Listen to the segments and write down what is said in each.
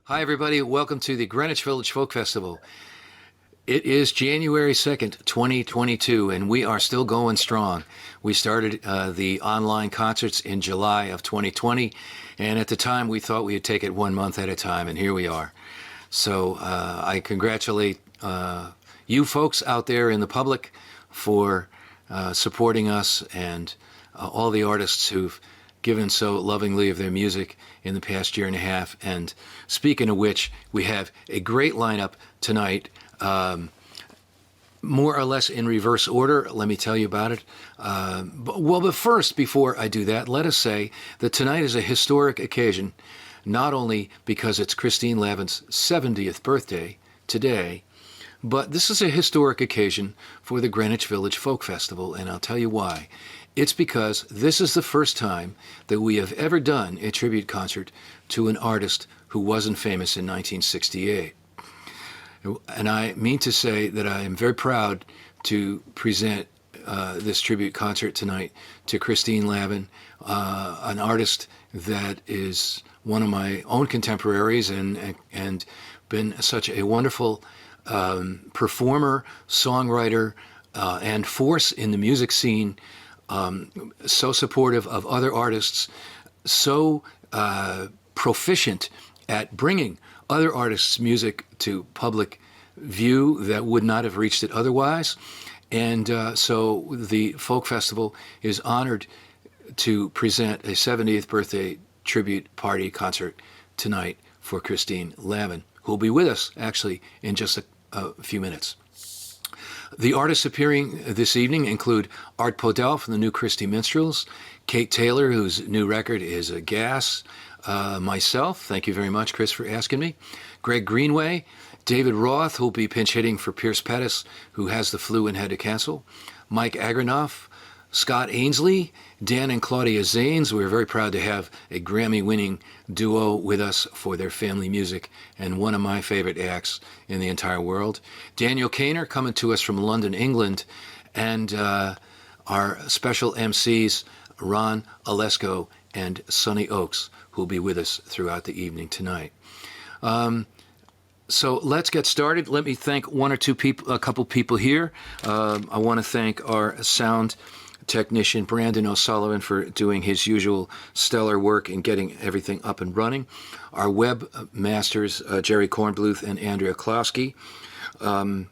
Hi, everybody. Welcome to the Greenwich Village Folk Festival. It is January 2nd, 2022, and we are still going strong. We started the online concerts in July of 2020, and at the time we thought we'd take it 1 month at a time, and here we are. So I congratulate you folks out there in the public for supporting us and all the artists who've given so lovingly of their music in the past year and a half. And speaking of which, we have a great lineup tonight, more or less in reverse order. Let me tell you about it. But first, before I do that, let us say that tonight is a historic occasion, not only because it's Christine Lavin's 70th birthday today, but this is a historic occasion for the Greenwich Village Folk Festival, and I'll tell you why. It's because this is the first time that we have ever done a tribute concert to an artist who wasn't famous in 1968. And I mean to say that I am very proud to present this tribute concert tonight to Christine Lavin, an artist that is one of my own contemporaries and been such a wonderful performer, songwriter, and force in the music scene. So supportive of other artists, so proficient at bringing other artists' music to public view that would not have reached it otherwise. And so the Folk Festival is honored to present a 70th birthday tribute party concert tonight for Christine Lavin, who will be with us actually in just a few minutes. The artists appearing this evening include Art Podell from the New Christie Minstrels, Kate Taylor, whose new record is a gas, myself, thank you very much, Chris, for asking me, Greg Greenway, David Roth, who will be pinch hitting for Pierce Pettis, who has the flu and had to cancel, Mike Agranoff, Scott Ainsley, Dan and Claudia Zanes. We're very proud to have a Grammy-winning duo with us for their family music and one of my favorite acts in the entire world. Daniel Kaner coming to us from London, England, and our special MCs, Ron Alesko and Sonny Oakes, who will be with us throughout the evening tonight. So let's get started. Let me thank a couple people here. I want to thank our sound technician Brandon O'Sullivan for doing his usual stellar work and getting everything up and running. Our web masters, Jerry Kornbluth and Andrea Klosky. And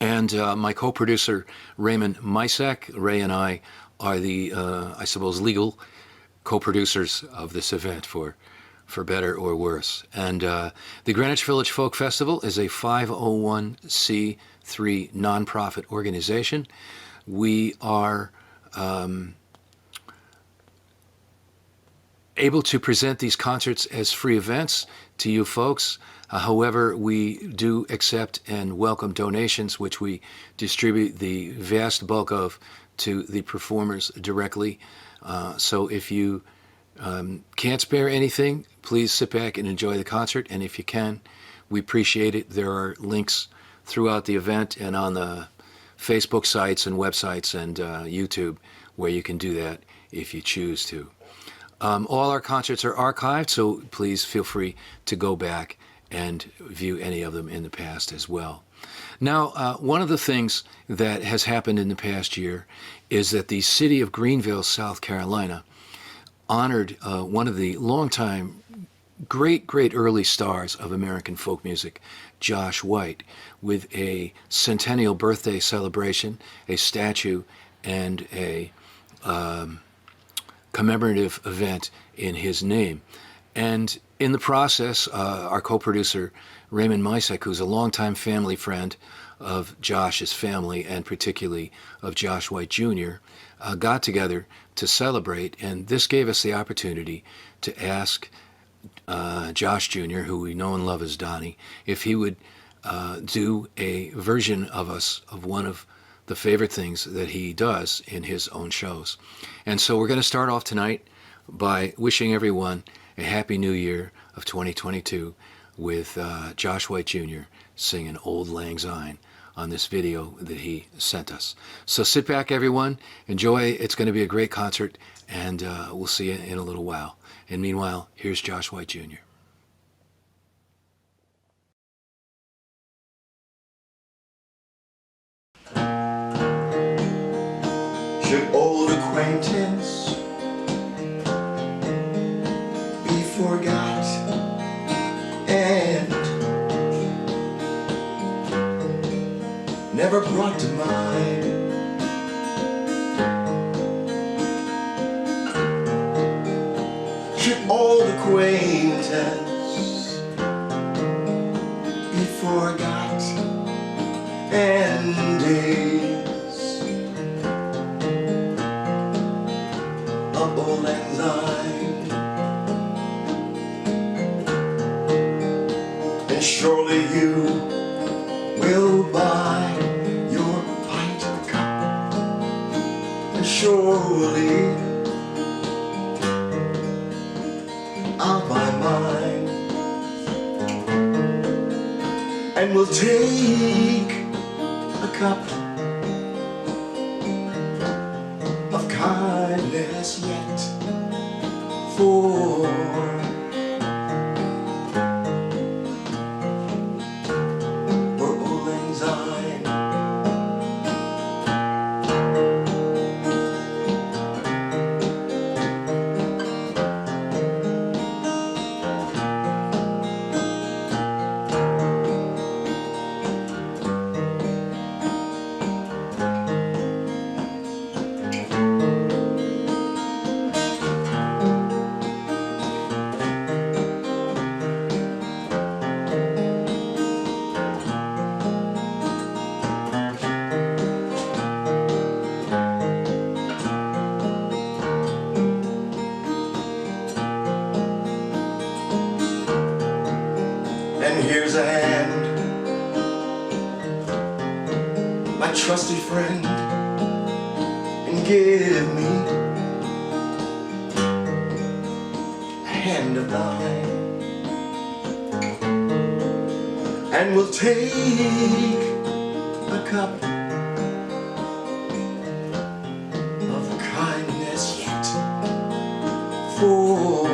my co-producer, Raymond Misek. Ray and I are the, I suppose, legal co-producers of this event for better or worse. And the Greenwich Village Folk Festival is a 501c3 nonprofit organization. We are able to present these concerts as free events to you folks. However, we do accept and welcome donations, which we distribute the vast bulk of to the performers directly. So if you can't spare anything, please sit back and enjoy the concert. And if you can, we appreciate it. There are links throughout the event and on the Facebook sites and websites and YouTube where you can do that if you choose to. All our concerts are archived, so please feel free to go back and view any of them in the past as well. Now, one of the things that has happened in the past year is that the city of Greenville, South Carolina, honored one of the longtime great early stars of American folk music, Josh White, with a centennial birthday celebration, a statue, and a commemorative event in his name. And in the process, our co-producer, Raymond Misek, who's a longtime family friend of Josh's family, and particularly of Josh White Jr., got together to celebrate, and this gave us the opportunity to ask Josh Jr., who we know and love as Donnie, if he would do a version of one of the favorite things that he does in his own shows. And so we're going to start off tonight by wishing everyone a happy new year of 2022 with Josh White Jr. singing Old Lang Syne on this video that he sent us. So sit back, everyone, enjoy. It's going to be a great concert, and we'll see you in a little while. And meanwhile, here's Josh White Jr. acquaintance be forgot and never brought to mind. Should old acquaintance be forgot and days of old lang syne, and surely you will buy your pint cup, and surely I'll buy mine, and we'll take a cup of kindness yet for old lang syne. And here's a hand, my trusty friend, and give me a hand of thine, and we'll take a cup of kindness yet for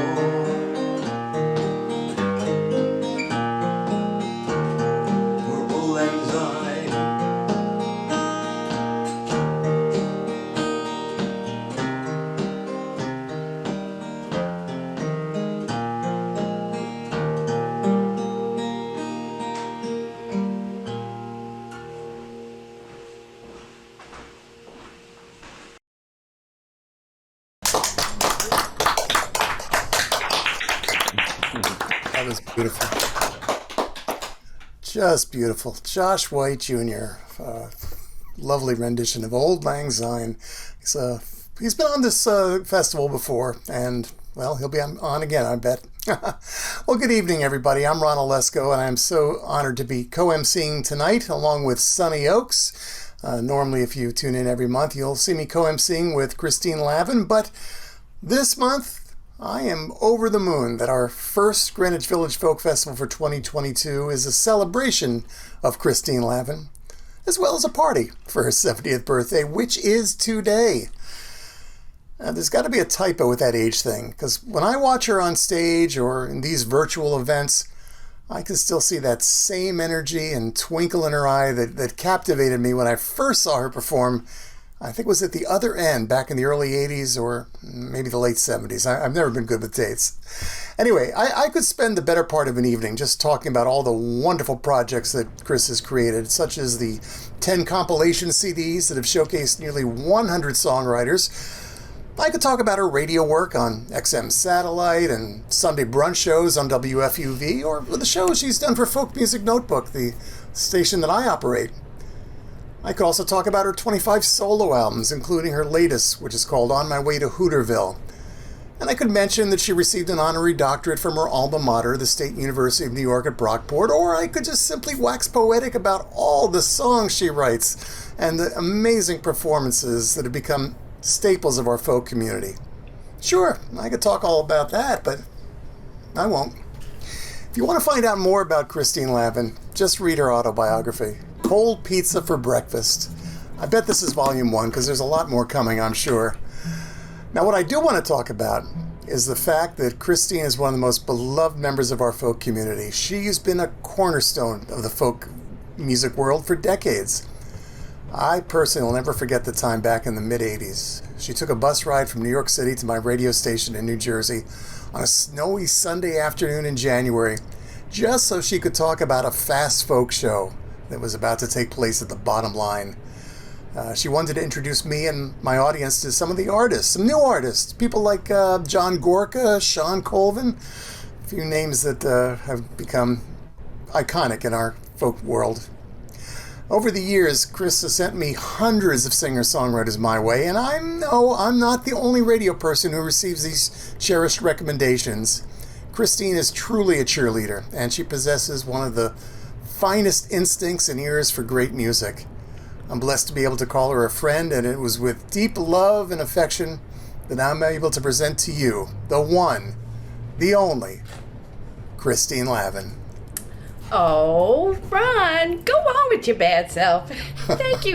That was beautiful. Just beautiful. Josh White Jr. Lovely rendition of Old Lang Syne. He's been on this festival before, and, well, he'll be on again, I bet. Well, good evening, everybody. I'm Ron Olesko, and I'm so honored to be co-emceeing tonight, along with Sonny Oakes. Normally, if you tune in every month, you'll see me co-emceeing with Christine Lavin, but this month, I am over the moon that our first Greenwich Village Folk Festival for 2022 is a celebration of Christine Lavin, as well as a party for her 70th birthday, which is today. There's got to be a typo with that age thing, because when I watch her on stage or in these virtual events, I can still see that same energy and twinkle in her eye that captivated me when I first saw her perform. I think it was at the other end back in the early 80s or maybe the late 70s. I've never been good with dates. Anyway, I could spend the better part of an evening just talking about all the wonderful projects that Chris has created, such as the 10 compilation CDs that have showcased nearly 100 songwriters. I could talk about her radio work on XM Satellite and Sunday brunch shows on WFUV, or the shows she's done for Folk Music Notebook, the station that I operate. I could also talk about her 25 solo albums, including her latest, which is called On My Way to Hooterville. And I could mention that she received an honorary doctorate from her alma mater, the State University of New York at Brockport, or I could just simply wax poetic about all the songs she writes and the amazing performances that have become staples of our folk community. Sure, I could talk all about that, but I won't. If you want to find out more about Christine Lavin, just read her autobiography, Cold Pizza for Breakfast. I bet this is volume 1 because there's a lot more coming, I'm sure. Now, what I do want to talk about is the fact that Christine is one of the most beloved members of our folk community. She's been a cornerstone of the folk music world for decades. I personally will never forget the time back in the mid-'80s. She took a bus ride from New York City to my radio station in New Jersey on a snowy Sunday afternoon in January, just so she could talk about a fast folk show that was about to take place at the Bottom Line. She wanted to introduce me and my audience to some of the artists, some new artists, people like John Gorka, Sean Colvin, a few names that have become iconic in our folk world. Over the years, Chris has sent me hundreds of singer-songwriters my way, and I know I'm not the only radio person who receives these cherished recommendations. Christine is truly a cheerleader, and she possesses one of the finest instincts and ears for great music. I'm blessed to be able to call her a friend, and it was with deep love and affection that I'm able to present to you the one, the only, Christine Lavin. Oh, Ron, go on with your bad self. Thank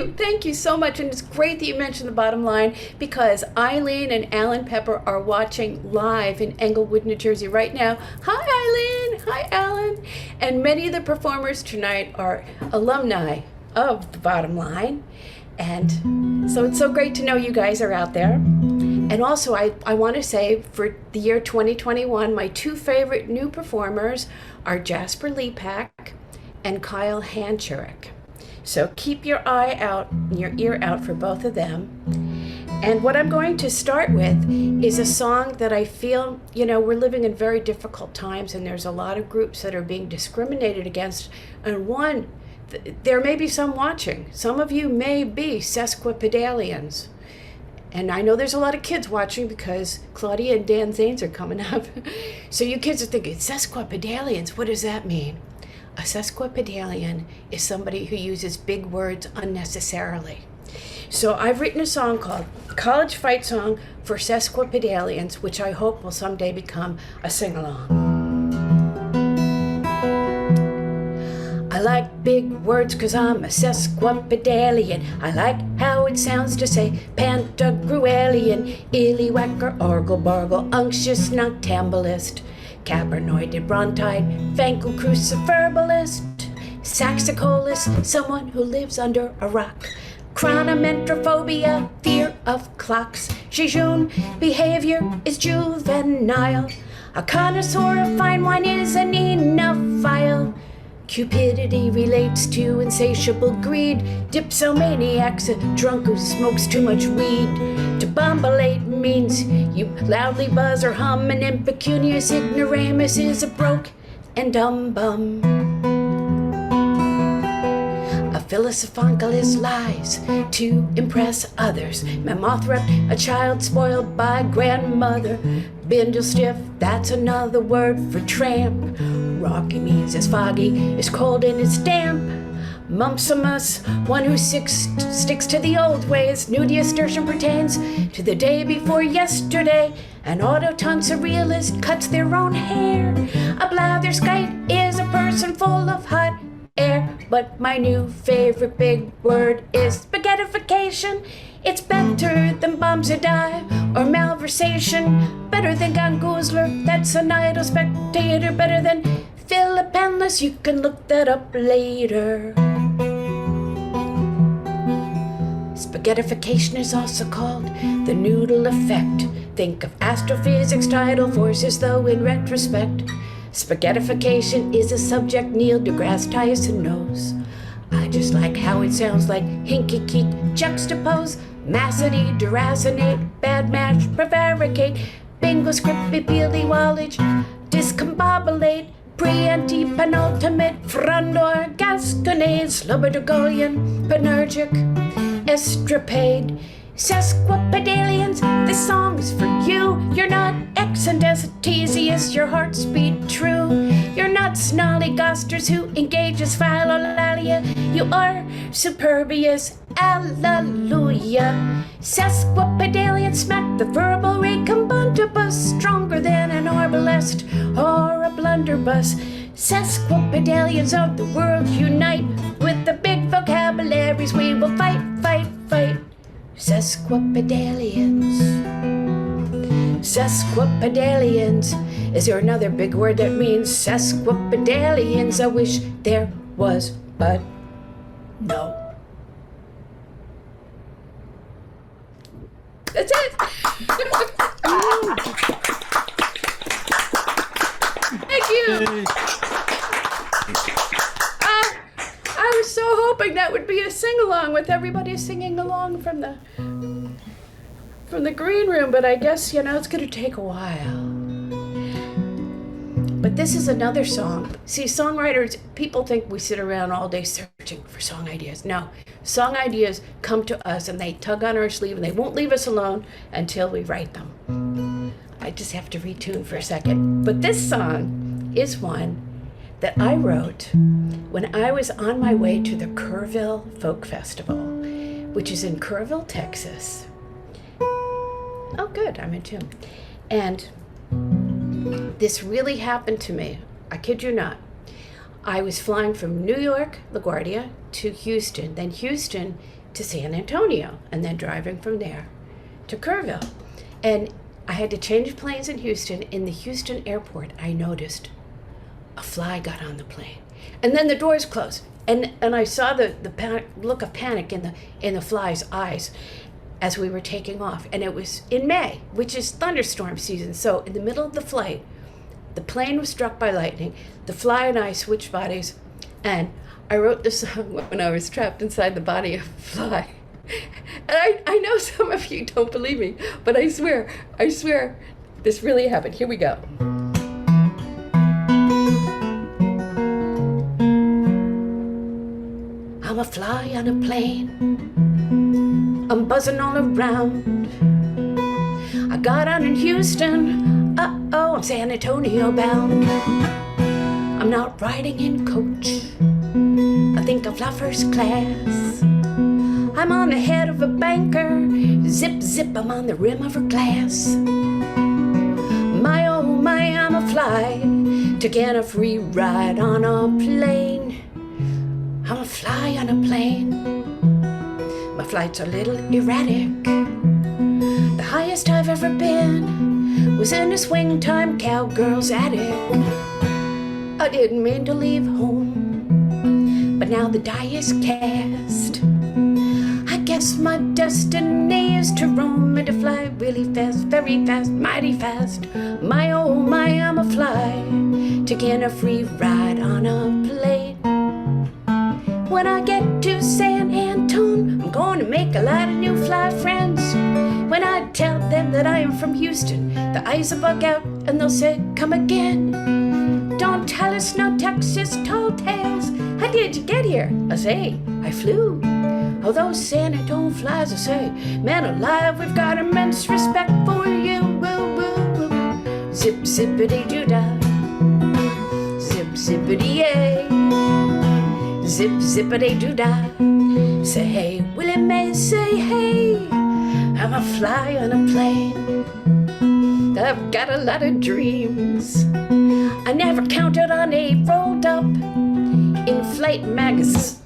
you so much. And it's great that you mentioned the Bottom Line, because Eileen and Alan Pepper are watching live in Englewood, New Jersey right now. Hi, Eileen. Hi, Alan. And many of the performers tonight are alumni of the Bottom Line. And so it's so great to know you guys are out there. And also, I want to say, for the year 2021, my two favorite new performers are Jasper Lepak and Kyle Hanchurek. So keep your eye out, your ear out for both of them. And what I'm going to start with is a song that I feel, we're living in very difficult times, and there's a lot of groups that are being discriminated against. And there may be some watching. Some of you may be sesquipedalians. And I know there's a lot of kids watching because Claudia and Dan Zanes are coming up. So you kids are thinking, sesquipedalians, what does that mean? A sesquipedalian is somebody who uses big words unnecessarily. So I've written a song called College Fight Song for Sesquipedalians, which I hope will someday become a sing-along. I like big words 'cause I'm a sesquipedalian. I like how it sounds to say pantagruelian, illywhacker, orgle-bargle, unctuous noctambulist, cabernoided brontide, vancocruciferbalist, saxicolist, someone who lives under a rock, chronometrophobia, fear of clocks, jejune behavior is juvenile, a connoisseur of fine wine is an enophile. Cupidity relates to insatiable greed. Dipsomaniac's a drunk who smokes too much weed. To bombalate means you loudly buzz or hum. An impecunious ignoramus is a broke and dumb bum. A philosophical lies to impress others. Mammothra, a child spoiled by grandmother. Bindle stiff, that's another word for tramp. Rocky means it's foggy, it's cold and it's damp. Mumpsimus, one who sticks to the old ways. Nudiastertium pertains to the day before yesterday. An autotonsa realist cuts their own hair. A blatherskite is a person full of hot air. But my new favorite big word is spaghettification. It's better than bombs-a-die or malversation. Better than gangoozler, that's an idle spectator. Better than Philip Endless, you can look that up later. Spaghettification is also called the noodle effect. Think of astrophysics, tidal forces, though in retrospect, spaghettification is a subject Neil deGrasse Tyson knows. I just like how it sounds like hinky-keek, juxtapose, massity, deracinate, bad match, prevaricate, bingo script, peely wallage, discombobulate, pre-anti, penultimate, frondor, gasconade, slobberdergolian, panergic, estrapade. Sesquipedalians, this song is for you. You're not eccentricities, your hearts beat true. You're not snollygosters who engages philolalia. You are superbious, alleluia. Sesquipedalians smack the verbal recombundibus, stronger than an arbalest or a blunderbuss. Sesquipedalians of the world unite. With the big vocabularies we will fight, fight, fight. Sesquipedalians. Sesquipedalians. Is there another big word that means sesquipedalians? I wish there was, but no. song with everybody singing along from the green room, but I guess, it's going to take a while. But this is another song. See, songwriters, people think we sit around all day searching for song ideas. No, song ideas come to us and they tug on our sleeve and they won't leave us alone until we write them. I just have to retune for a second. But this song is one that I wrote when I was on my way to the Kerrville Folk Festival, which is in Kerrville, Texas. Oh, good, I'm in tune. And this really happened to me. I kid you not. I was flying from New York, LaGuardia, to Houston, then Houston to San Antonio, and then driving from there to Kerrville. And I had to change planes in Houston. In the Houston airport, I noticed a fly got on the plane. And then the doors closed. And I saw the look of panic in the fly's eyes as we were taking off. And it was in May, which is thunderstorm season. So in the middle of the flight, the plane was struck by lightning. The fly and I switched bodies. And I wrote the song when I was trapped inside the body of a fly. And I know some of you don't believe me, but I swear, this really happened. Here we go. I'm a fly on a plane. I'm buzzing all around. I got on in Houston. Uh-oh, I'm San Antonio bound. I'm not riding in coach. I think I fly first class. I'm on the head of a banker. Zip, zip, I'm on the rim of her glass. My, oh my, I'm a fly to get a free ride on a plane. I'm a fly on a plane. My flight's a little erratic. The highest I've ever been was in a swing time cowgirl's attic. I didn't mean to leave home, but now the die is cast. I guess my destiny is to roam and to fly really fast, very fast, mighty fast. My oh my, I'm a fly to get a free ride on a plane. When I get to San Antone, I'm going to make a lot of new fly friends. When I tell them that I am from Houston, the eyes will bug out and they'll say, come again. Don't tell us no Texas tall tales. How did you get here? I say, I flew. Oh, those San Antone flies, I say, man alive, we've got immense respect for you. Woo, woo, woo. Zip, zippity doo dah. Zip, zippity yay. Zip, zippity doo dah. Say hey, Willie Mae, say hey. I'm a fly on a plane. I've got a lot of dreams. I never counted on a rolled up in-flight magazine.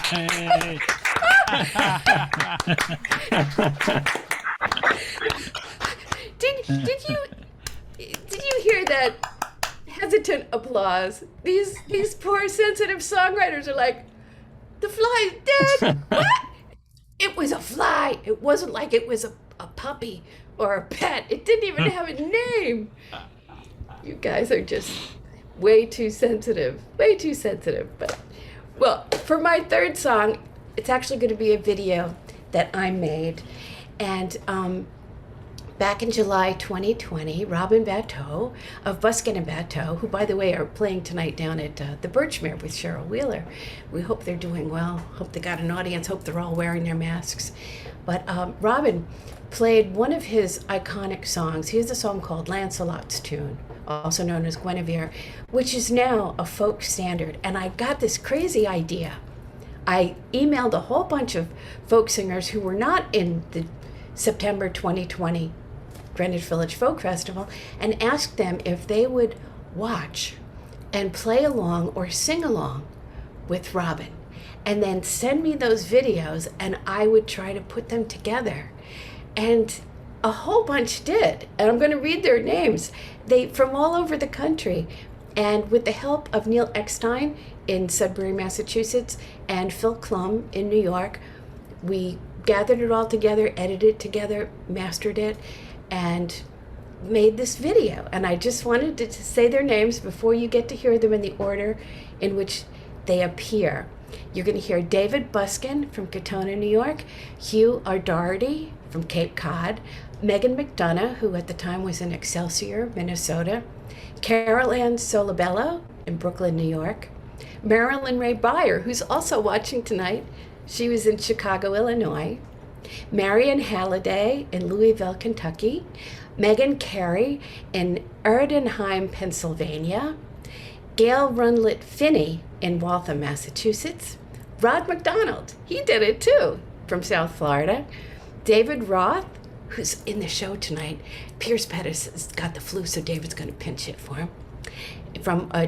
Hey. Did you hear that hesitant applause? These poor sensitive songwriters are like, the fly's dead. What? It was a fly. It wasn't like it was a puppy or a pet. It didn't even have a name. You guys are just way too sensitive. But, well, for my third song, it's actually going to be a video that I made. And back in July 2020, Robin Bateau of Buskin and Bateau, who, by the way, are playing tonight down at the Birchmere with Cheryl Wheeler. We hope they're doing well. Hope they got an audience. Hope they're all wearing their masks. But Robin played one of his iconic songs. He has a song called Lancelot's Tune, also known as Guinevere, which is now a folk standard. And I got this crazy idea. I emailed a whole bunch of folk singers who were not in the September 2020 Greenwich Village Folk Festival and asked them if they would watch and play along or sing along with Robin, and then send me those videos and I would try to put them together. And a whole bunch did, and I'm going to read their names. They from all over the country, and with the help of Neil Eckstein in Sudbury, Massachusetts, and Phil Klum in New York, we gathered it all together, edited it together, mastered it, and made this video, and I just wanted to say their names before you get to hear them in the order in which they appear. You're going to hear David Buskin from Katona, New York, Hugh Ardarty from Cape Cod, Megan McDonough, who at the time was in Excelsior, Minnesota, Carol Ann Solabello in Brooklyn, New York, Marilyn Ray Byer, who's also watching tonight. She was in Chicago, Illinois, Marion Halliday in Louisville, Kentucky, Megan Carey in Erdenheim, Pennsylvania, Gail Runlet Finney in Waltham, Massachusetts, Rod McDonald, he did it too, from South Florida, David Roth, who's in the show tonight. Pierce Pettis has got the flu, so David's going to pinch hit for him.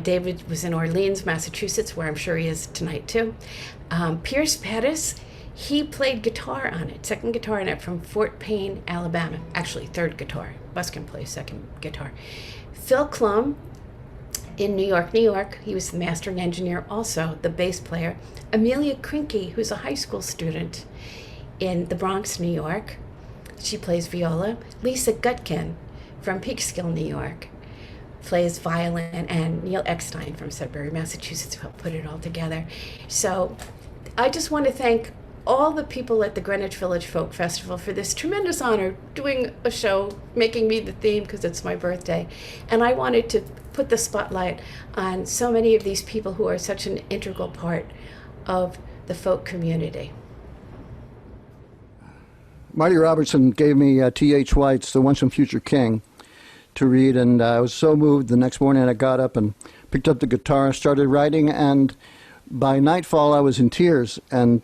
David was in Orleans, Massachusetts, where I'm sure he is tonight too. Pierce Pettis, he played guitar on it, second guitar on it from Fort Payne, Alabama. Actually, third guitar. Buskin plays second guitar. Phil Klum in New York, New York. He was the mastering engineer, also the bass player. Amelia Krinke, who's a high school student in the Bronx, New York. She plays viola. Lisa Gutkin from Peekskill, New York, plays violin, and Neil Eckstein from Sudbury, Massachusetts, helped put it all together. So I just want to thank all the people at the Greenwich Village Folk Festival for this tremendous honor, doing a show, making me the theme because it's my birthday. And I wanted to put the spotlight on so many of these people who are such an integral part of the folk community. Marty Robertson gave me T.H. White's The Once and Future King to read, and I was so moved the next morning I got up and picked up the guitar, started writing, and by nightfall I was in tears. And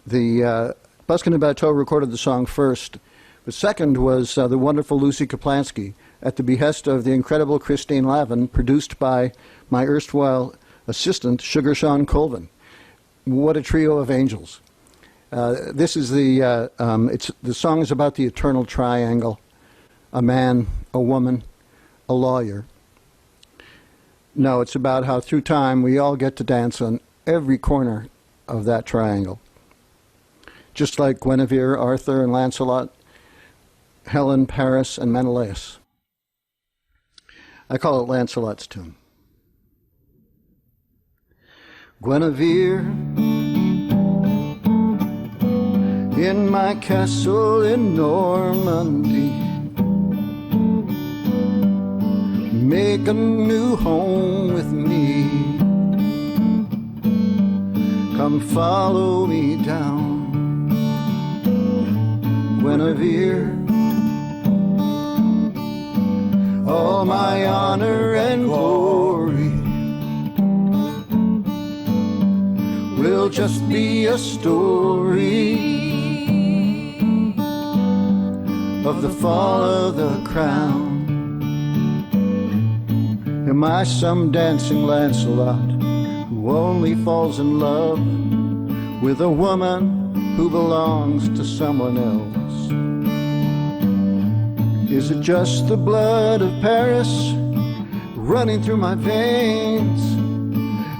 the Buskin and Bateau recorded the song first. The second was the wonderful Lucy Kaplansky, at the behest of the incredible Christine Lavin, produced by my erstwhile assistant, Sugar Sean Colvin. What a trio of angels. This is the song is about the eternal triangle: a man, a woman, a lawyer. No, it's about how through time we all get to dance on every corner of that triangle. Just like Guinevere, Arthur, and Lancelot, Helen, Paris, and Menelaus. I call it Lancelot's tune. Guinevere, in my castle in Normandy, make a new home with me. Come follow me down, Guinevere. All my honor and glory will just be a story of the fall of the crown. Am I some dancing Lancelot who only falls in love with a woman who belongs to someone else? Is it just the blood of Paris running through my veins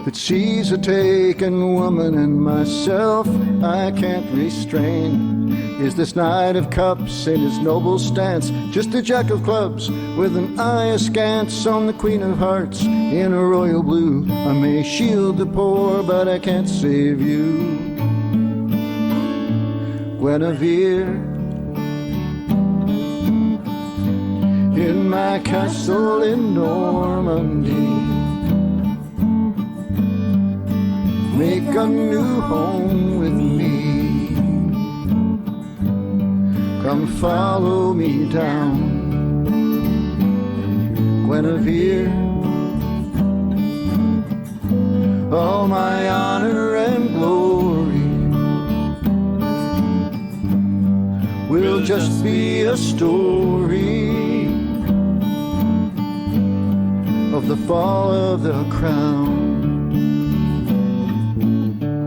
that sees a taken woman and myself I can't restrain? Is this knight of cups in his noble stance just a jack of clubs with an eye askance on the queen of hearts in a royal blue? I may shield the poor, but I can't save you, Guinevere. In my castle in Normandy, make a new home with me. Come follow me down, Guinevere. All my honor and glory will just be a story of the fall of the crown.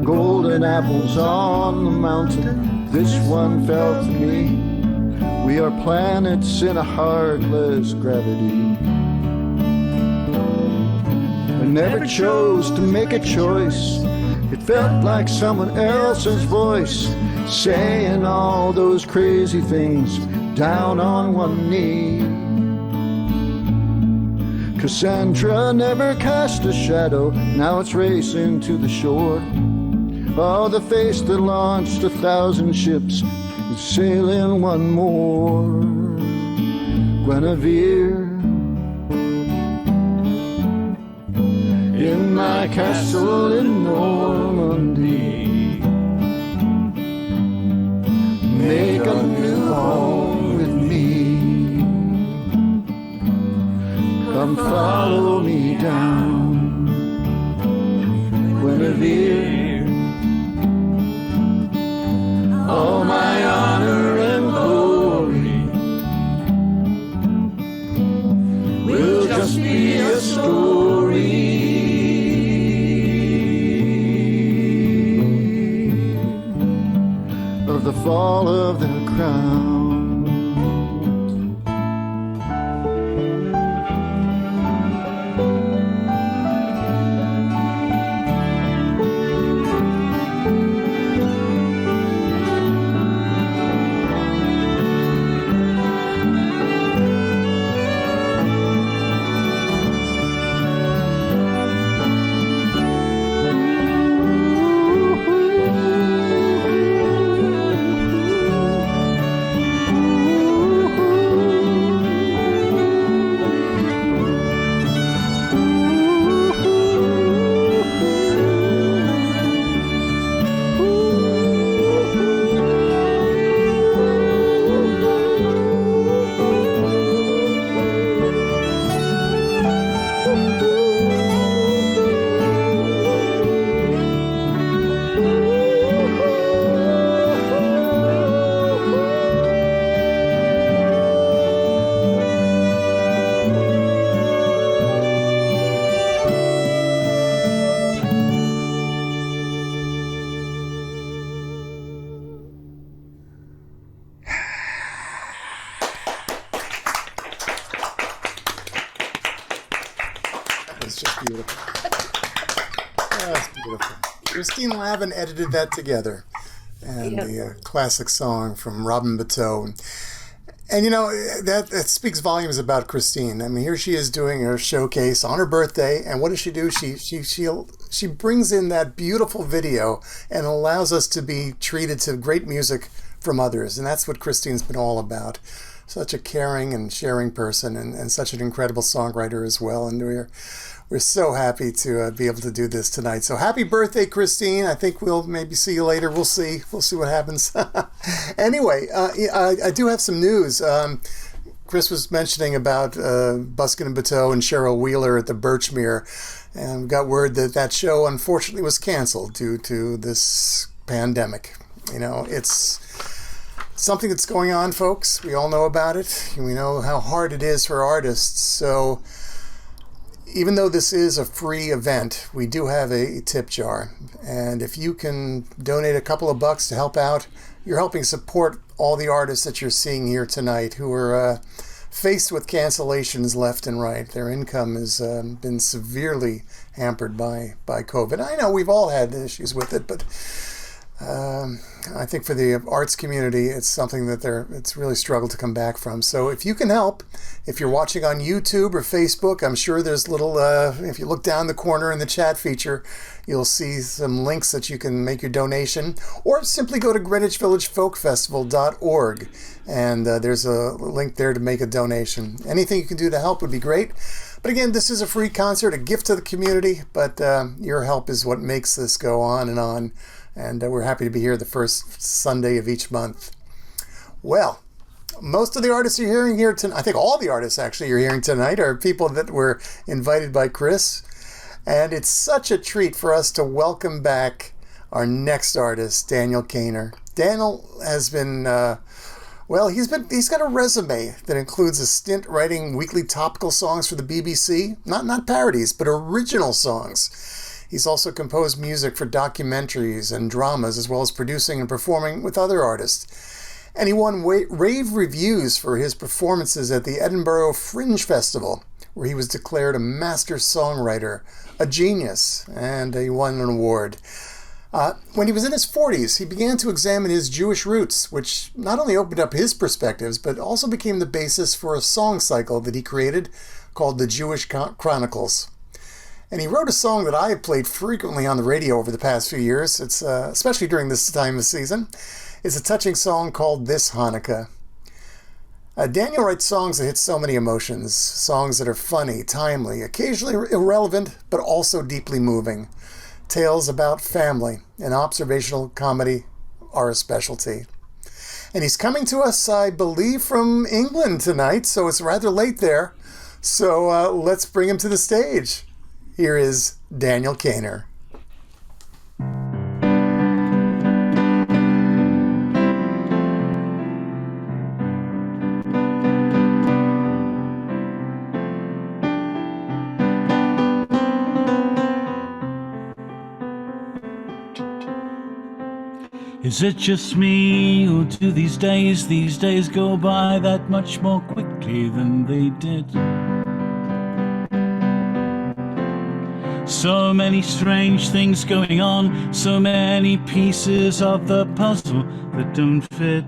Golden apples on the mountain, this one fell to me. We are planets in a heartless gravity. I never chose to make a choice. It felt like someone else's voice saying all those crazy things down on one knee. Cassandra never cast a shadow, now it's racing to the shore. Oh, the face that launched 1,000 ships is sailing one more. Guinevere, in my castle in Normandy, make a new home with me. Come follow me down, Guinevere. All my honor and glory will just be a story of the fall of the crown. It's just beautiful. That's beautiful. Christine Lavin edited that together. And the classic song from Robin Bateau. And you know, that speaks volumes about Christine. I mean, here she is doing her showcase on her birthday, and what does she do? She brings in that beautiful video and allows us to be treated to great music from others. And that's what Christine's been all about. Such a caring and sharing person, and such an incredible songwriter as well. And we're so happy to be able to do this tonight. So happy birthday, Christine. I think we'll maybe see you later. We'll see what happens. Anyway, I do have some news. Chris was mentioning about Buskin and Bateau and Cheryl Wheeler at the Birchmere. And we got word that show unfortunately was canceled due to this pandemic. You know, it's something that's going on, folks. We all know about it. We know how hard it is for artists. So even though this is a free event, we do have a tip jar. And if you can donate a couple of bucks to help out, you're helping support all the artists that you're seeing here tonight who are faced with cancellations left and right. Their income has been severely hampered by COVID. I know we've all had issues with it, but I think for the arts community, it's something that it's really struggled to come back from. So if you can help, if you're watching on YouTube or Facebook, I'm sure there's little, if you look down the corner in the chat feature, you'll see some links that you can make your donation, or simply go to GreenwichVillageFolkFestival.org, and there's a link there to make a donation. Anything you can do to help would be great. But again, this is a free concert, a gift to the community, but your help is what makes this go on and on. And we're happy to be here the first Sunday of each month. Well, most of the artists you're hearing here tonight, I think all the artists actually you're hearing tonight, are people that were invited by Chris. And it's such a treat for us to welcome back our next artist, Daniel Kaner. Daniel has been, he's got a resume that includes a stint writing weekly topical songs for the BBC. Not parodies, but original songs. He's also composed music for documentaries and dramas, as well as producing and performing with other artists. And he won rave reviews for his performances at the Edinburgh Fringe Festival, where he was declared a master songwriter, a genius, and he won an award. When he was in his 40s, he began to examine his Jewish roots, which not only opened up his perspectives, but also became the basis for a song cycle that he created called the Jewish Chronicles. And he wrote a song that I have played frequently on the radio over the past few years. It's especially during this time of season. It's a touching song called This Hanukkah. Daniel writes songs that hit so many emotions, songs that are funny, timely, occasionally irrelevant, but also deeply moving. Tales about family and observational comedy are a specialty. And he's coming to us, I believe, from England tonight, so it's rather late there. So let's bring him to the stage. Here is Daniel Kaner. Is it just me, or do these days go by that much more quickly than they did? So many strange things going on, so many pieces of the puzzle that don't fit.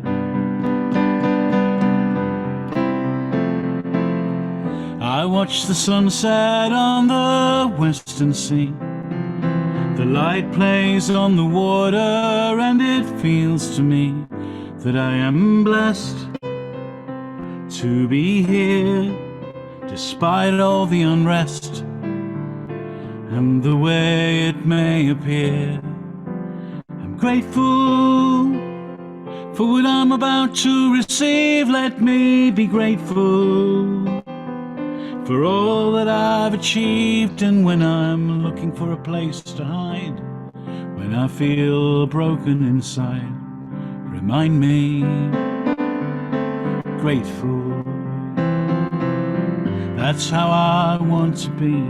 I watch the sunset on the western sea. The light plays on the water, and it feels to me that I am blessed to be here, despite all the unrest and the way it may appear. I'm grateful for what I'm about to receive. Let me be grateful for all that I've achieved. And when I'm looking for a place to hide, when I feel broken inside, remind me, grateful. That's how I want to be.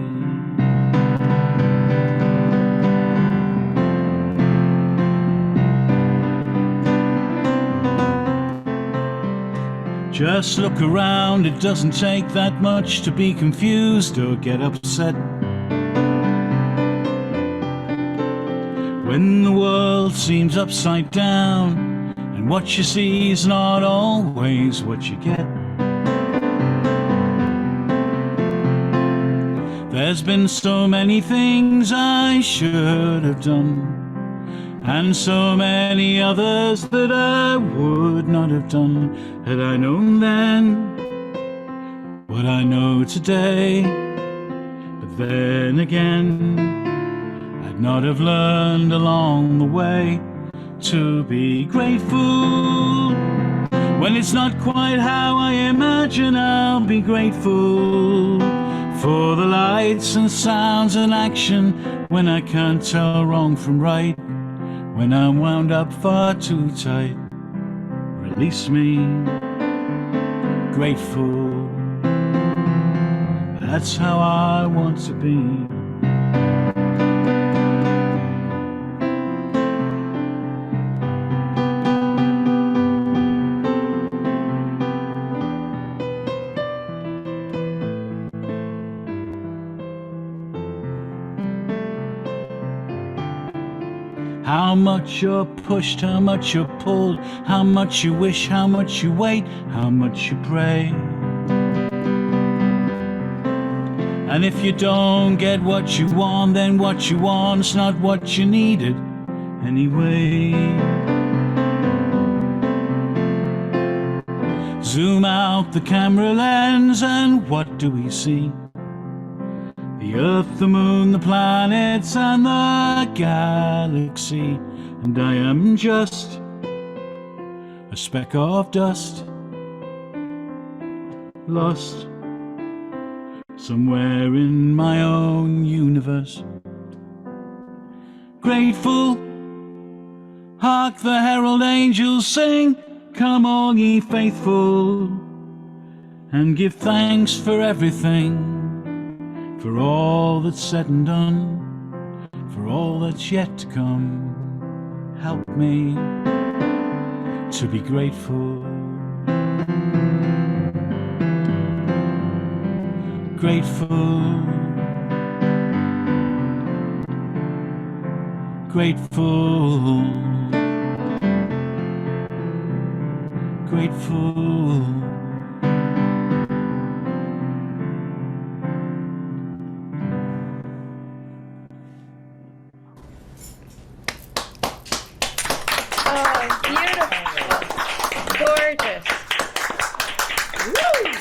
Just look around, it doesn't take that much to be confused or get upset. When the world seems upside down, and what you see is not always what you get. There's been so many things I should have done, and so many others that I would not have done had I known then what I know today. But then again, I'd not have learned along the way to be grateful. When it's not quite how I imagine, I'll be grateful for the lights and sounds and action when I can't tell wrong from right. When I'm wound up far too tight, release me, grateful. That's how I want to be. How much you're pushed, how much you're pulled, how much you wish, how much you wait, how much you pray. And if you don't get what you want, then what you want's not what you needed anyway. Zoom out the camera lens, and what do we see? The Earth, the Moon, the planets, and the galaxy. And I am just a speck of dust, lost somewhere in my own universe. Grateful, hark the herald angels sing, come all ye faithful, and give thanks for everything. For all that's said and done, for all that's yet to come, help me to be grateful. Grateful. grateful, grateful. Oh, beautiful. Gorgeous. Woo!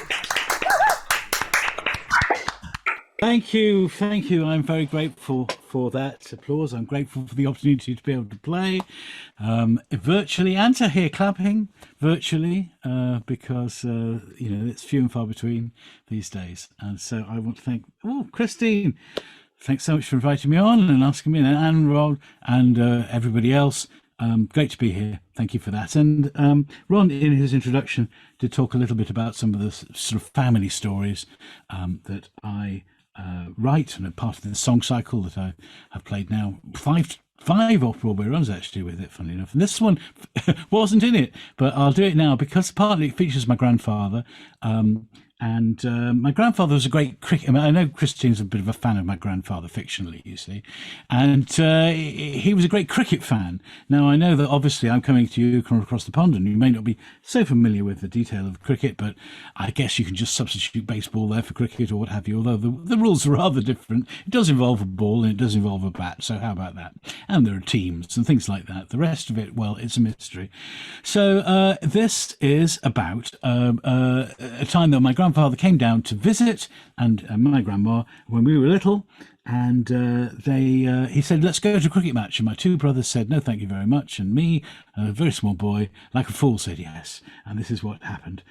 Thank you, thank you. I'm very grateful for that applause. I'm grateful for the opportunity to be able to play virtually and to hear clapping virtually because, it's few and far between these days. And so I want to thank, Christine, thanks so much for inviting me on and asking me, and Ron and everybody else. Great to be here. Thank you for that. And Ron, in his introduction, did talk a little bit about some of the sort of family stories that I write and a part of the song cycle that I have played now. Five off-Broadway runs actually with it, funnily enough. And this one wasn't in it, but I'll do it now because partly it features my grandfather. And my grandfather was a great cricket. I know Christine's a bit of a fan of my grandfather fictionally, you see. And he was a great cricket fan. Now, I know that obviously I'm coming to you from across the pond and you may not be so familiar with the detail of cricket, but I guess you can just substitute baseball there for cricket or what have you, although the rules are rather different. It does involve a ball and it does involve a bat, so how about that? And there are teams and things like that. The rest of it, well, it's a mystery. So this is about a time that my grandfather came down to visit and my grandma when we were little, and he said, let's go to a cricket match, and my two brothers said no thank you very much, and me, a very small boy, like a fool, said yes. And this is what happened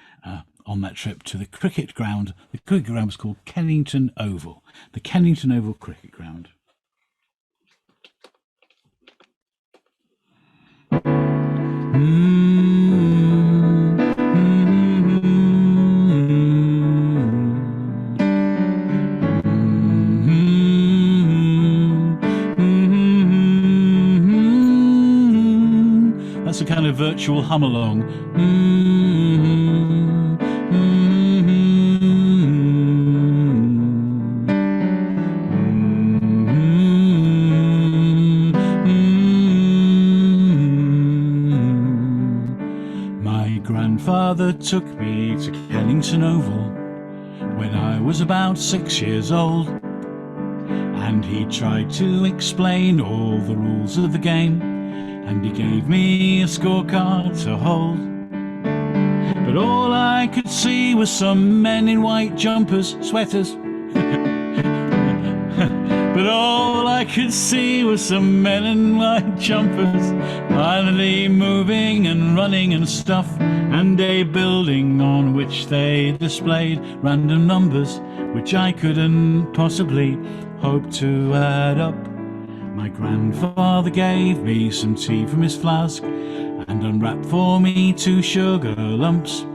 on that trip to the cricket ground. The cricket ground was called Kennington Oval, the Kennington Oval cricket ground. That's a kind of virtual hum along. My grandfather took me to Kennington Oval when I was about 6 years old, and he tried to explain all the rules of the game, and he gave me a scorecard to hold. But all I could see was some men in white jumpers, sweaters. But all I could see was some men in white jumpers, finally moving and running and stuff, and a building on which they displayed random numbers, which I couldn't possibly hope to add up. My grandfather gave me some tea from his flask and unwrapped for me 2 sugar lumps.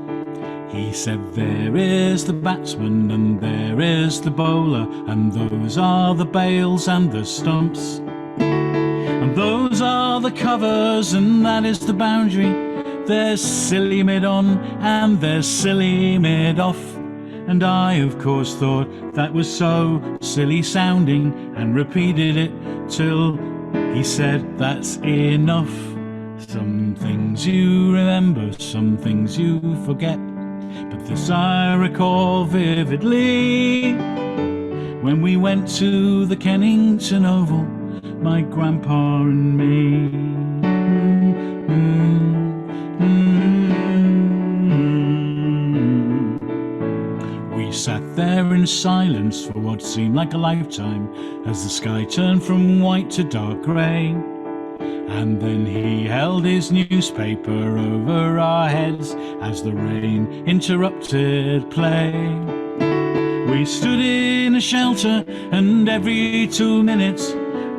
He said, there is the batsman and there is the bowler, and those are the bails and the stumps. And those are the covers and that is the boundary. There's silly mid on and there's silly mid off. And I, of course, thought that was so silly sounding and repeated it till he said, that's enough. Some things you remember, some things you forget. But this I recall vividly. When we went to the Kennington Oval, my grandpa and me. We sat there in silence for what seemed like a lifetime as the sky turned from white to dark grey. And then he held his newspaper over our heads as the rain interrupted play. We stood in a shelter, and every 2 minutes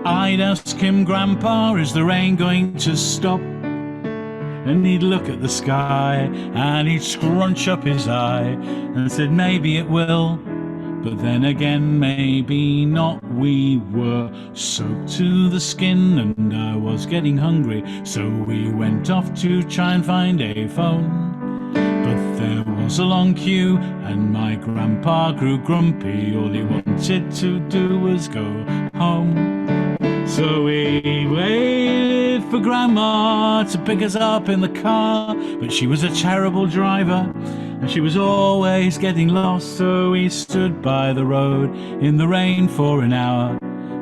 I'd ask him, Grandpa, is the rain going to stop? And he'd look at the sky and he'd scrunch up his eye and said, maybe it will, but then again, maybe not. We were soaked to the skin and I was getting hungry, so we went off to try and find a phone. But there was a long queue and my grandpa grew grumpy. All he wanted to do was go home. So we waited for Grandma to pick us up in the car, but she was a terrible driver and she was always getting lost. So we stood by the road in the rain for an hour,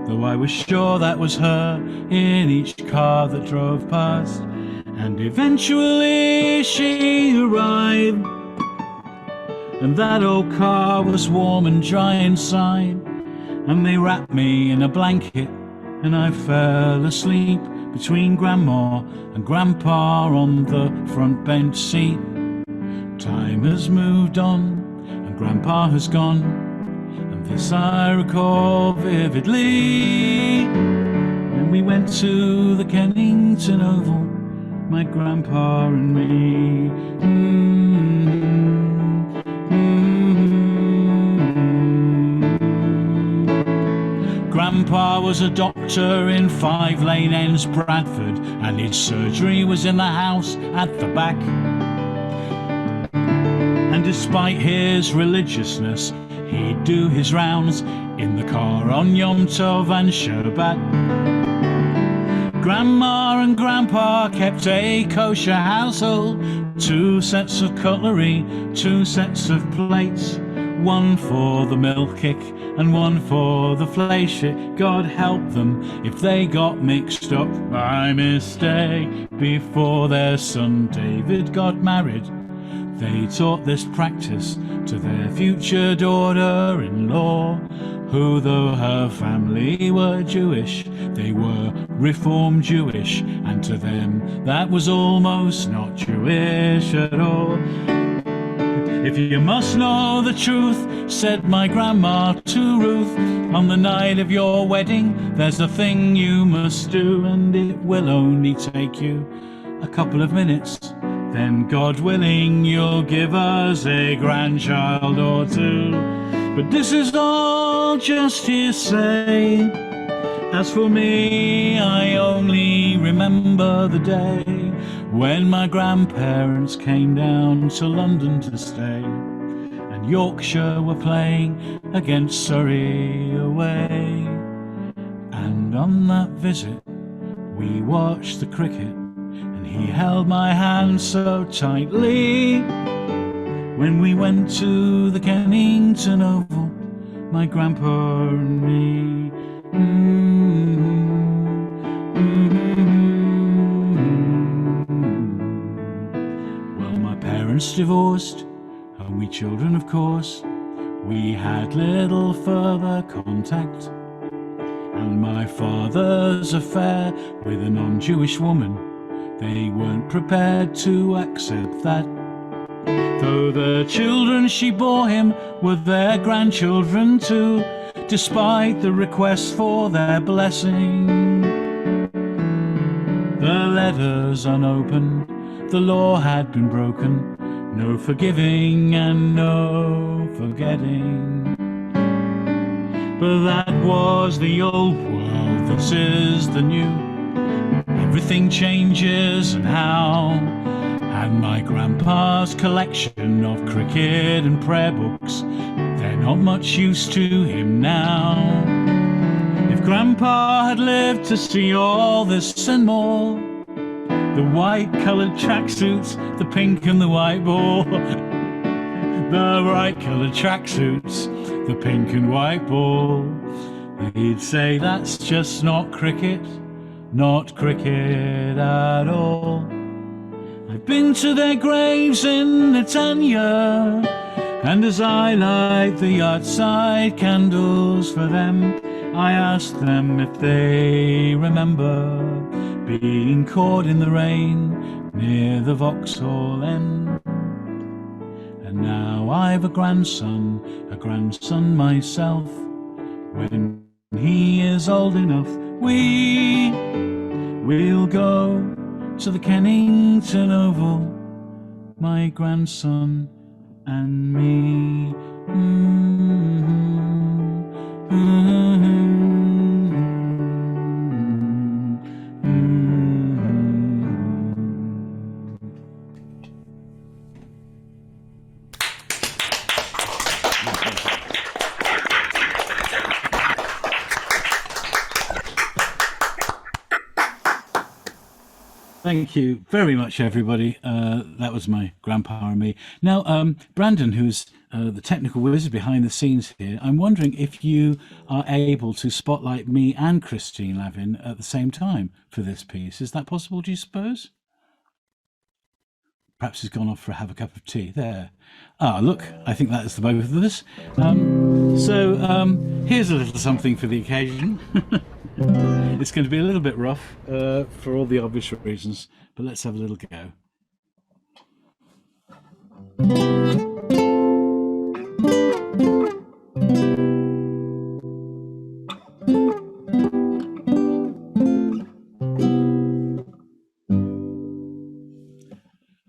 though I was sure that was her in each car that drove past. And eventually she arrived, and that old car was warm and dry inside, and they wrapped me in a blanket and I fell asleep between Grandma and Grandpa on the front bench seat. Time has moved on and Grandpa has gone, and this I recall vividly. When we went to the Kennington Oval, my Grandpa and me. Grandpa was a doctor in 5 Lane Ends, Bradford, and his surgery was in the house at the back. And despite his religiousness, he'd do his rounds in the car on Yom Tov and Shabbat. Grandma and Grandpa kept a kosher household, 2 sets of cutlery, 2 sets of plates, 1 for the milk kick and 1 for the fleishik. God help them if they got mixed up by mistake. Before their son David got married, they taught this practice to their future daughter-in-law, who, though her family were Jewish, they were Reformed Jewish, and to them that was almost not Jewish at all. If you must know the truth, said my grandma to Ruth, on the night of your wedding there's a thing you must do, and it will only take you a couple of minutes. Then, God willing, you'll give us a grandchild or 2. But this is all just hearsay. As for me, I only remember the day when my grandparents came down to London to stay, and Yorkshire were playing against Surrey away. And on that visit we watched the cricket, and he held my hand so tightly. When we went to the Kennington Oval, my grandpa and me. Well, my parents divorced, and we children, of course, we had little further contact. And my father's affair with a non-Jewish woman, they weren't prepared to accept that. Though the children she bore him were their grandchildren too, despite the request for their blessing. The letters unopened, the law had been broken, no forgiving and no forgetting. But that was the old world, this is the new. Everything changes, and how? And my grandpa's collection of cricket and prayer books, they're not much use to him now. If Grandpa had lived to see all this and more, the white-coloured tracksuits, the pink and the white ball, the bright-coloured tracksuits, the pink and white ball, he'd say that's just not cricket at all. I've been to their graves in Netanya, and as I light the yard-side candles for them, I ask them if they remember being caught in the rain near the Vauxhall End. And now I've a grandson myself. When he is old enough, we'll go to the Kennington Oval, my grandson and me. Thank you very much, everybody. That was my grandpa and me. Now, Brandon, who's the technical wizard behind the scenes here, I'm wondering if you are able to spotlight me and Christine Lavin at the same time for this piece. Is that possible, do you suppose? Perhaps he's gone off for have a cup of tea. There. Ah, look, I think that is the both of us. Here's a little something for the occasion. It's going to be a little bit rough for all the obvious reasons, but let's have a little go.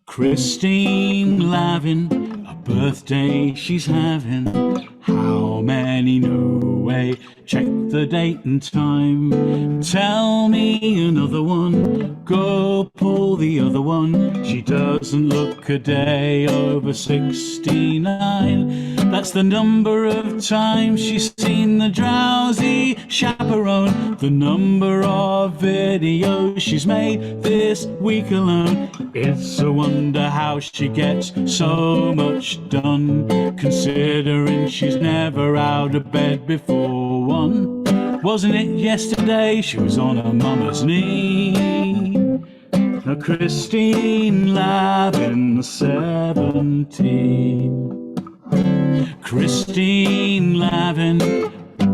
Christine Lavin, a birthday she's having. How many? No way. Check the date and time. Tell me another one. Go pull the other one. She doesn't look a day over 69. That's the number of times she's seen the drowsy chaperone. The number of videos she's made this week alone. It's a wonder how she gets so much done, considering she's never out of bed before one. Wasn't it yesterday she was on her mama's knee? Now Christine Lavin, 17. Christine Lavin,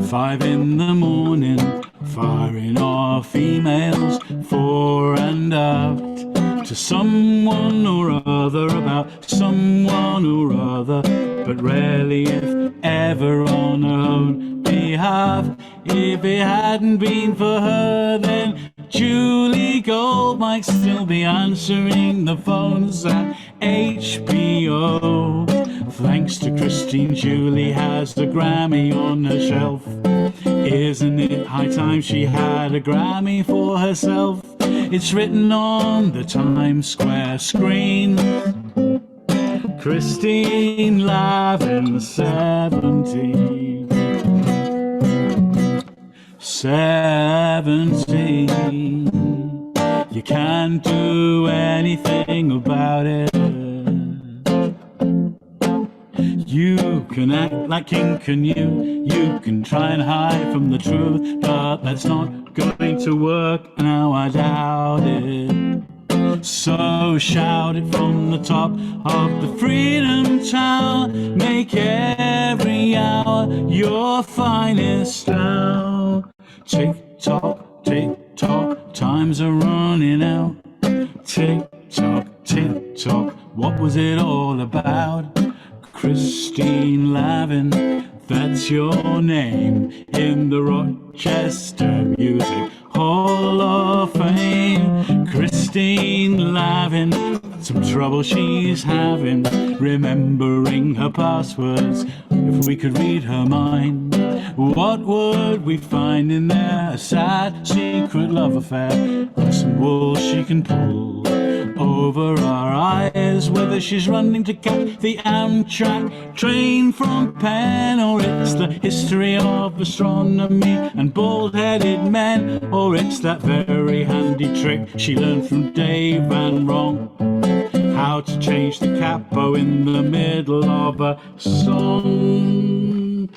5 in the morning, firing off emails fore and aft to someone or other about someone or other, but rarely, if ever, on her own behalf. If it hadn't been for her, then Julie Gold might still be answering the phones at HBO. Thanks to Christine, Julie has a Grammy on her shelf. Isn't it high time she had a Grammy for herself? It's written on the Times Square screen. Christine Lavin, 17. 17. You can't do anything about it. You can act like king, can you? You can try and hide from the truth, but that's not going to work, now I doubt it. So shout it from the top of the Freedom Tower. Make every hour your finest hour. Tick tock, times are running out. Tick tock, what was it all about? Christine Lavin, that's your name in the Rochester Music Hall of Fame. Christine Lavin, some trouble she's having remembering her passwords. If we could read her mind, what would we find in there? A sad secret love affair, or some wool she can pull over our eyes, whether she's running to catch the Amtrak train from Penn, or it's the history of astronomy and bald-headed men, or it's that very handy trick she learned from Dave Van Ronk, how to change the capo in the middle of a song.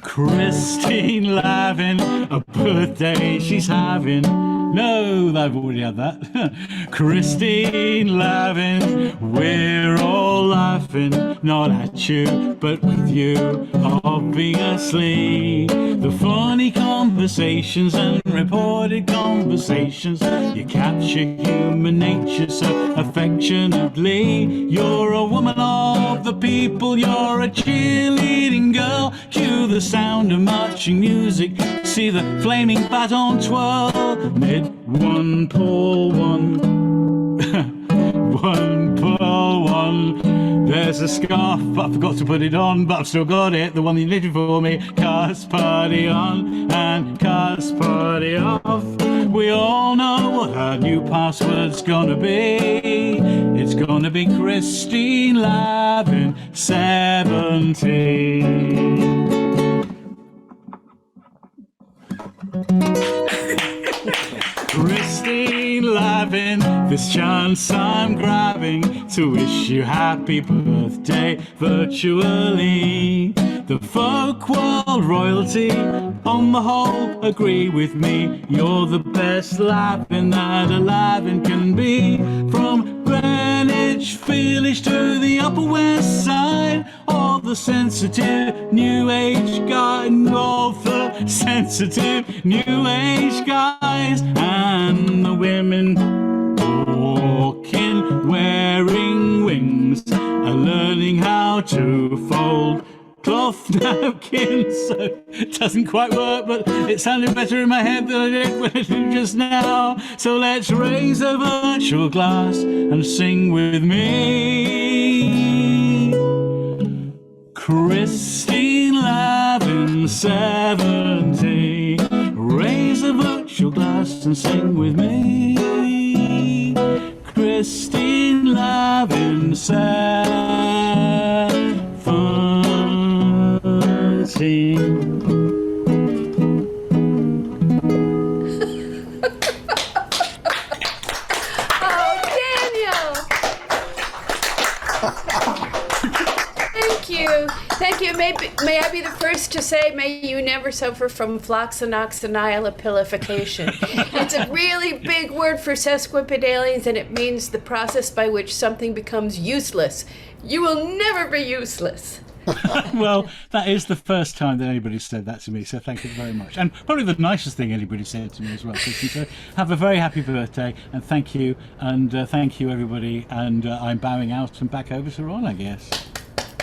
Christine Lavin, a birthday she's having. No, I've already had that. Christine Lavin, we're all laughing, not at you, but with you, obviously. The funny conversations and reported conversations, you capture human nature so affectionately. You're a woman of the people, you're a cheerleading girl. Cue the sound of marching music, see the flaming baton twirl. Mid one, pull one, one pull go on. There's a scarf, but I forgot to put it on, but I've still got it, the one that you knitted for me. Cars party on and cars party off. We all know what our new password's gonna be. It's gonna be Christine Lavin 17. Christine Lavin, this chance I'm grabbing to wish you happy birthday virtually. The folk world royalty, on the whole, agree with me. You're the best Lavin that a Lavin can be. From Greenwich Village to the Upper West Side, all the sensitive new age guys, all the sensitive new age guys, and the women walking, wearing wings, and learning how to fold cloth napkins. So it doesn't quite work, but it sounded better in my head than I did when I did just now. So let's raise a virtual glass and sing with me. Christine Lavin 70. Raise a virtual glass and sing with me. Christine Lavin 70. Oh, Daniel! Thank you. Thank you. May I be the first to say, may you never suffer from floxenoxynilepilification. It's a really big word for sesquipedalians, and it means the process by which something becomes useless. You will never be useless. Well, that is the first time that anybody's said that to me, so thank you very much. And probably the nicest thing anybody said to me as well. So have a very happy birthday, and thank you, thank you everybody, and I'm bowing out and back over to Ron, I guess.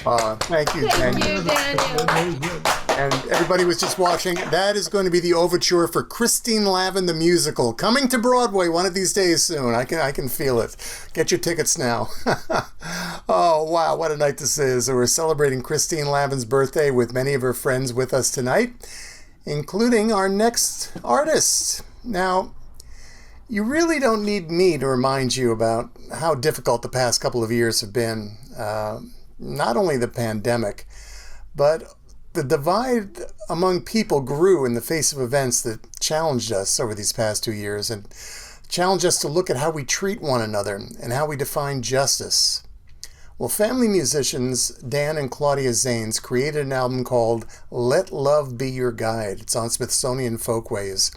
Thank you, Thank Daniel. you, Daniel. And everybody was just watching. That is going to be the overture for Christine Lavin the musical, coming to Broadway one of these days soon. I can feel it. Get your tickets now. Oh wow, what a night this is! So we're celebrating Christine Lavin's birthday with many of her friends with us tonight, including our next artist. Now, you really don't need me to remind you about how difficult the past couple of years have been. Not only the pandemic, but the divide among people grew in the face of events that challenged us over these past 2 years and challenged us to look at how we treat one another and how we define justice. Well, family musicians Dan and Claudia Zanes created an album called Let Love Be Your Guide. It's on Smithsonian Folkways.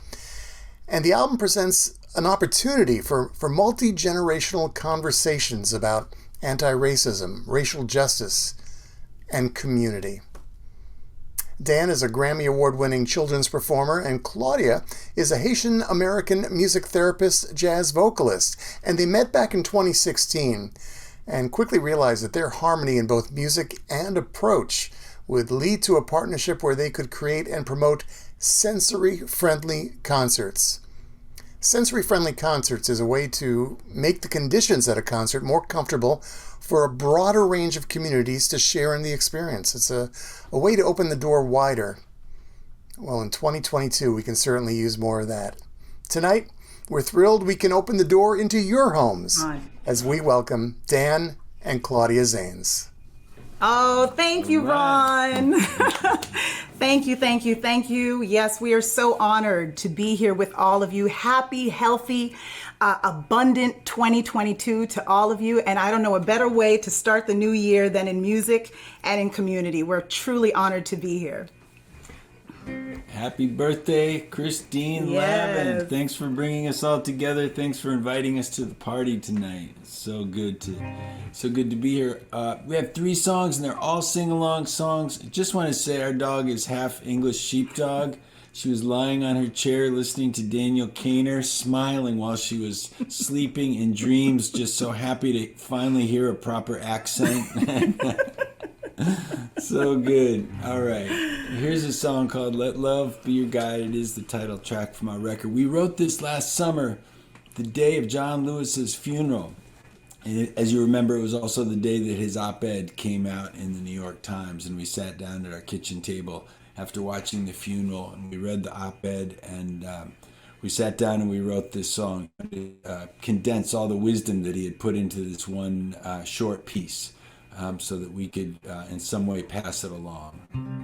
And the album presents an opportunity for multi-generational conversations about anti-racism, racial justice, and community. Dan is a Grammy Award-winning children's performer, and Claudia is a Haitian-American music therapist, jazz vocalist. And they met back in 2016 and quickly realized that their harmony in both music and approach would lead to a partnership where they could create and promote sensory-friendly concerts. Sensory-friendly concerts is a way to make the conditions at a concert more comfortable for a broader range of communities to share in the experience. It's a way to open the door wider. Well, in 2022, we can certainly use more of that. Tonight, we're thrilled we can open the door into your homes as we welcome Dan and Claudia Zanes. Oh, thank you, Ron. Thank you, thank you, thank you. Yes, we are so honored to be here with all of you. Happy, healthy, abundant 2022 to all of you. And I don't know a better way to start the new year than in music and in community. We're truly honored to be here. Happy birthday, Christine Lavin. Thanks for bringing us all together. Thanks for inviting us to the party tonight. It's so good to be here. We have 3 songs and they're all sing-along songs. I just want to say our dog is half English sheepdog. She was lying on her chair listening to Daniel Kaner, smiling while she was sleeping in dreams, just so happy to finally hear a proper accent. So good. All right. Here's a song called Let Love Be Your Guide. It is the title track from our record. We wrote this last summer, the day of John Lewis's funeral. And as you remember, it was also the day that his op-ed came out in the New York Times, and we sat down at our kitchen table after watching the funeral, and we read the op-ed, and we sat down and we wrote this song, condense all the wisdom that he had put into this one short piece, so that we could in some way pass it along.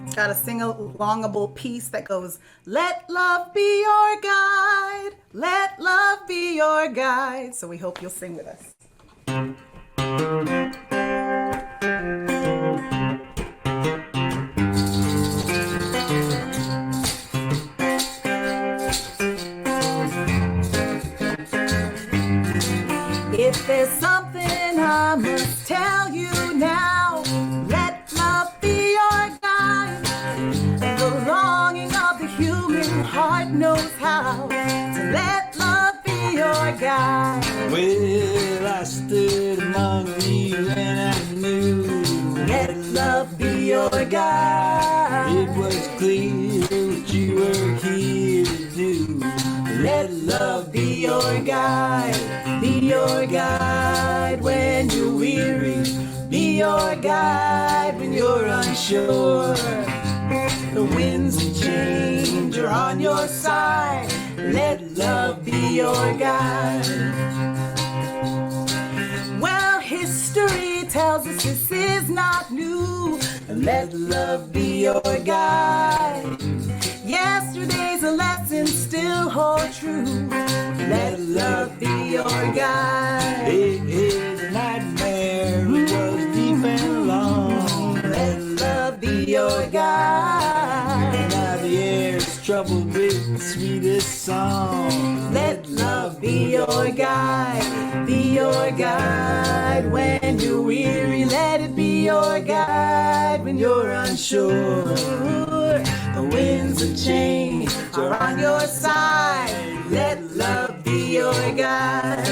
It's got a sing-alongable piece that goes, let love be your guide, let love be your guide. So we hope you'll sing with us. If there's something I must tell you now, let love be your guide. The longing of the human heart knows how to let love be your guide. Well, I stood among you and I knew, Let love be your guide. it was clear what you were here to do. Let love be your guide, be your guide when you're weary, be your guide when you're unsure. The winds of change are on your side, let love be your guide. Well, history tells us this is not new, let love be your guide. Yesterday's lessons still hold true. Let love be your guide. The nightmare was deep and long. Let love be your guide. Now the air is troubled with the sweetest song. Let love be your guide. Be your guide when you're weary. Let it be your guide when you're unsure. The winds of change are on your side. Let love be your guide.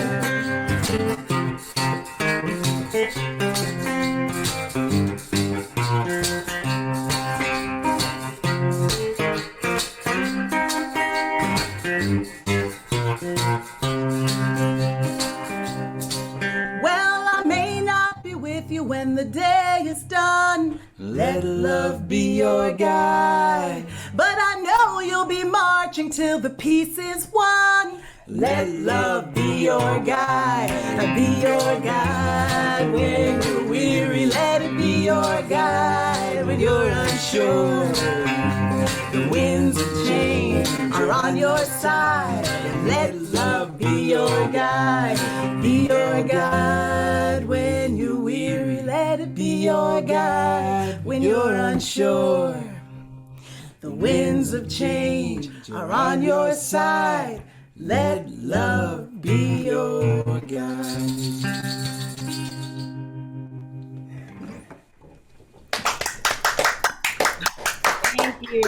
Well, I may not be with you when the day is done. Let love be your guide. But I know you'll be marching till the peace is won. Let love be your guide. Be your guide when you're weary. Let it be your guide when you're unsure. The winds of change are on your side. Let love be your guide. Be your guide when you're weary. Let it be your guide when you're unsure. The winds of change are on your side. Let love be your guide. Thank you.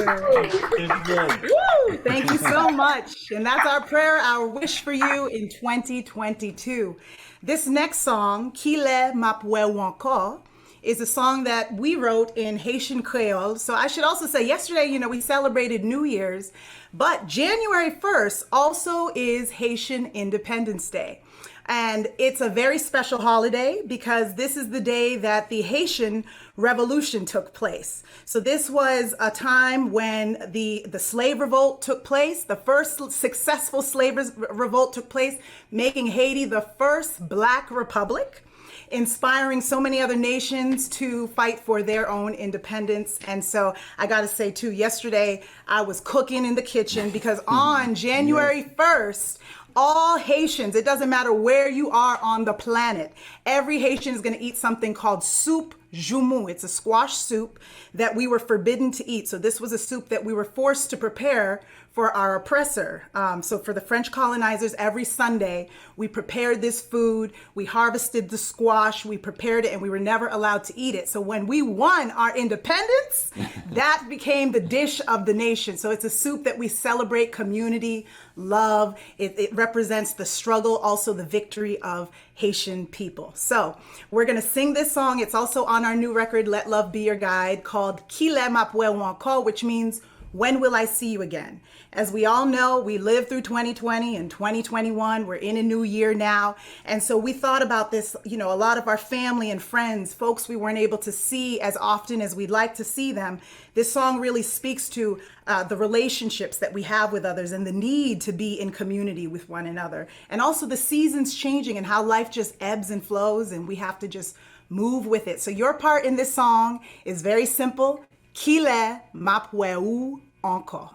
Woo! Thank you so much. And that's our prayer, our wish for you in 2022. This next song, Kile Mapwe Wanko, is a song that we wrote in Haitian Creole. So I should also say, yesterday, we celebrated New Year's, but January 1st also is Haitian Independence Day. And it's a very special holiday because this is the day that the Haitian Revolution took place. So this was a time when the slave revolt took place. The first successful slave revolt took place, making Haiti the first Black republic, inspiring so many other nations to fight for their own independence. And so I got to say too, yesterday I was cooking in the kitchen because on January 1st, all Haitians, it doesn't matter where you are on the planet, every Haitian is going to eat something called soup joumou. It's a squash soup that we were forbidden to eat. So this was a soup that we were forced to prepare for our oppressor. So for the French colonizers, every Sunday, we prepared this food, we harvested the squash, we prepared it, and we were never allowed to eat it. So when we won our independence, that became the dish of the nation. So it's a soup that we celebrate community, love. It represents the struggle, also the victory of Haitian people. So we're gonna sing this song. It's also on our new record, Let Love Be Your Guide, called Kile Mapwe Wanko, which means When will I see you again? As we all know, we lived through 2020 and 2021. We're in a new year now. And so we thought about this, a lot of our family and friends, folks we weren't able to see as often as we'd like to see them. This song really speaks to the relationships that we have with others and the need to be in community with one another. And also the seasons changing and how life just ebbs and flows and we have to just move with it. So your part in this song is very simple. Kile mapweu encore.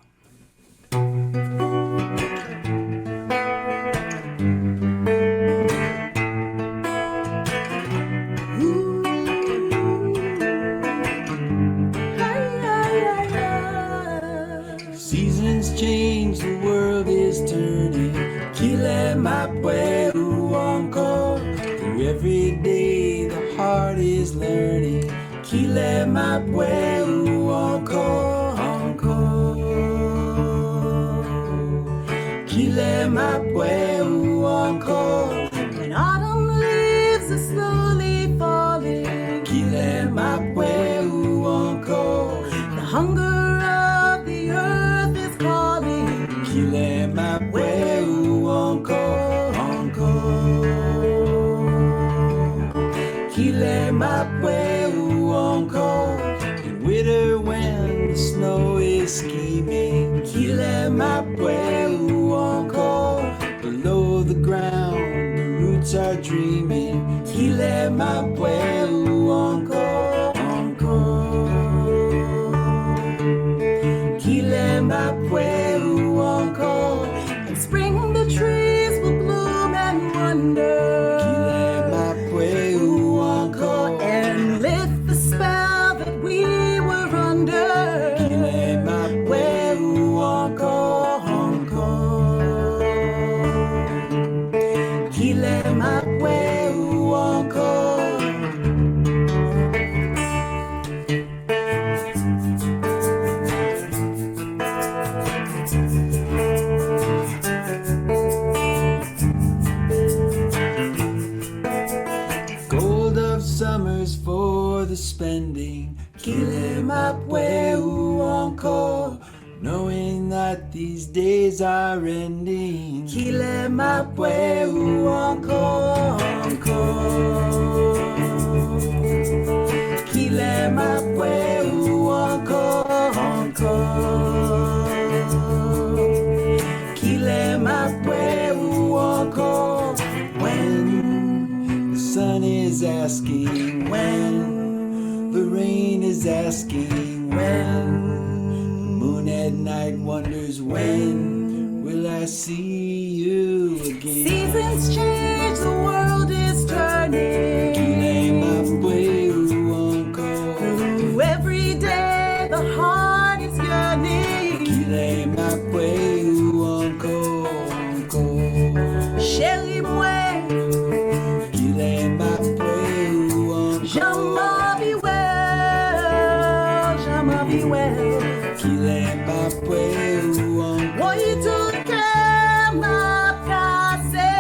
Seasons change, the world is turning. Kile mapweu encore. Through every day, the heart is learning. Kile mapweu encore, encore. Kile mapweu encore. When autumn leaves are slowly falling, Kile mapweu encore. the hunger of the earth is calling. Kile mapweu encore, encore. Kile mapweu encore. In winter when the snow is scheming, Kile mapweu encore. Below the ground, the roots are dreaming, Kile mapweu encore, encore. Kile mapweu encore. In spring the trees will bloom and wonder. Kile mapweu encore. And lift the spell that we were under. Kile mapweu encore, encore. Kile mapweu encore. Gold of summers for the spending, Kile mapweu encore. Knowing that these days are ending, Kile mapweu encore, encore. Kile mapweu encore, encore. Kile mapweu encore. When the sun is asking, when the rain is asking, when the moon at night wonders, when will I see you again? Seasons change, the world is turning. Kile mapweu encore. Through every day, the heart is yearning. Kile mapweu encore, encore. Chérie, moi, Kile mapweu encore. j'aimerais be well, j'aimerais be well. Kile mapweu encore. Oui, tout cœur m'a cassé.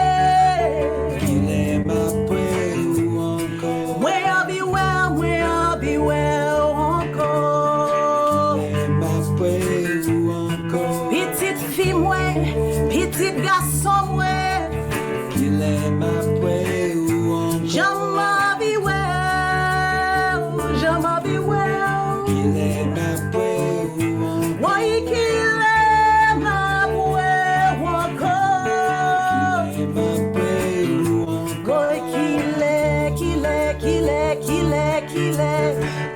Kile mapweu encore. Where be well encore. Kile mapweu encore. Petite fille, moi, petit garçon, moi. Kile mapweu encore. J'aimerais be well, j'aimerais be well. Kile mapweu encore. Oui, qu'il est ma bouée encore. Kile mapweu encore. Oui,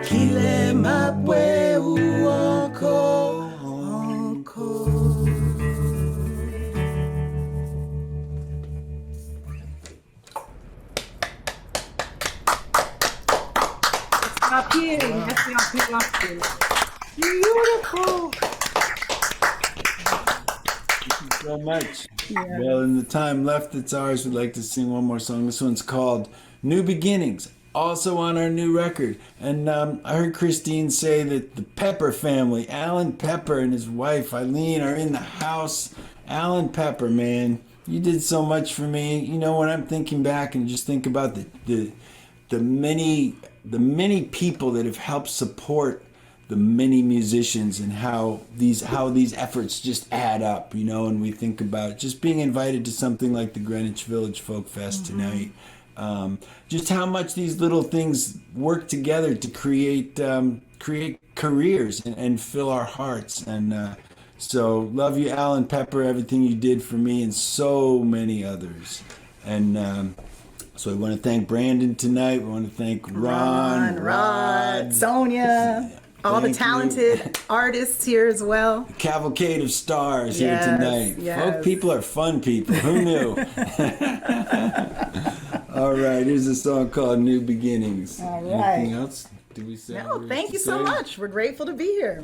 qu'il est Mapweu encore, encore. Stop here. That's beautiful. so much. Well, in the time left that's ours, we'd like to sing one more song. This one's called New Beginnings, also on our new record. And I heard Christine say that the Pepper family, Alan Pepper and his wife Eileen, are in the house. Alan Pepper, man, you did so much for me. You know, when I'm thinking back and just think about the many people that have helped support the many musicians and how these efforts just add up, and we think about just being invited to something like the Greenwich Village Folk Fest tonight. Just how much these little things work together to create careers and fill our hearts. And so love you, Alan Pepper, everything you did for me and so many others. And so we want to thank Brandon tonight. We want to thank Ron, Rod, Sonia, all the talented artists here as well. Cavalcade of stars here tonight. Yes. Folk people are fun people. Who knew? All right, here's a song called New Beginnings. All right. Anything else? Did we say? No, thank you so much. We're grateful to be here.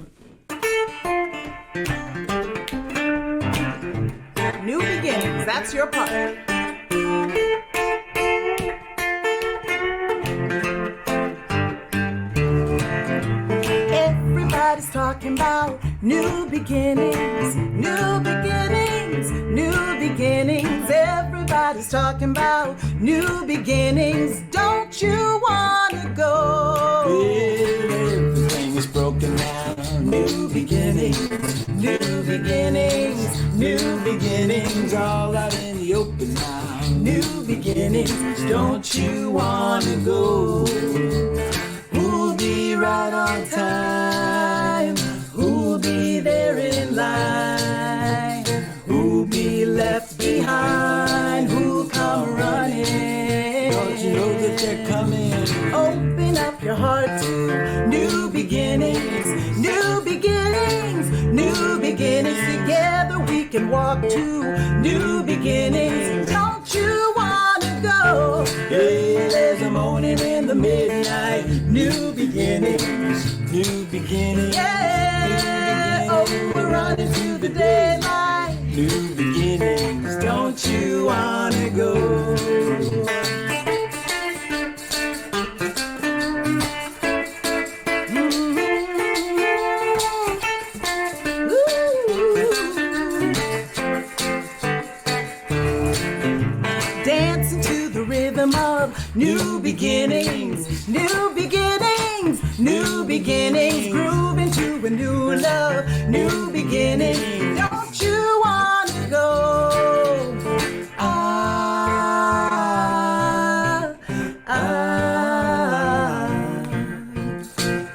New beginnings, that's your part. Everybody's talking about new beginnings, new beginnings, new beginnings. Everybody's talking about new beginnings. Don't you wanna go? Everything is broken now. New beginnings, new beginnings, new beginnings. All out in the open now. New beginnings. Don't you wanna go? Who'll be right on time? Who'll be there in line? Who'll be left behind? Who'll come running? Don't you know that they're coming? Open up your heart to new beginnings, new beginnings, new beginnings. Together we can walk to new beginnings. Don't you wanna go? Hey, there's a morning in the midnight. New beginnings, new beginnings. Yeah, oh, we're running to the daylight. New beginnings. Don't you wanna go? Dancing to the rhythm of new beginnings, new beginnings, new beginnings, grooving to a new love, new beginnings. Don't you wanna go?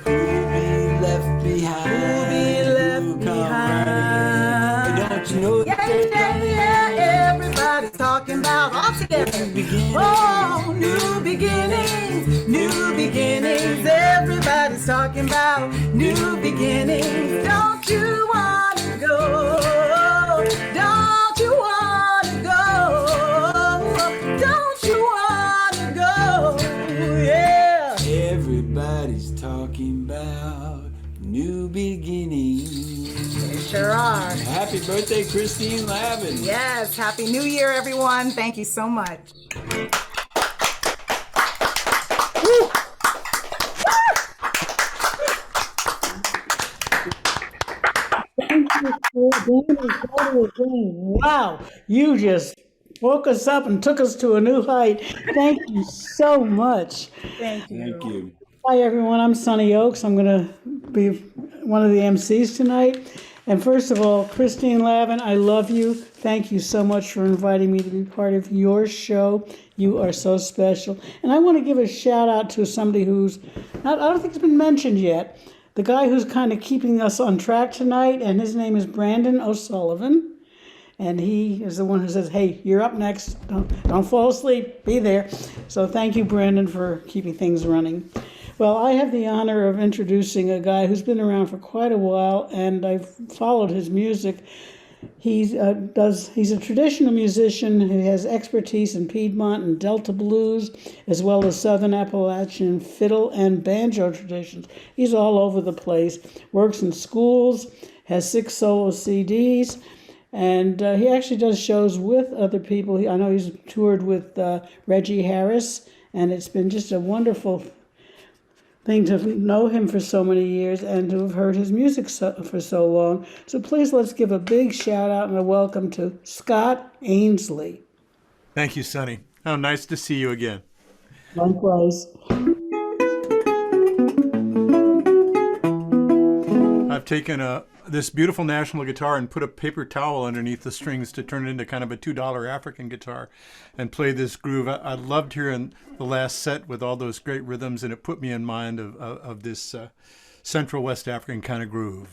Who'll be left behind? Who'll be left behind? Don't you know that they're coming? Yeah, everybody's talking about all together. Oh, new beginnings, new beginnings. Everybody's talking about new beginnings. Don't you wanna go? Don't you wanna go? Don't you wanna go? Yeah. Everybody's talking about new beginnings. They sure are. Happy birthday, Christine Lavin. Yes, Happy New Year, everyone. Thank you so much. Wow, you just woke us up and took us to a new height. Thank you so much. Thank you. Thank you. Hi, everyone. I'm Sonny Oakes. I'm going to be one of the MCs tonight. And first of all, Christine Lavin, I love you. Thank you so much for inviting me to be part of your show. You are so special. And I want to give a shout out to somebody who's, I don't think it's been mentioned yet, the guy who's kind of keeping us on track tonight, and his name is Brandon O'Sullivan. And he is the one who says, hey, you're up next. Don't fall asleep. Be there. So thank you, Brandon, for keeping things running. Well, I have the honor of introducing a guy who's been around for quite a while, and I've followed his music. He's a traditional musician who has expertise in Piedmont and Delta blues, as well as Southern Appalachian fiddle and banjo traditions. He's all over the place, works in schools, has 6 solo CDs, and he actually does shows with other people. I know he's toured with Reggie Harris, and it's been just a wonderful thing to know him for so many years and to have heard his music for so long. So please let's give a big shout out and a welcome to Scott Ainsley. Thank you, Sonny. Oh, nice to see you again. Likewise. I've taken this beautiful national guitar and put a paper towel underneath the strings to turn it into kind of a $2 African guitar and play this groove. I loved hearing the last set with all those great rhythms, and it put me in mind of this Central West African kind of groove.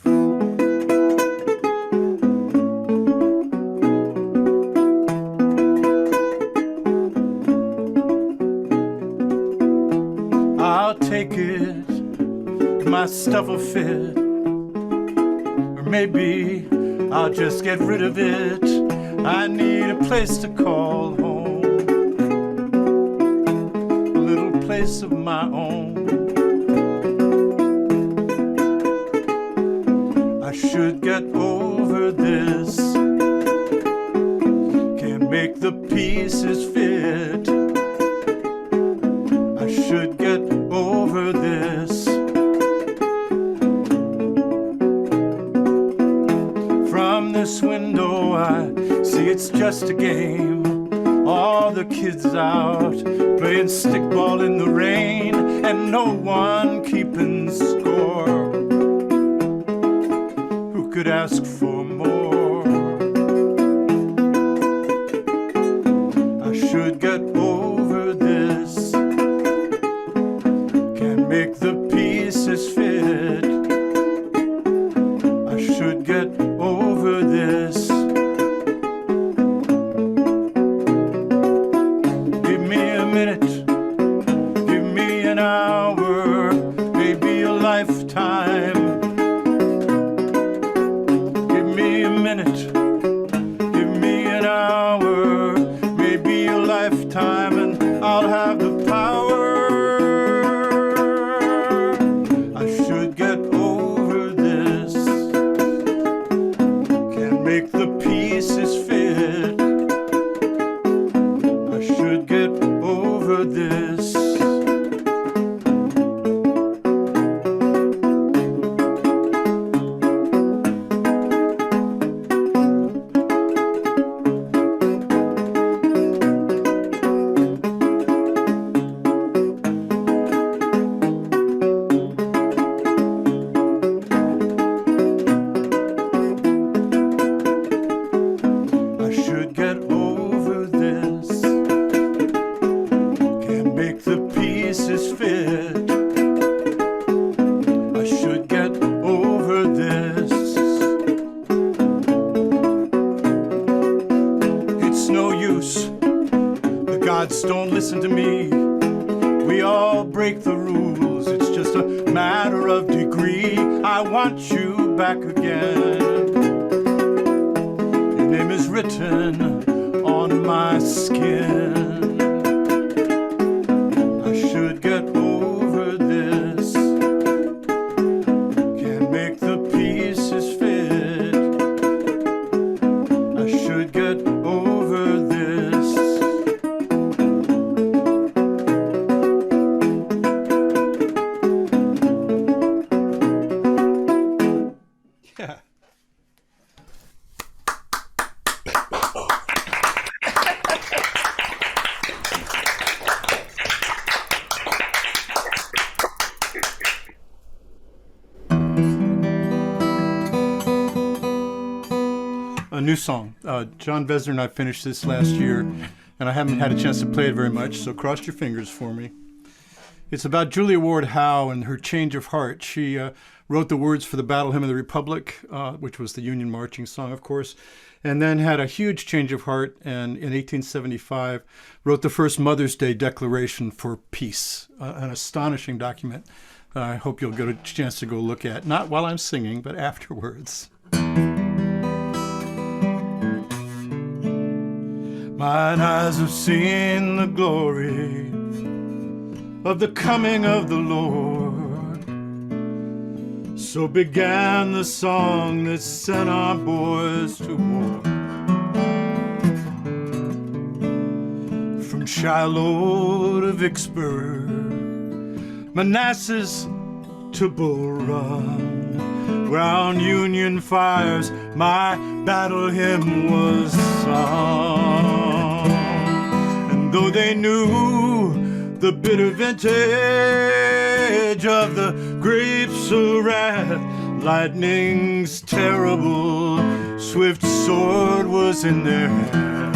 I'll take it, my stuff will fit, or maybe I'll just get rid of it. I need a place to call home, a little place of my own. I should get over this, can't make the pieces fit. I should get over this. From this window I see it's just a game. All the kids out playing stickball in the rain, and no one keeping score. Who could ask for more? I should get over this, can't make the pieces fit. I should get over this. Give me a minute, give me an hour, maybe a lifetime. Give me a minute, give me an hour, maybe a lifetime, and I'll have the power. I should get over this, can't make the pieces fit. I should get over this. I should get over this, can't make the pieces fit. I should get over this. It's no use, the gods don't listen to me. We all break the rules, it's just a matter of degree. I want you back again. Your name is written on my skin. I should get over this, can't make the pieces fit. I should get over this. Yeah. A new song. John Vesner and I finished this last year, and I haven't had a chance to play it very much, so cross your fingers for me. It's about Julia Ward Howe and her change of heart. She wrote the words for the Battle Hymn of the Republic, which was the Union marching song, of course, and then had a huge change of heart, and in 1875 wrote the first Mother's Day Declaration for Peace, an astonishing document. I hope you'll get a chance to go look at, not while I'm singing, but afterwards. Mine eyes have seen the glory of the coming of the Lord. So began the song that sent our boys to war. From Shiloh to Vicksburg, Manassas to Bull Run, round Union fires my battle hymn was sung. And though they knew the bitter vintage of the grapes of wrath, Lightning's terrible, swift sword was in their hand.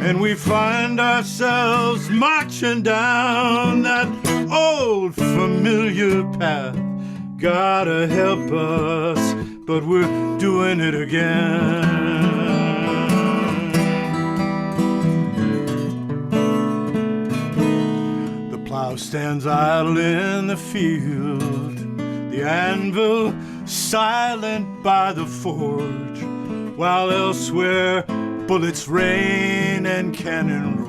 And we find ourselves marching down that old familiar path. Gotta help us, but we're doing it again. The plow stands idle in the field, the anvil silent by the forge, while elsewhere bullets rain and cannon roar.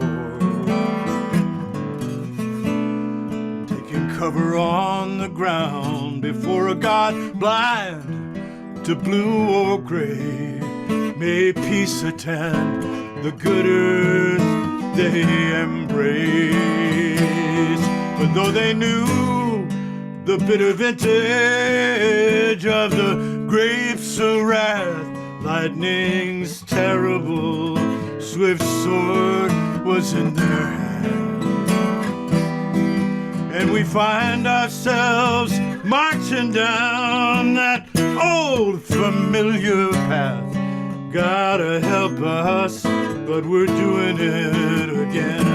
Taking cover on the ground before a God blind to blue or gray, may peace attend the good earth they embrace. But though they knew the bitter vintage of the grapes of wrath, lightning's terrible, swift sword was in their hand. And we find ourselves marching down that old familiar path. Gotta help us, but we're doing it again.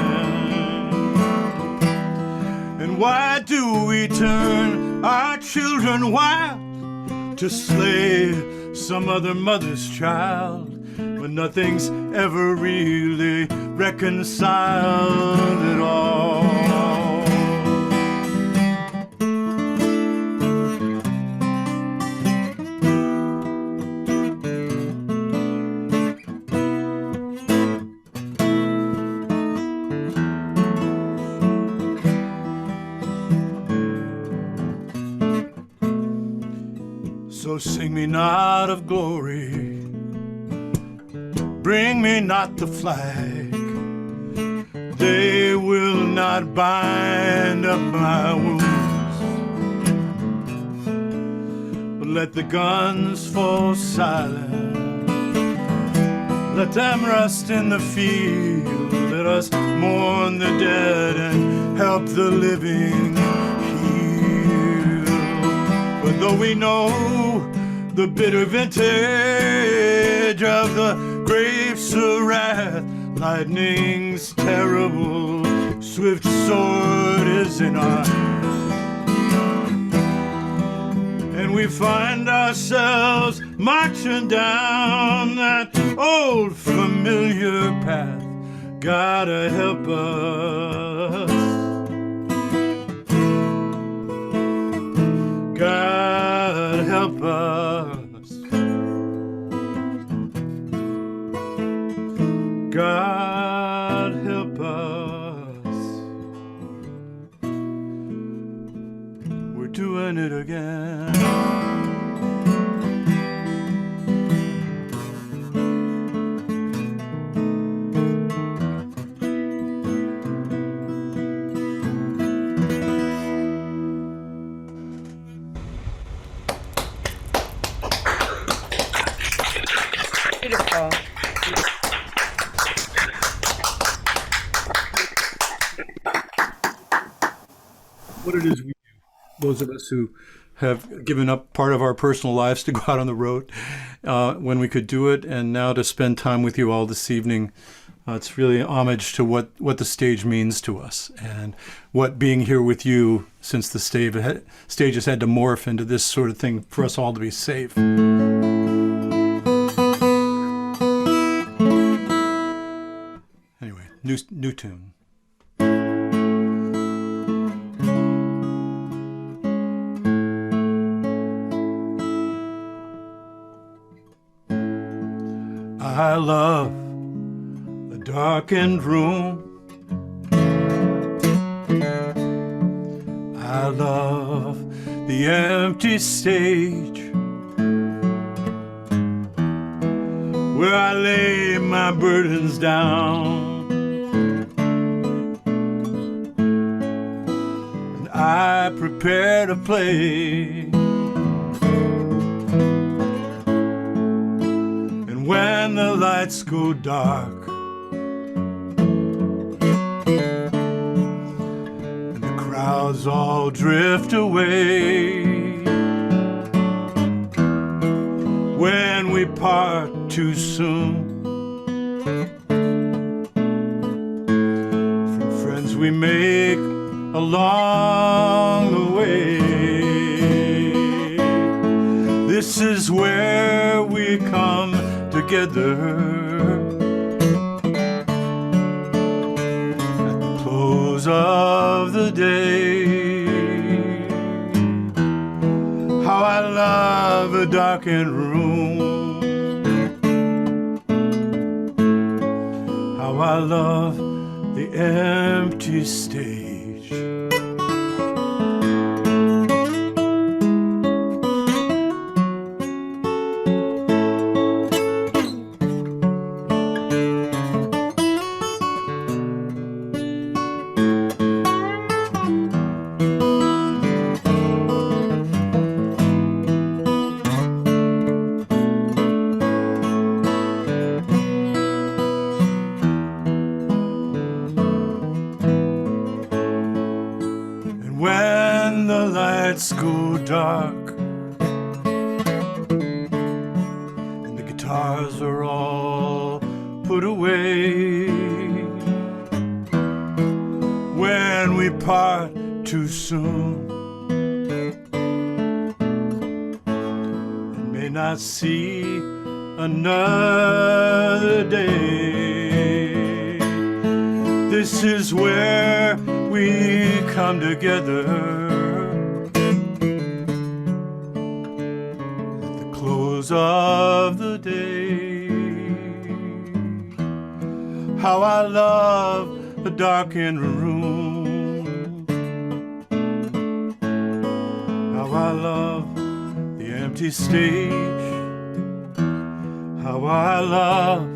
And why do we turn our children wild to slay some other mother's child, when nothing's ever really reconciled at all? So sing me not of glory, bring me not the flag. They will not bind up my wounds, but let the guns fall silent. Let them rust in the field. Let us mourn the dead and help the living heal. But though we know the bitter vintage of the grapes of wrath, lightning's terrible, swift sword is in our hand. And we find ourselves marching down that old familiar path. Gotta help us. God help us. God help us. We're doing it again. Beautiful. What it is we do, those of us who have given up part of our personal lives to go out on the road when we could do it, and now to spend time with you all this evening. It's really homage to what the stage means to us, and what being here with you, since the stage has had to morph into this sort of thing for us all to be safe. Anyway, new tune. I love a darkened room. I love the empty stage where I lay my burdens down, and I prepare to play. When the lights go dark and the crowd clouds all drift away. When we part too soon from friends we make along the way, this is where we come together at the close of the day. How I love a darkened room, how I love the empty stage. When the lights go dark and the guitars are all put away, when we part too soon and may not see another day, this is where we come together at the close of the day. How I love a darkened room, how I love the empty stage, how I love,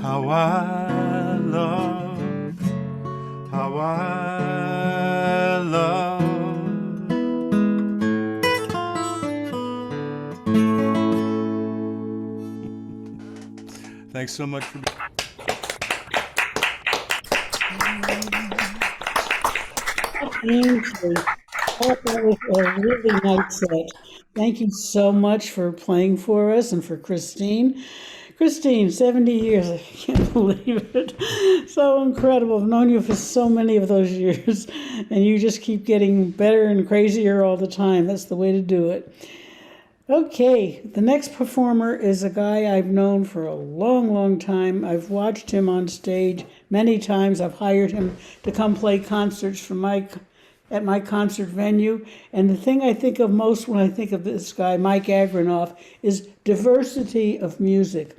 how I love, how I love. Thanks so much for Ainsley. Oh, that was a really nice set. Thank you so much for playing for us and for Christine. Christine, 70 years. I can't believe it. So incredible. I've known you for so many of those years, and you just keep getting better and crazier all the time. That's the way to do it. Okay, the next performer is a guy I've known for a long, long time. I've watched him on stage many times. I've hired him to come play concerts at my concert venue. And the thing I think of most when I think of this guy, Mike Agranoff, is diversity of music.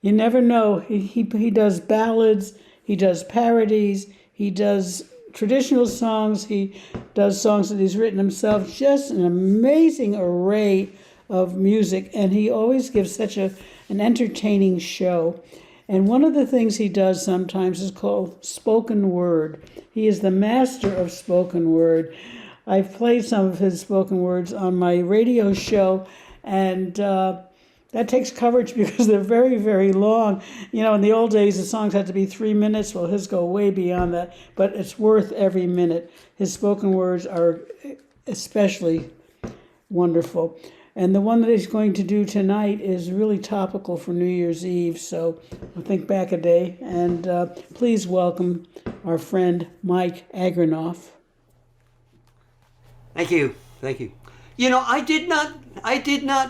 You never know. He does ballads, he does parodies, he does traditional songs, he does songs that he's written himself. Just an amazing array of music, and he always gives such an entertaining show. And one of the things he does sometimes is called spoken word. He is the master of spoken word. I've played some of his spoken words on my radio show, and that takes coverage because they're very, very long. You know, in the old days, the songs had to be 3 minutes. Well, his go way beyond that, but it's worth every minute. His spoken words are especially wonderful. And the one that he's going to do tonight is really topical for New Year's Eve, so I'll think back a day. And please welcome our friend Mike Agranoff. Thank you. Thank you. You know, I did not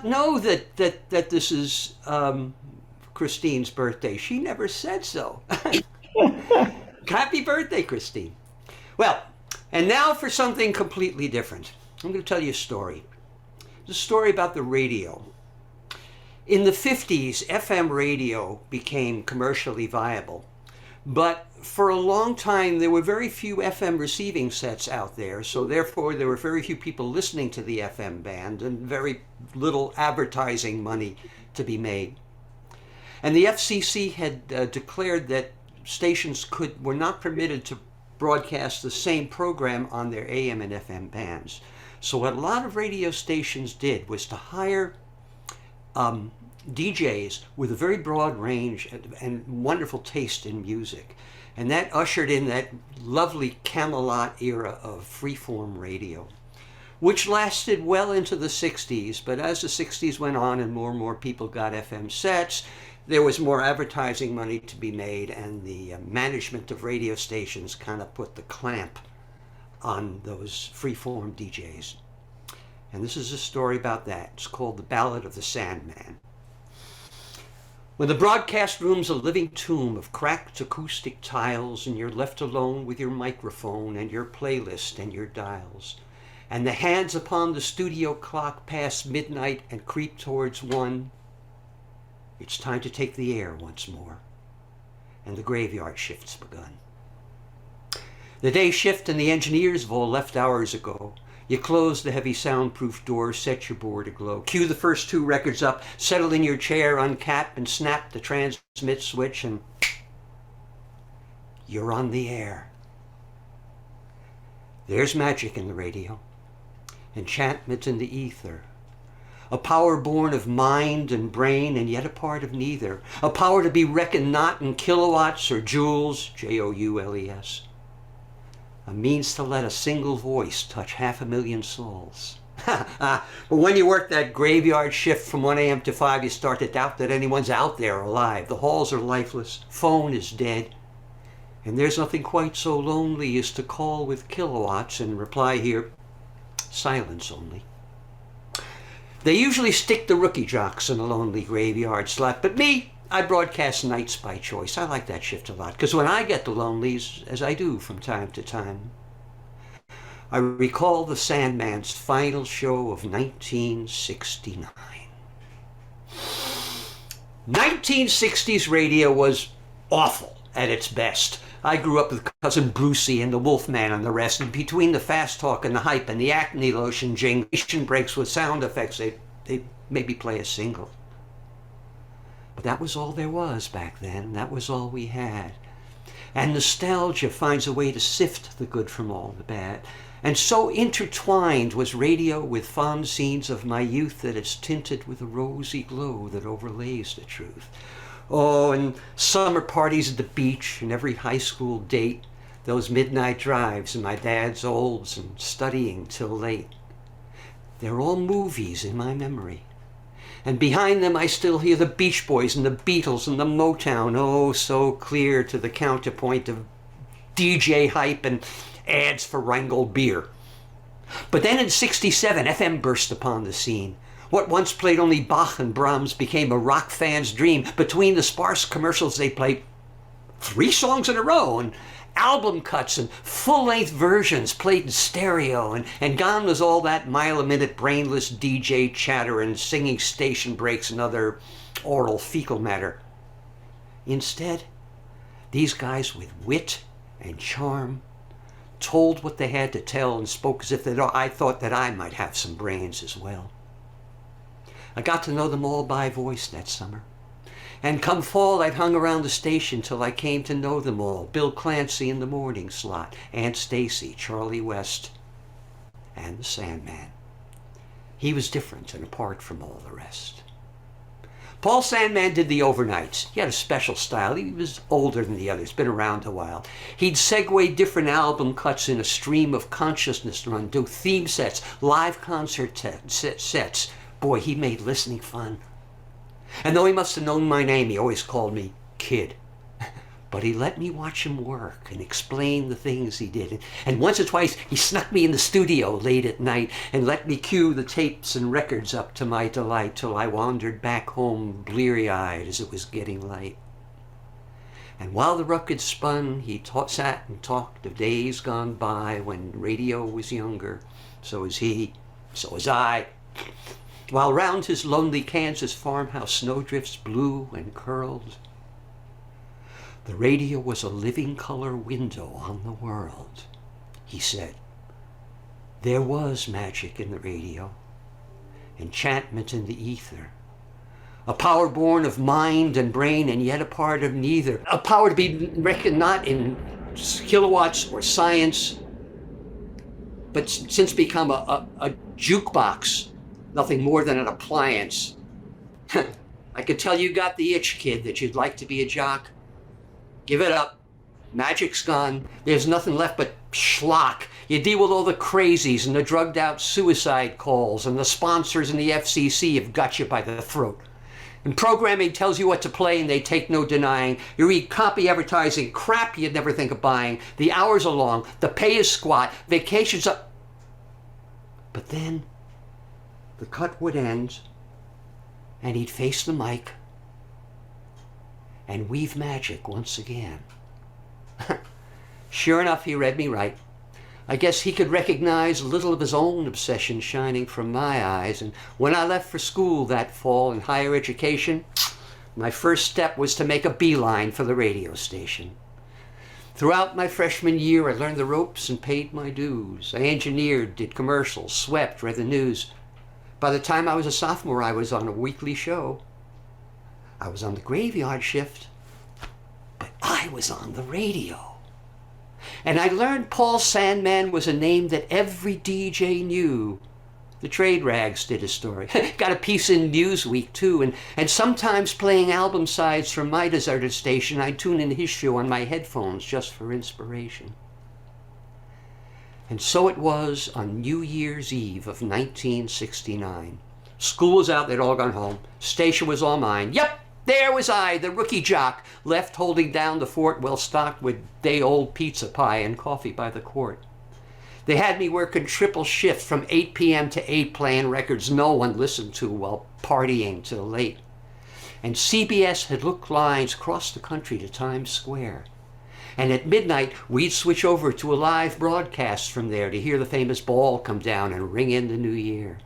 know that this is Christine's birthday. She never said so. Happy birthday, Christine. Well, and now for something completely different. I'm going to tell you a story. It's a story about the radio. In the 50s, FM radio became commercially viable. But for a long time, there were very few FM receiving sets out there, so therefore there were very few people listening to the FM band and very little advertising money to be made. And the FCC had declared that stations were not permitted to broadcast the same program on their AM and FM bands. So what a lot of radio stations did was to hire DJs with a very broad range and wonderful taste in music. And that ushered in that lovely Camelot era of freeform radio, which lasted well into the 60s. But as the 60s went on and more people got FM sets, there was more advertising money to be made, and the management of radio stations kind of put the clamp on those freeform DJs. And this is a story about that. It's called The Ballad of the Sandman. When the broadcast room's a living tomb of cracked acoustic tiles, and you're left alone with your microphone and your playlist and your dials, and the hands upon the studio clock pass midnight and creep towards 1, it's time to take the air once more, and the graveyard shift's begun. The day shift and the engineers have all left hours ago. You close the heavy soundproof door, set your board aglow, cue the first 2 records up, settle in your chair, uncap and snap the transmit switch, and you're on the air. There's magic in the radio, enchantment in the ether, a power born of mind and brain and yet a part of neither, a power to be reckoned not in kilowatts or joules, Joules, a means to let a single voice touch 500,000 souls. But when you work that graveyard shift from 1 a.m. to 5, you start to doubt that anyone's out there alive. The halls are lifeless, phone is dead, and there's nothing quite so lonely as to call with kilowatts and reply here, silence only. They usually stick the rookie jocks in a lonely graveyard slot, but me, I broadcast nights by choice. I like that shift a lot, because when I get the lonelies, as I do from time to time, I recall the Sandman's final show of 1969. 1960s radio was awful at its best. I grew up with Cousin Brucey and the Wolfman and the rest, and between the fast talk and the hype and the acne lotion jingle breaks with sound effects, they'd maybe play a single. But that was all there was back then. That was all we had. And nostalgia finds a way to sift the good from all the bad. And so intertwined was radio with fond scenes of my youth that it's tinted with a rosy glow that overlays the truth. Oh, and summer parties at the beach and every high school date, those midnight drives and my dad's olds and studying till late. They're all movies in my memory. And behind them I still hear the Beach Boys and the Beatles and the Motown, oh, so clear to the counterpoint of DJ hype and ads for Rheingold beer. But then in '67, FM burst upon the scene. What once played only Bach and Brahms became a rock fan's dream. Between the sparse commercials, they played 3 songs in a row, and album cuts and full-length versions played in stereo, and gone was all that mile-a-minute brainless DJ chatter and singing station breaks and other oral fecal matter. Instead, these guys with wit and charm told what they had to tell and spoke as if I thought that I might have some brains as well. I got to know them all by voice that summer. And come fall, I'd hung around the station till I came to know them all. Bill Clancy in the morning slot, Aunt Stacy, Charlie West, and the Sandman. He was different and apart from all the rest. Paul Sandman did the overnights. He had a special style. He was older than the others, been around a while. He'd segue different album cuts in a stream of consciousness run, do theme sets, live concert sets. Boy, he made listening fun. And though he must have known my name, he always called me Kid. But he let me watch him work and explain the things he did. And once or twice, he snuck me in the studio late at night and let me cue the tapes and records up to my delight till I wandered back home bleary-eyed as it was getting light. And while the record spun, he sat and talked of days gone by when radio was younger. So was he, so was I. While round his lonely Kansas farmhouse snowdrifts blew and curled, the radio was a living color window on the world. He said, there was magic in the radio, enchantment in the ether, a power born of mind and brain and yet a part of neither, a power to be reckoned not in kilowatts or science, but since become a jukebox, nothing more than an appliance. I could tell you got the itch, kid, that you'd like to be a jock. Give it up. Magic's gone. There's nothing left but schlock. You deal with all the crazies and the drugged out suicide calls, and the sponsors and the FCC have got you by the throat. And programming tells you what to play and they take no denying. You read copy advertising crap you'd never think of buying. The hours are long, the pay is squat, vacations are... But then the cut would end and he'd face the mic and weave magic once again. Sure enough, he read me right. I guess he could recognize a little of his own obsession shining from my eyes. And when I left for school that fall in higher education, my first step was to make a beeline for the radio station. Throughout my freshman year, I learned the ropes and paid my dues. I engineered, did commercials, swept, read the news. By the time I was a sophomore, I was on a weekly show. I was on the graveyard shift, but I was on the radio. And I learned Paul Sandman was a name that every DJ knew. The trade rags did a story. Got a piece in Newsweek, too. And sometimes playing album sides from my deserted station, I'd tune in his show on my headphones just for inspiration. And so it was on New Year's Eve of 1969. School was out, they'd all gone home. Station was all mine. Yep! There was I, the rookie jock, left holding down the fort well stocked with day-old pizza pie and coffee by the quart. They had me working triple shift from 8 p.m. to 8 playing records no one listened to while partying till late. And CBS had looked lines across the country to Times Square. And at midnight, we'd switch over to a live broadcast from there to hear the famous ball come down and ring in the new year.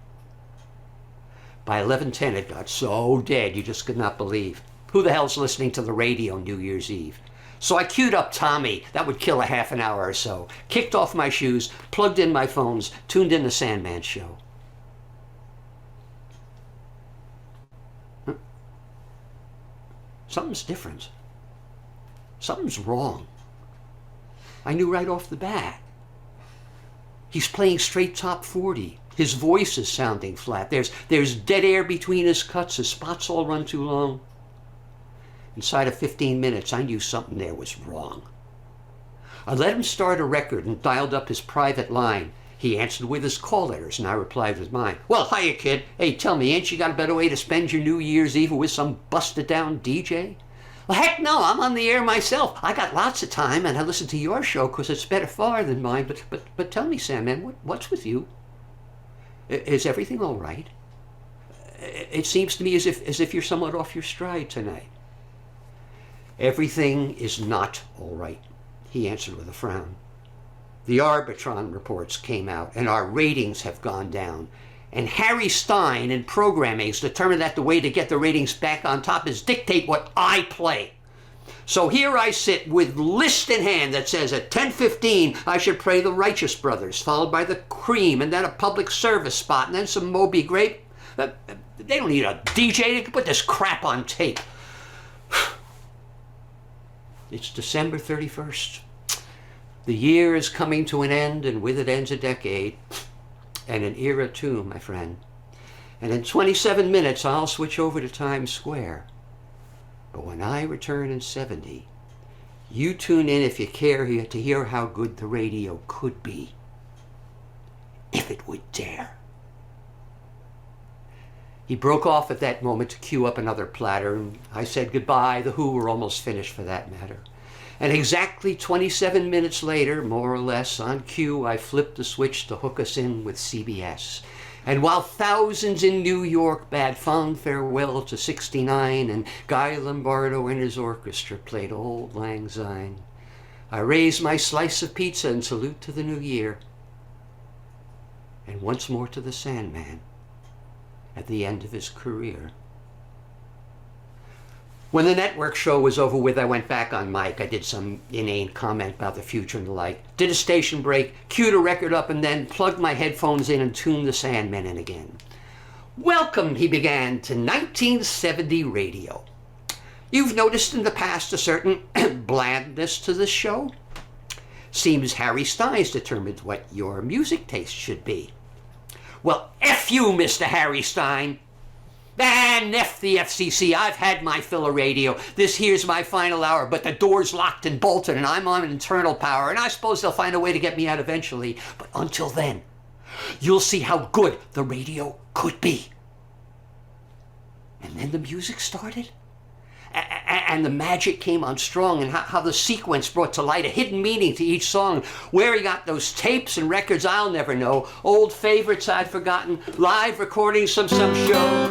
By 11:10, it got so dead you just could not believe. Who the hell's listening to the radio New Year's Eve? So I queued up Tommy. That would kill a half an hour or so. Kicked off my shoes, plugged in my phones, tuned in the Sandman show. Huh? Something's different. Something's wrong. I knew right off the bat. He's playing straight top 40. His voice is sounding flat. There's dead air between his cuts. His spots all run too long. Inside of 15 minutes, I knew something there was wrong. I let him start a record and dialed up his private line. He answered with his call letters, and I replied with mine. Well, hiya, kid. Hey, tell me, ain't you got a better way to spend your New Year's Eve with some busted-down DJ? Well, heck no, I'm on the air myself. I got lots of time, and I listen to your show because it's better far than mine. But tell me, Sandman, what's with you? Is everything all right? It seems to me as if you're somewhat off your stride tonight. Everything is not all right, he answered with a frown. The Arbitron reports came out, and our ratings have gone down. And Harry Stein in programming has determined that the way to get the ratings back on top is dictate what I play. So here I sit with list in hand that says at 10:15 I should play the Righteous Brothers, followed by the Cream, and then a public service spot, and then some Moby Grape. They don't need a DJ. They can put this crap on tape. It's December 31st. The year is coming to an end, and with it ends a decade. And an era too, my friend. And in 27 minutes, I'll switch over to Times Square. But when I return in 70, you tune in if you care to hear how good the radio could be. If it would dare. He broke off at that moment to cue up another platter, and I said goodbye. The Who were almost finished for that matter. And exactly 27 minutes later, more or less, on cue, I flipped the switch to hook us in with CBS. And while thousands in New York bade fond farewell to 69 and Guy Lombardo and his orchestra played Old Lang Syne, I raised my slice of pizza in salute to the new year. And once more to the Sandman at the end of his career. When the network show was over with, I went back on mic. I did some inane comment about the future and the like. Did a station break, queued a record up, and then plugged my headphones in and tuned the Sandman in again. Welcome, he began, to 1970 radio. You've noticed in the past a certain blandness to this show. Seems Harry Stein's determined what your music taste should be. Well, F you, Mr. Harry Stein. And F the FCC, I've had my fill of radio. This here's my final hour, but the door's locked and bolted and I'm on internal power, and I suppose they'll find a way to get me out eventually. But until then, you'll see how good the radio could be. And then the music started. And the magic came on strong, and how the sequence brought to light a hidden meaning to each song. Where he got those tapes and records, I'll never know. Old favorites I'd forgotten, live recordings from some show.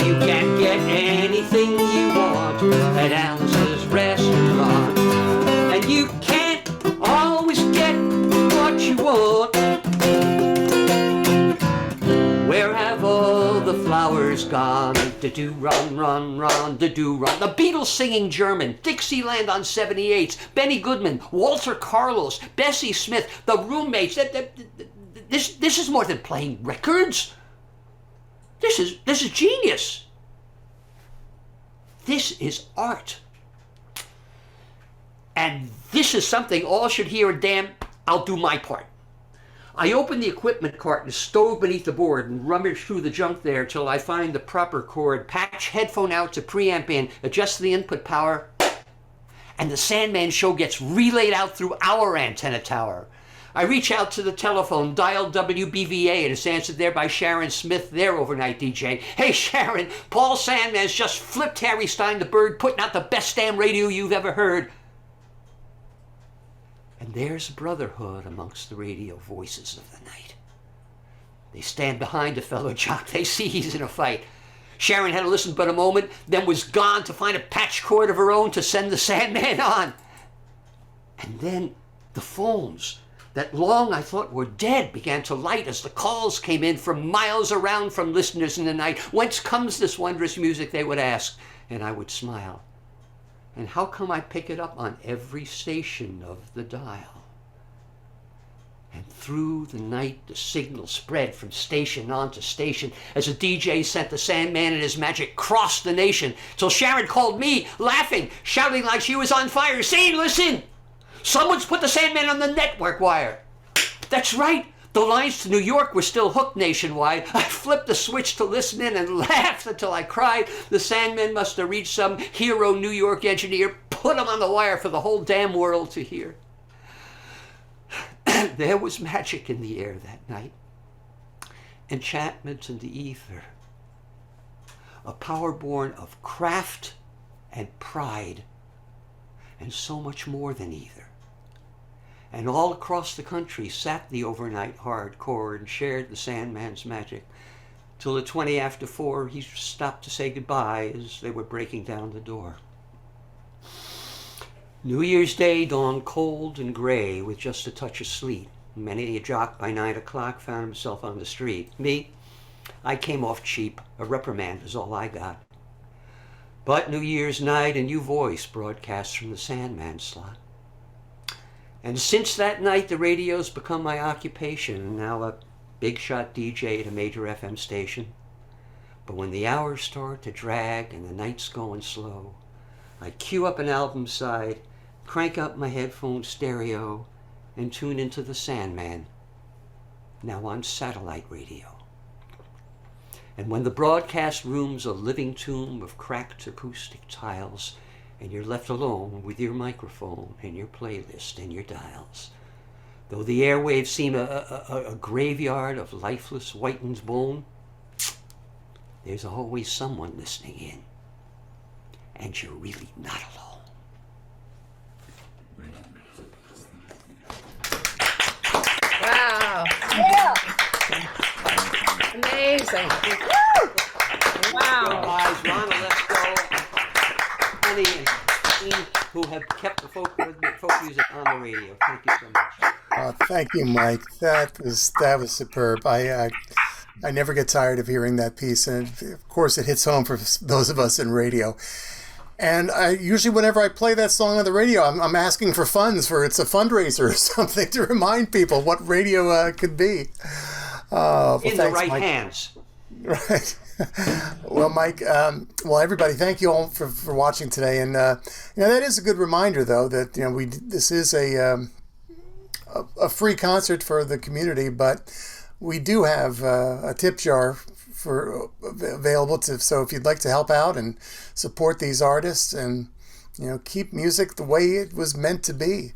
You can get anything you want at Alice's restaurant. And you can't always get what you want. Where have all the flowers gone? Da-do run, run, run, da-do run. The Beatles singing German, Dixieland on 78s, Benny Goodman, Walter Carlos, Bessie Smith, the Roommates. This is more than playing records. This is genius. This is art. And this is something all should hear, and damn, I'll do my part. I open the equipment cart and stove beneath the board and rummage through the junk there till I find the proper cord, patch headphone out to preamp in, adjust the input power, and the Sandman show gets relayed out through our antenna tower. I reach out to the telephone, dial WBVA, and it's answered there by Sharon Smith, their overnight DJ. Hey Sharon, Paul Sandman's just flipped Harry Stein the Bird, putting out the best damn radio you've ever heard. And there's brotherhood amongst the radio voices of the night. They stand behind a fellow jock. They see he's in a fight. Sharon had to listen but a moment, then was gone to find a patch cord of her own to send the Sandman on. And then the phones that long I thought were dead began to light as the calls came in from miles around from listeners in the night. Whence comes this wondrous music, they would ask, and I would smile. And how come I pick it up on every station of the dial? And through the night the signal spread from station on to station as a DJ sent the Sandman and his magic crossed the nation, till Sharon called me, laughing, shouting like she was on fire, saying, listen, someone's put the Sandman on the network wire. That's right. The lines to New York were still hooked nationwide. I flipped the switch to listen in and laughed until I cried. The Sandman must have reached some hero New York engineer, put him on the wire for the whole damn world to hear. There was magic in the air that night. Enchantment in the ether. A power born of craft and pride, and so much more than either. And all across the country sat the overnight hardcore and shared the Sandman's magic, till at 20 after 4 he stopped to say goodbye as they were breaking down the door. New Year's Day dawned cold and gray with just a touch of sleet. Many a jock by 9 o'clock found himself on the street. Me, I came off cheap. A reprimand was all I got. But New Year's night a new voice broadcast from the Sandman slot. And since that night, the radio's become my occupation, now a big shot DJ at a major FM station. But when the hours start to drag and the night's going slow, I cue up an album side, crank up my headphone stereo, and tune into the Sandman, now on satellite radio. And when the broadcast room's a living tomb of cracked acoustic tiles, and you're left alone with your microphone and your playlist and your dials, though the airwaves seem a graveyard of lifeless whitened bone, there's always someone listening in, and you're really not alone. Wow. Yeah. Amazing. Wow. Guys, Ron, let's go. Honey and Christine, who have kept the folk music on the radio. Thank you so much. Thank you, Mike. That was superb. I never get tired of hearing that piece, and of course, it hits home for those of us in radio. And I usually, whenever I play that song on the radio, I'm asking for funds for it's a fundraiser or something to remind people what radio could be. Well, in the right hands. Right. Well, Mike, everybody, thank you all for watching today. And, that is a good reminder, though, that, this is a free concert for the community, but we do have a tip jar available to. So if you'd like to help out and support these artists and keep music the way it was meant to be,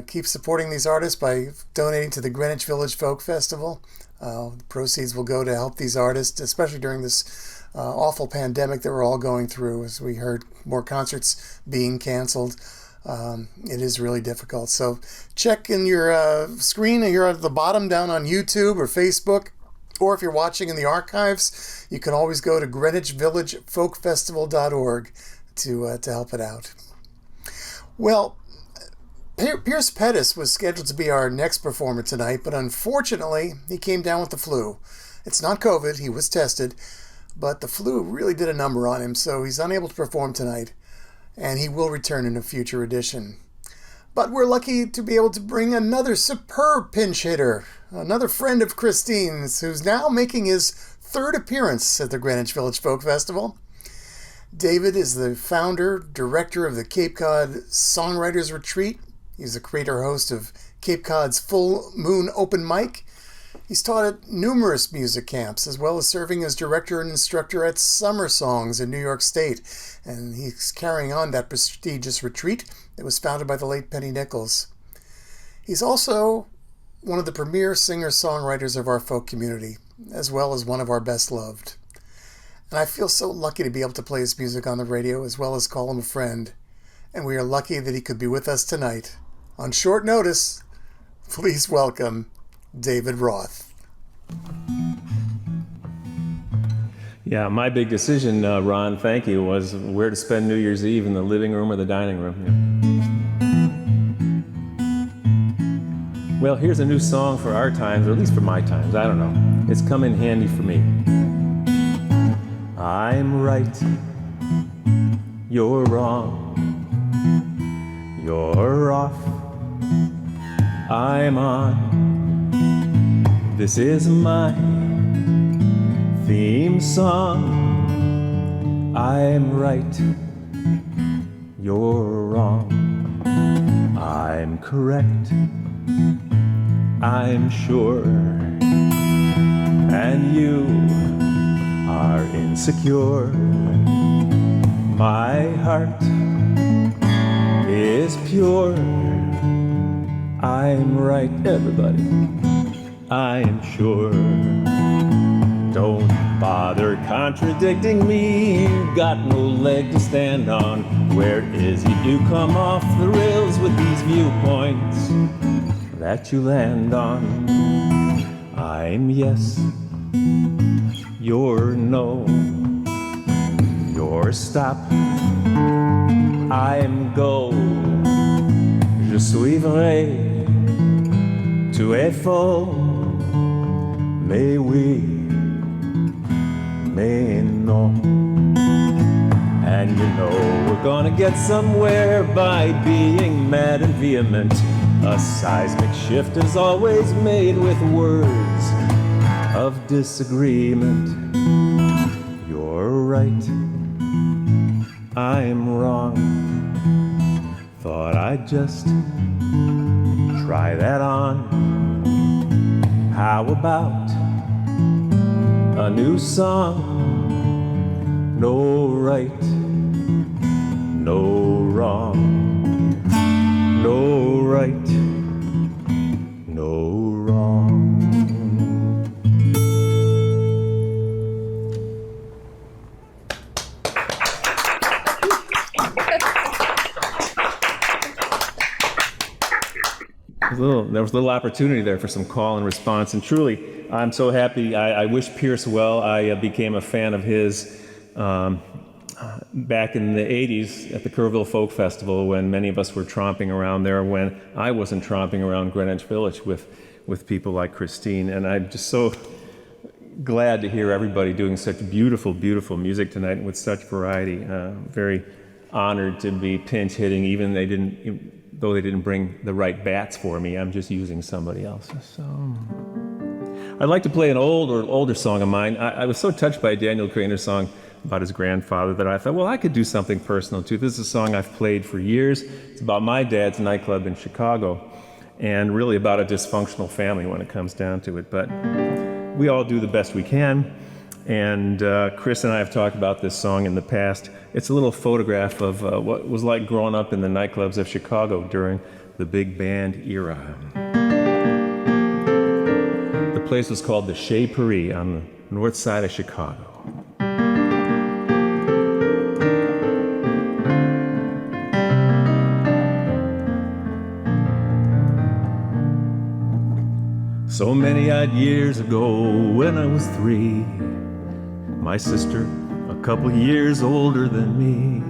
keep supporting these artists by donating to the Greenwich Village Folk Festival. The proceeds will go to help these artists, especially during this awful pandemic that we're all going through. As we heard, more concerts being canceled. It is really difficult. So check in your screen here at the bottom down on YouTube or Facebook, or if you're watching in the archives, you can always go to greenwichvillagefolkfestival.org to help it out. Well, Pierce Pettis was scheduled to be our next performer tonight, but unfortunately, he came down with the flu. It's not COVID, he was tested, but the flu really did a number on him, so he's unable to perform tonight, and he will return in a future edition. But we're lucky to be able to bring another superb pinch hitter, another friend of Christine's, who's now making his third appearance at the Greenwich Village Folk Festival. David is the founder, director of the Cape Cod Songwriters Retreat. He's the creator-host of Cape Cod's Full Moon Open Mic. He's taught at numerous music camps, as well as serving as director and instructor at Summer Songs in New York State. And he's carrying on that prestigious retreat that was founded by the late Penny Nichols. He's also one of the premier singer-songwriters of our folk community, as well as one of our best loved. And I feel so lucky to be able to play his music on the radio, as well as call him a friend. And we are lucky that he could be with us tonight. On short notice, please welcome David Roth. Yeah, my big decision, Ron, thank you, was where to spend New Year's Eve, in the living room or the dining room. Yeah. Well, here's a new song for our times, or at least for my times, I don't know. It's come in handy for me. I'm right, you're wrong, you're off, I'm on. This is my theme song. I'm right, you're wrong, I'm correct, I'm sure, and you are insecure. My heart is pure. I'm right, everybody, I'm sure. Don't bother contradicting me, you've got no leg to stand on. Where is it you come off the rails with these viewpoints that you land on? I'm yes, you're no, you're stop, I'm go. Je suis vrai, tu es faux, mais oui, mais non. And you know we're gonna get somewhere by being mad and vehement. A seismic shift is always made with words of disagreement. You're right, I'm wrong. Thought I'd just try that on. How about a new song? No right, no wrong, no right, no wrong. There was a little opportunity there for some call and response, and truly, I'm so happy. I wish Pierce well. I became a fan of his back in the 80s at the Kerrville Folk Festival, when many of us were tromping around there, when I wasn't tromping around Greenwich Village with people like Christine. And I'm just so glad to hear everybody doing such beautiful, beautiful music tonight and with such variety. Very honored to be pinch hitting, even though they didn't bring the right bats for me. I'm just using somebody else's. So I'd like to play an older song of mine. I was so touched by Daniel Craner's song about his grandfather that I thought, well, I could do something personal too. This is a song I've played for years. It's about my dad's nightclub in Chicago, and really about a dysfunctional family when it comes down to it. But we all do the best we can. And Chris and I have talked about this song in the past. It's a little photograph of what was like growing up in the nightclubs of Chicago during the big band era. The place was called the Chez Paris on the north side of Chicago. So many odd years ago, when I was 3, my sister, a couple years older than me,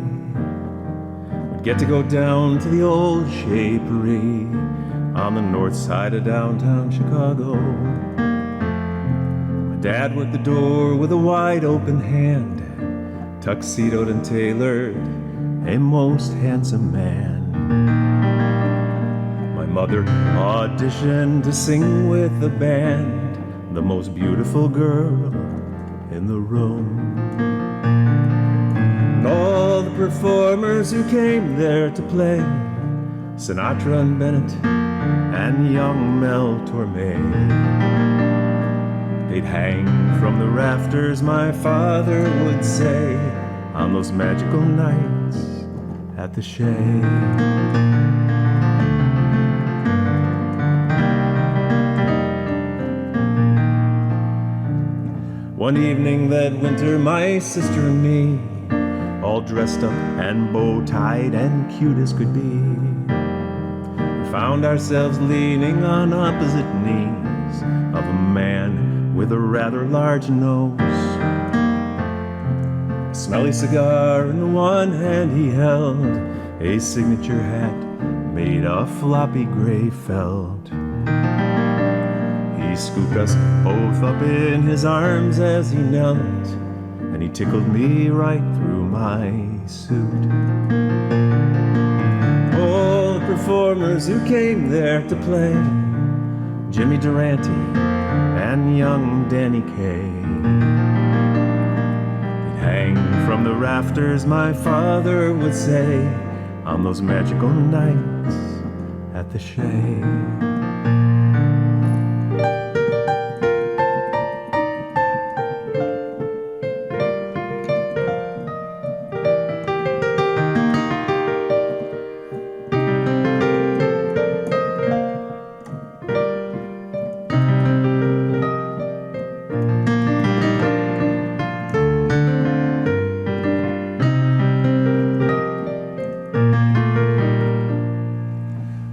would get to go down to the old Chez Paris on the north side of downtown Chicago. My dad worked the door with a wide open hand, tuxedoed and tailored, a most handsome man. My mother auditioned to sing with the band, the most beautiful girl in the room. And all the performers who came there to play, Sinatra and Bennett and young Mel Torme, they'd hang from the rafters, my father would say, on those magical nights at the Chez. One evening that winter, my sister and me, all dressed up and bow-tied and cute as could be, we found ourselves leaning on opposite knees of a man with a rather large nose. A smelly cigar in the one hand he held, a signature hat made of floppy gray felt. He scooped us both up in his arms as he knelt, and he tickled me right through my suit. All the performers who came there to play, Jimmy Durante and young Danny Kaye, they'd hang from the rafters, my father would say, on those magical nights at the Chez.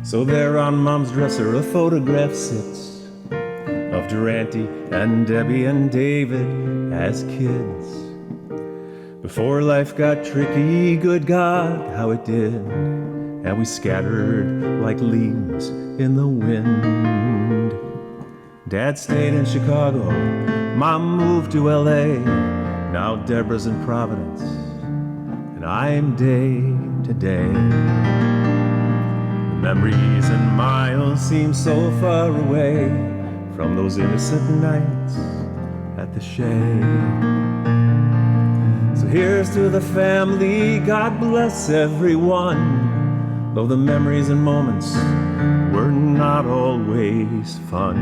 So there on Mom's dresser a photograph sits of Durante and Debbie and David as kids. Before life got tricky, good God, how it did. And we scattered like leaves in the wind. Dad stayed in Chicago, Mom moved to LA. Now Deborah's in Providence, and I'm day to day. Memories and miles seem so far away from those innocent nights at the Chez. So here's to the family, God bless everyone. Though the memories and moments were not always fun,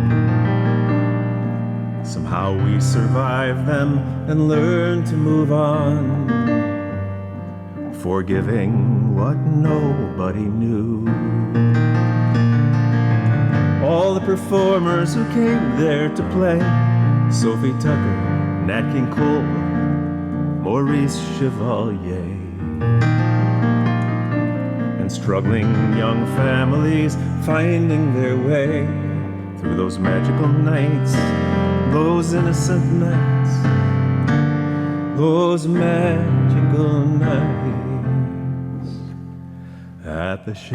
somehow we survived them and learned to move on, forgiving what nobody knew. All the performers who came there to play, Sophie Tucker, Nat King Cole, Maurice Chevalier, and struggling young families finding their way through those magical nights, those innocent nights, those magical nights at the Chez.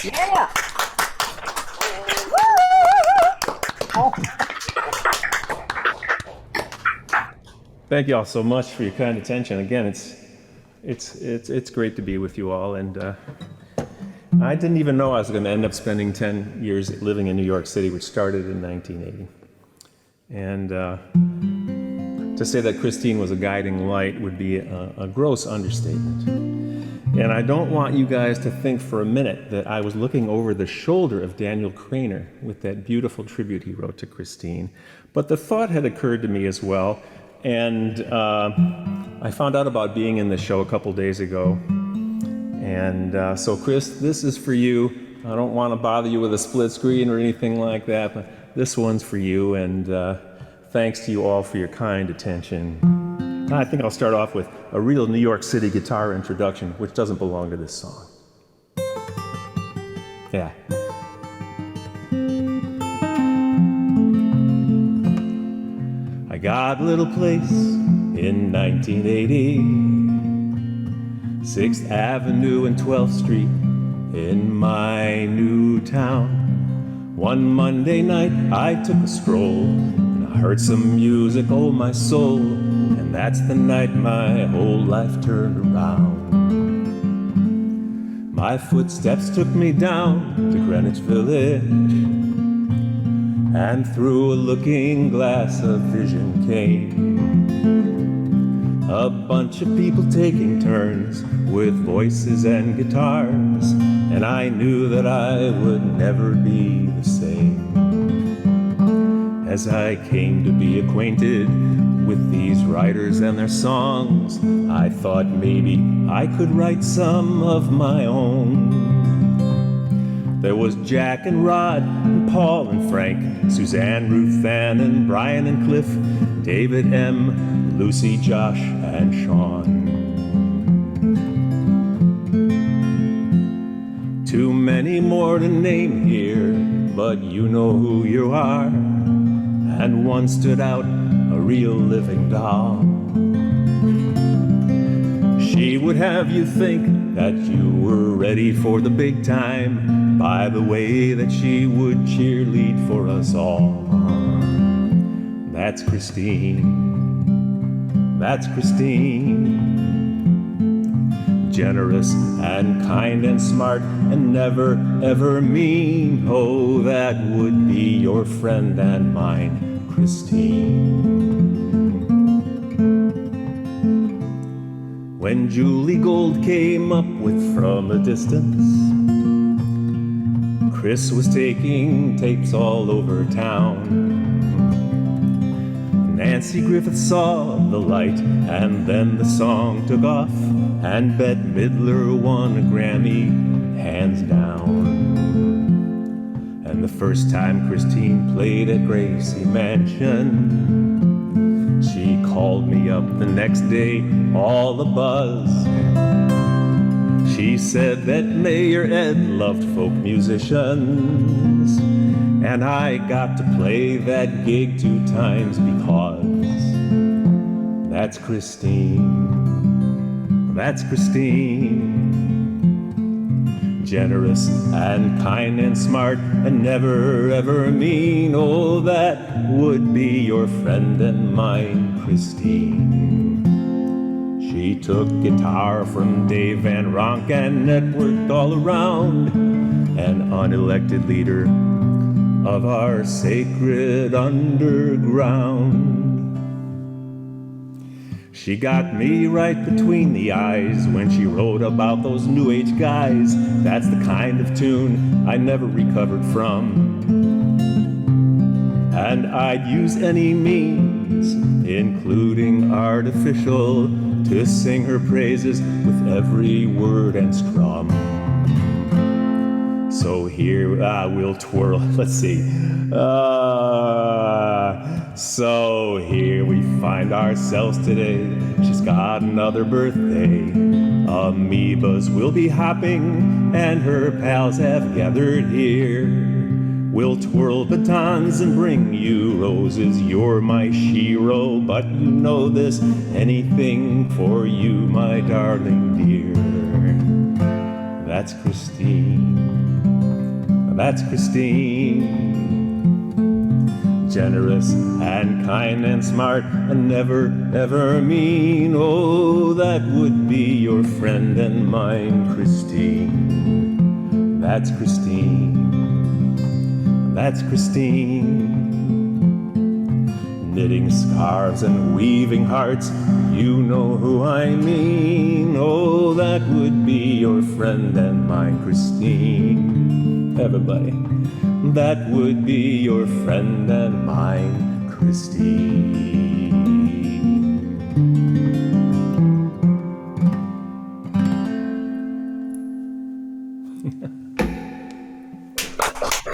Yeah. Thank you all so much for your kind attention. Again, it's it's great to be with you all. And I didn't even know I was going to end up spending 10 years living in New York City, which started in 1980. And to say that Christine was a guiding light would be a gross understatement. And I don't want you guys to think for a minute that I was looking over the shoulder of Daniel Craner with that beautiful tribute he wrote to Christine. But the thought had occurred to me as well. And I found out about being in the show a couple days ago. And so, Chris, this is for you. I don't want to bother you with a split screen or anything like that, but this one's for you. And thanks to you all for your kind attention. I think I'll start off with a real New York City guitar introduction, which doesn't belong to this song. Yeah. I got a little place in 1980, 6th Avenue and 12th Street in my new town. One Monday night I took a stroll and I heard some music, oh my soul, and that's the night my whole life turned around. My footsteps took me down to Greenwich Village, and through a looking glass a vision came. A bunch of people taking turns with voices and guitars, and I knew that I would never be the same. As I came to be acquainted with these writers and their songs, I thought maybe I could write some of my own. There was Jack and Rod and Paul and Frank, Suzanne, Ruth Ann and Brian and Cliff, David M., Lucy, Josh and Sean. Too many more to name here, but you know who you are. And one stood out, a real living doll. She would have you think that you were ready for the big time by the way that she would cheerlead for us all. That's Christine. That's Christine. Generous and kind and smart and never ever mean. Oh, that would be your friend and mine, Christine. When Julie Gold came up with From a Distance, Chris was taking tapes all over town. Nancy Griffith saw the light, and then the song took off, and Bette Midler won a Grammy, hands down. And the first time Christine played at Gracie Mansion, she called me up the next day, all abuzz. She said that Mayor Ed loved folk musicians, and I got to play that gig 2 times because that's Christine. That's Christine. Generous and kind and smart and never ever mean. Oh, that would be your friend and mine, Christine. She took guitar from Dave Van Ronk and networked all around, an unelected leader of our sacred underground. She got me right between the eyes when she wrote about those new age guys. That's the kind of tune I never recovered from. And I'd use any means, including artificial, to sing her praises with every word and strum. So here we'll twirl, let's see. So here we find ourselves today. She's got another birthday. Amoebas will be hopping, and her pals have gathered here. We'll twirl batons and bring you roses. You're my shero, but you know this, anything for you, my darling dear. That's Christine. That's Christine. generous and kind and smart and never ever mean. Oh, that would be your friend and mine, Christine. That's Christine. That's Christine. Knitting scarves and weaving hearts, you know who I mean. Oh, that would be your friend and mine, Christine. Everybody. That would be your friend and mine, Christine.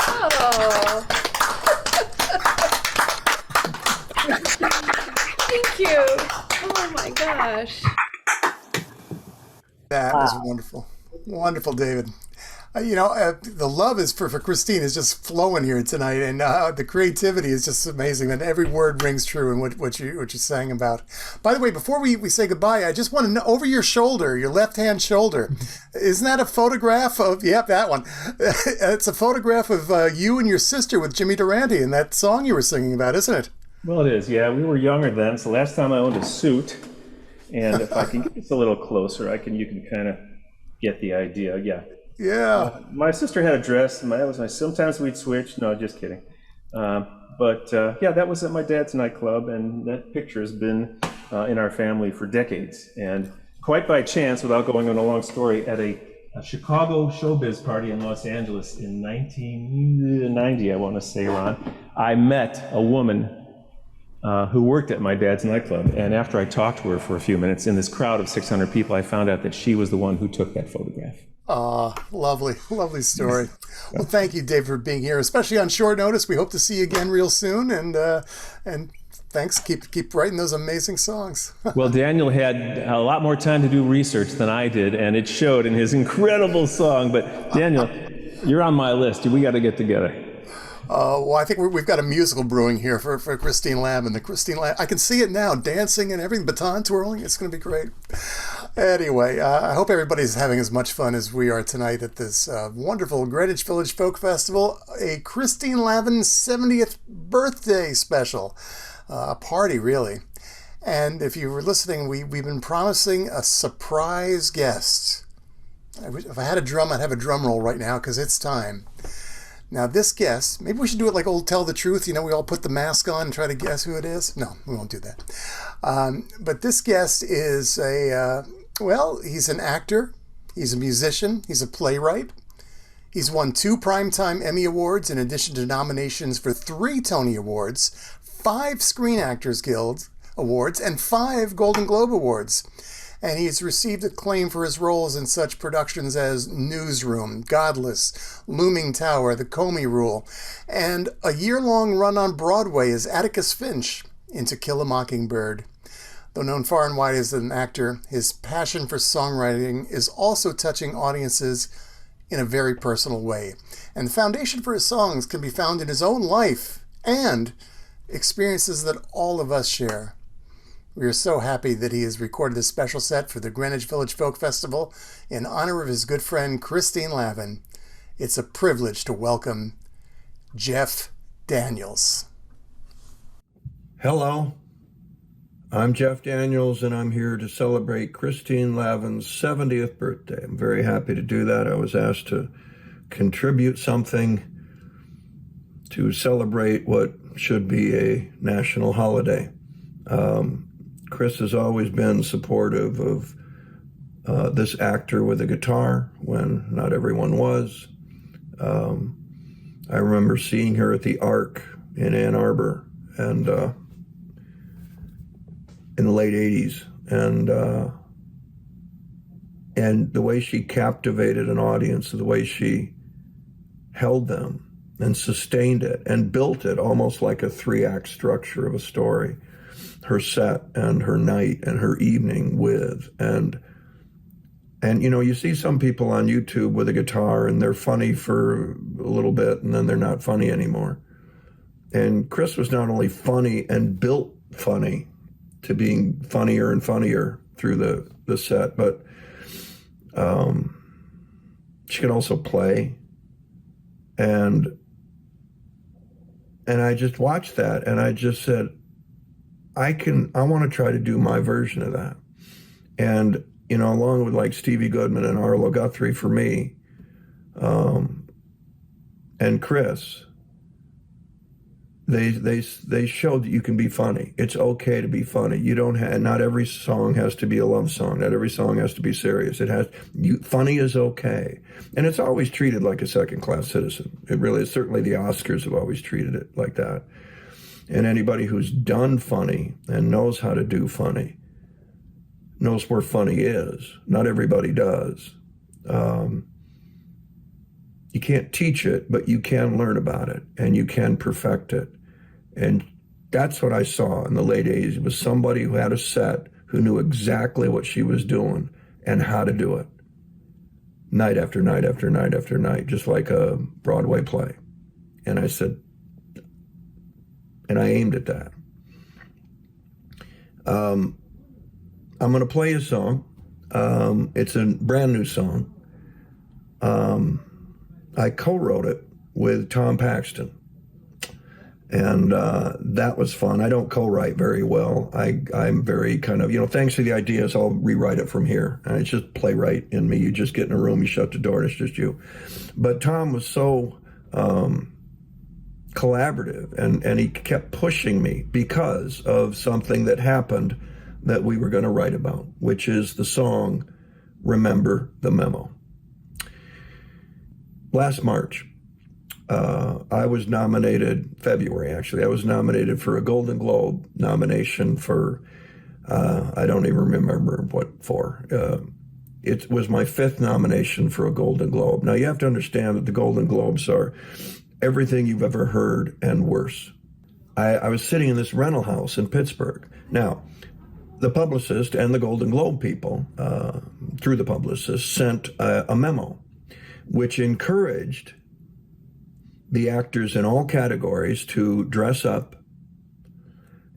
Oh. Thank you. Oh my gosh. That was wonderful. Wonderful, David. The love is for Christine is just flowing here tonight, and the creativity is just amazing, and every word rings true in what you sang about. By the way, before we say goodbye, I just want to know, over your shoulder, your left-hand shoulder, isn't that a photograph of, yep, that one. It's a photograph of you and your sister with Jimmy Durante and that song you were singing about, isn't it? Well, it is, yeah. We were younger then, so last time I owned a suit, and if I can get this a little closer, you can kind of get the idea, yeah. Yeah. My sister had a dress, and that was my. Sometimes we'd switch. No, just kidding. But that was at my dad's nightclub, and that picture has been in our family for decades. And quite by chance, without going on a long story, at a Chicago showbiz party in Los Angeles in 1990, I want to say, Ron, I met a woman who worked at my dad's nightclub. And after I talked to her for a few minutes, in this crowd of 600 people, I found out that she was the one who took that photograph. Lovely, lovely story. Well, thank you, Dave, for being here, especially on short notice. We hope to see you again real soon, and thanks. Keep writing those amazing songs. Well, Daniel had a lot more time to do research than I did, and it showed in his incredible song. But Daniel, you're on my list. We got to get together. Well, I think we've got a musical brewing here for Christine Lavin. The Christine Lavin, I can see it now, dancing and everything, baton twirling. It's going to be great. Anyway, I hope everybody's having as much fun as we are tonight at this wonderful Greenwich Village Folk Festival, a Christine Lavin 70th birthday special, a party really. And if you were listening, we've been promising a surprise guest. If I had a drum, I'd have a drum roll right now because it's time. Now this guest, maybe we should do it like old Tell the Truth. We all put the mask on and try to guess who it is. No, we won't do that. But this guest is he's an actor. He's a musician. He's a playwright. He's won 2 Primetime Emmy Awards in addition to nominations for 3 Tony Awards, 5 Screen Actors Guild Awards, and 5 Golden Globe Awards. And he's received acclaim for his roles in such productions as Newsroom, Godless, Looming Tower, The Comey Rule, and a year-long run on Broadway as Atticus Finch in To Kill a Mockingbird. Though known far and wide as an actor, his passion for songwriting is also touching audiences in a very personal way. And the foundation for his songs can be found in his own life and experiences that all of us share. We are so happy that he has recorded this special set for the Greenwich Village Folk Festival in honor of his good friend Christine Lavin. It's a privilege to welcome Jeff Daniels. Hello, I'm Jeff Daniels, and I'm here to celebrate Christine Lavin's 70th birthday. I'm very happy to do that. I was asked to contribute something to celebrate what should be a national holiday. Chris has always been supportive of this actor with a guitar when not everyone was. I remember seeing her at the Arc in Ann Arbor and in the late 80s. And the way she captivated an audience, the way she held them and sustained it and built it almost like a 3-act structure of a story. Her set and her night and her evening with. And you see some people on YouTube with a guitar and they're funny for a little bit and then they're not funny anymore. And Chris was not only funny and built funny to being funnier and funnier through the set, but she could also play. And And I just watched that, and I just said, I want to try to do my version of that. And, you know, along with like Stevie Goodman and Arlo Guthrie for me, and Chris, they showed that you can be funny. It's okay to be funny. You don't have, not every song has to be a love song. Not every song has to be serious. Funny is okay. And it's always treated like a second-class citizen. It really is. Certainly the Oscars have always treated it like that. And anybody who's done funny and knows how to do funny knows where funny is. Not everybody does. You can't teach it, but you can learn about it, and you can perfect it. And that's what I saw in the late 80s. It was somebody who had a set, who knew exactly what she was doing and how to do it. Night after night after night after night, just like a Broadway play. And I said, and I aimed at that. I'm going to play a song. It's a brand new song. I co-wrote it with Tom Paxton, and that was fun. I don't co-write very well. I'm very kind of, you know, thanks for the ideas, I'll rewrite it from here. And it's just playwright in me. You just get in a room, you shut the door, and it's just you. But Tom was so collaborative, and he kept pushing me because of something that happened that we were going to write about, which is the song Remember the Memo. Last March, I was nominated, February actually, I was nominated for a Golden Globe nomination for, I don't even remember what for. It was my 5th nomination for a Golden Globe. Now you have to understand that the Golden Globes are everything you've ever heard and worse. I was sitting in this rental house in Pittsburgh. Now, the publicist and the Golden Globe people, through the publicist, sent a memo which encouraged the actors in all categories to dress up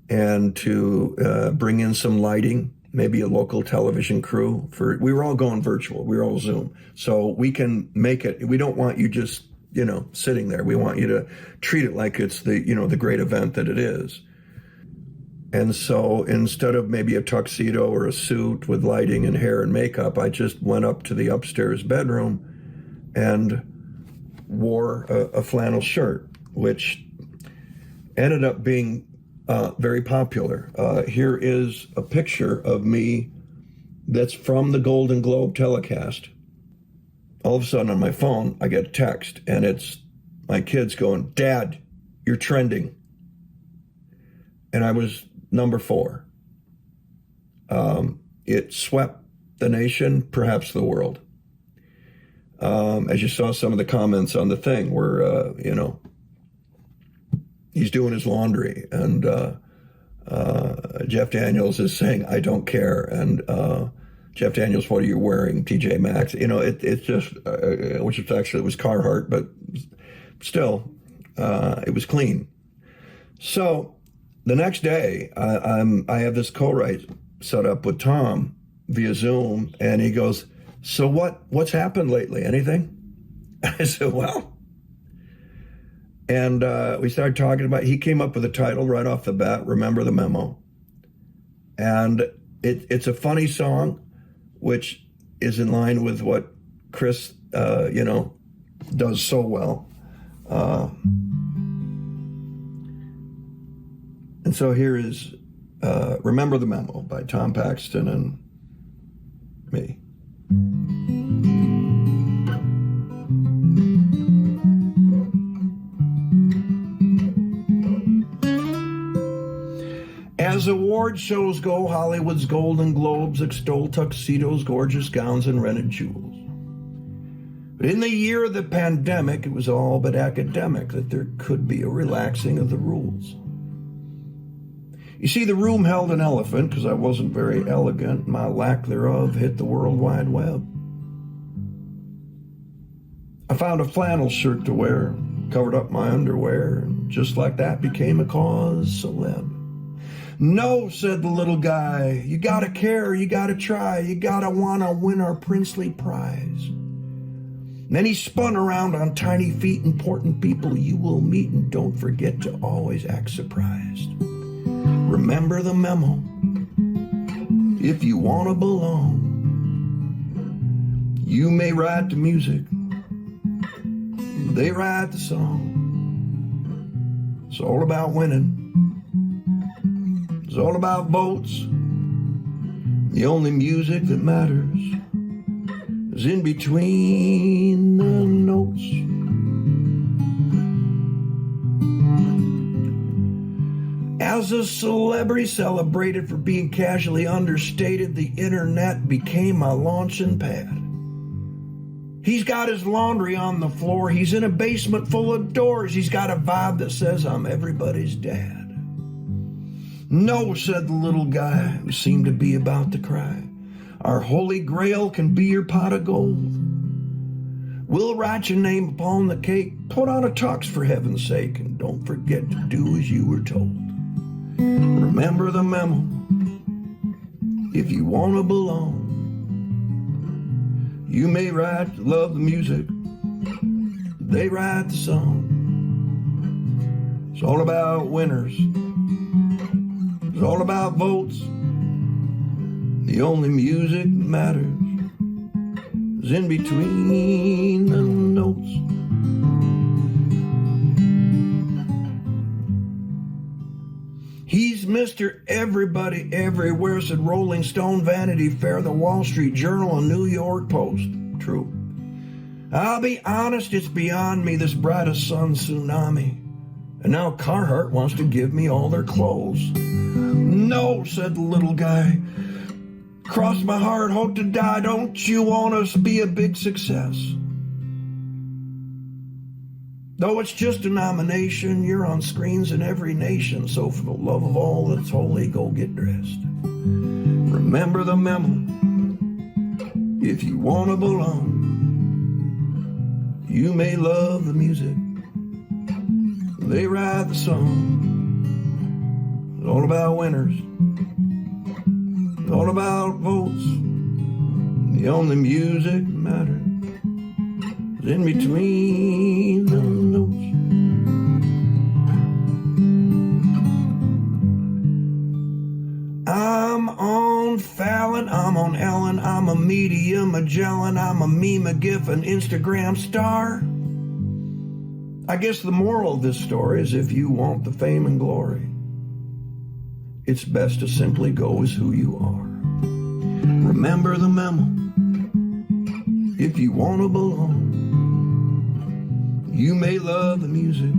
and to bring in some lighting, maybe a local television crew. We were all going virtual. We were all Zoom. So we can make it. We don't want you just, you know, sitting there. We want you to treat it like it's the, you know, the great event that it is. And so instead of maybe a tuxedo or a suit with lighting and hair and makeup, I just went up to the upstairs bedroom and wore a flannel shirt, which ended up being very popular. Here is a picture of me that's from the Golden Globe telecast. All of a sudden on my phone, I get a text, and it's my kids going, "Dad, you're trending." And I was number 4. It swept the nation, perhaps the world. As you saw some of the comments on the thing where, you know, he's doing his laundry, and Jeff Daniels is saying, "I don't care." And Jeff Daniels, "What are you wearing?" TJ Maxx. You know, it's just, which is actually, it was Carhartt, but still, it was clean. So the next day, I have this co-write set up with Tom via Zoom, and he goes, "So what's happened lately? Anything?" I said, "Well," and we started talking about, he came up with a title right off the bat, Remember the Memo. And it's a funny song, which is in line with what Chris, you know, does so well. And so here is Remember the Memo by Tom Paxton and me. As award shows go, Hollywood's Golden Globes extol tuxedos, gorgeous gowns, and rented jewels. But in the year of the pandemic, it was all but academic that there could be a relaxing of the rules. You see, the room held an elephant, because I wasn't very elegant. My lack thereof hit the World Wide Web. I found a flannel shirt to wear, covered up my underwear, and just like that became a cause celeb. "No," said the little guy, "you gotta care, you gotta try, you gotta wanna win our princely prize." Then he spun around on tiny feet. Important people you will meet, and don't forget to always act surprised. Remember the memo. If you want to belong, you may write the music, they write the song. It's all about winning. It's all about votes. The only music that matters is in between the notes. As a celebrity celebrated for being casually understated, the internet became my launching pad. He's got his laundry on the floor. He's in a basement full of doors. He's got a vibe that says I'm everybody's dad. No, said the little guy who seemed to be about to cry. Our holy grail can be your pot of gold. We'll write your name upon the cake. Put on a tux for heaven's sake, and don't forget to do as you were told. Remember the memo. If you want to belong, you may write, love the music, they write the song. It's all about winners. It's all about votes. The only music that matters is in between the notes. He's Mr. Everybody Everywhere, said Rolling Stone, Vanity Fair, the Wall Street Journal, and New York Post. True. I'll be honest, it's beyond me, this brightest sun tsunami. And now Carhartt wants to give me all their clothes. No, said the little guy. Cross my heart, hope to die. Don't you want us to be a big success? Though it's just a nomination, you're on screens in every nation. So for the love of all that's holy, go get dressed. Remember the memo. If you want to belong, you may love the music, they write the song. It's all about winners. It's all about votes. The only music that matters is in between the notes. I'm on Fallon, I'm on Ellen, I'm a media Magellan, I'm a meme, a gif, an Instagram star. I guess the moral of this story is if you want the fame and glory, it's best to simply go as who you are. Remember the memo. If you want to belong, you may love the music,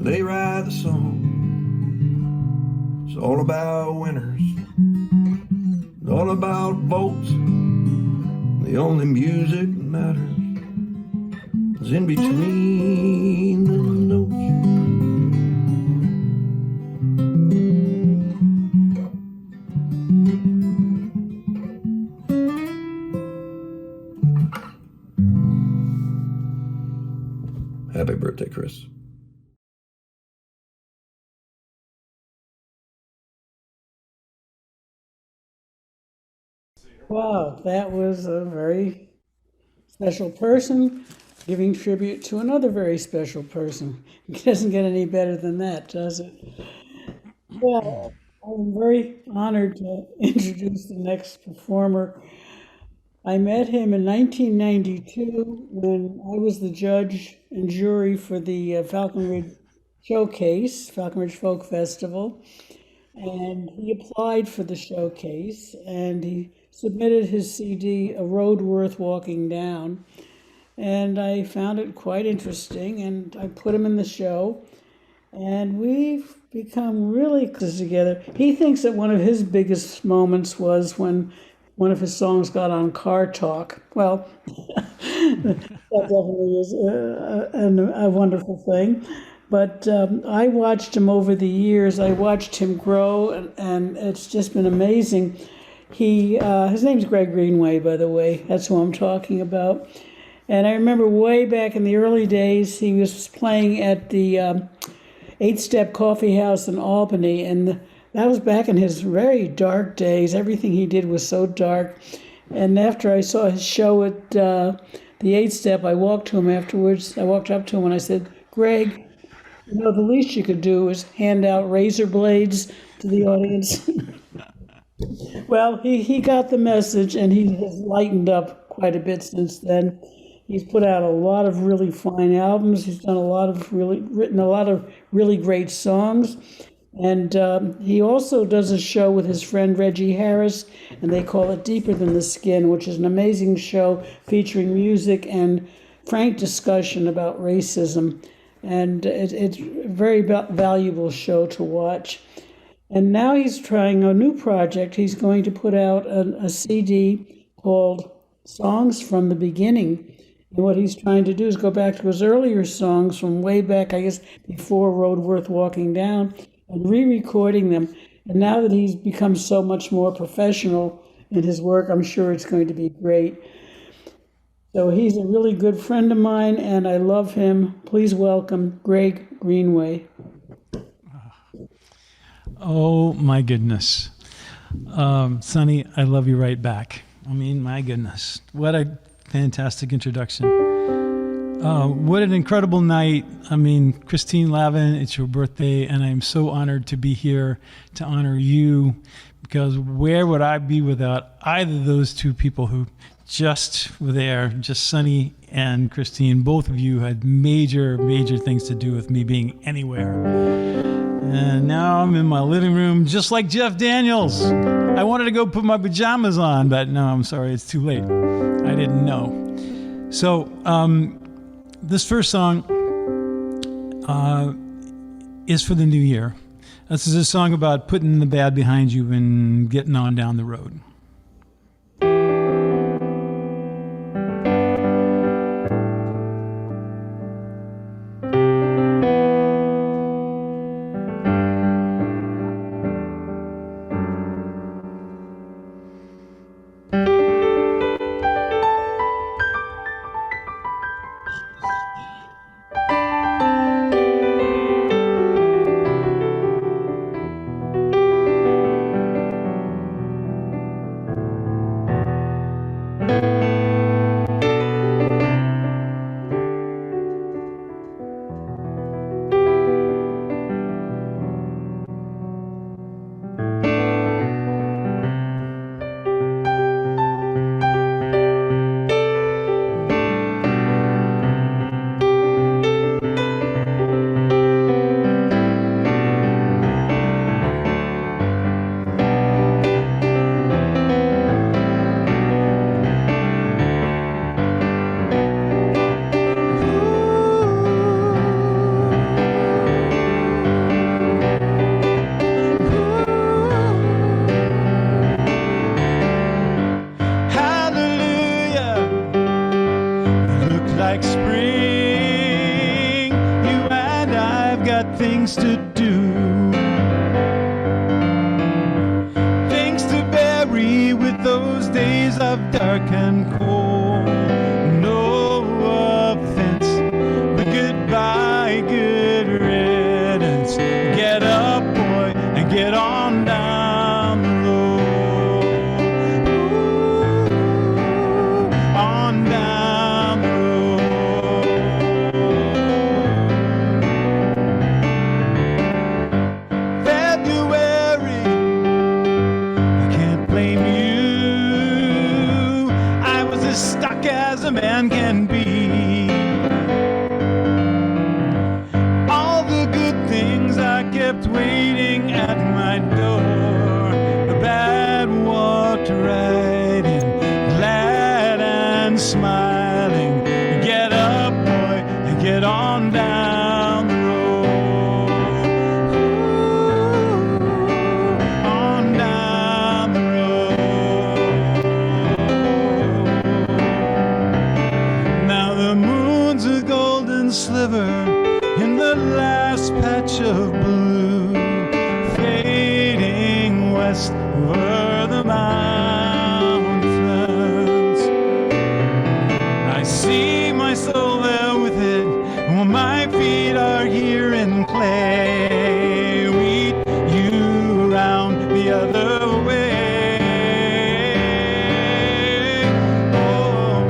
they write the song. It's all about winners. It's all about votes. The only music that matters is in between the notes. Happy birthday, Chris. Wow, that was a very special person giving tribute to another very special person. It doesn't get any better than that, does it? Well, I'm very honored to introduce the next performer. I met him in 1992 when I was the judge and jury for the Falcon Ridge Showcase, Falcon Ridge Folk Festival. And he applied for the showcase and he submitted his CD, A Road Worth Walking Down. And I found it quite interesting and I put him in the show. And we've become really close together. He thinks that one of his biggest moments was when one of his songs got on Car Talk. Well, that definitely is a wonderful thing. But I watched him over the years. I watched him grow, and it's just been amazing. His name's Greg Greenway, by the way. That's who I'm talking about. And I remember way back in the early days, he was playing at the 8-Step Coffee House in Albany, and that was back in his very dark days. Everything he did was so dark. And after I saw his show at the 8-step, I walked to him afterwards. I walked up to him and I said, Greg, you know, the least you could do is hand out razor blades to the audience. Well, he got the message, and he has lightened up quite a bit since then. He's put out a lot of really fine albums. He's written a lot of really great songs. And he also does a show with his friend Reggie Harris, and they call it Deeper Than the Skin, which is an amazing show featuring music and frank discussion about racism. And it's a very valuable show to watch. And now he's trying a new project. He's going to put out a CD called Songs from the Beginning. And what he's trying to do is go back to his earlier songs from way back, I guess, before Road Worth Walking Down, and re-recording them. And now that he's become so much more professional in his work, I'm sure it's going to be great. So he's a really good friend of mine, and I love him. Please welcome Greg Greenway. Oh, my goodness. Sonny, I love you right back. I mean, my goodness. What a fantastic introduction. What an incredible night. I mean, Christine Lavin, it's your birthday, and I'm so honored to be here to honor you, because where would I be without either of those two people who just were there, just Sonny and Christine. Both of you had major, major things to do with me being anywhere. And now I'm in my living room, just like Jeff Daniels. I wanted to go put my pajamas on, but no, I'm sorry, it's too late. I didn't know. So this first song is for the new year. This is a song about putting the bad behind you and getting on down the road. Things to do, things to bury with those days of dark and cold. No offense, but goodbye, good riddance. Get up, boy, and get on down the road. Ooh, on down the road. As a man can be. All the good things I kept waiting at my door. The bad walked right in, glad and smiling. Get up, boy, and get on down the road. Ooh, on down the road. The moon's a golden sliver in the last patch of blue, fading west over the mountains. I see my soul there with it, while my feet are here in clay. Lead you around the other way. Oh.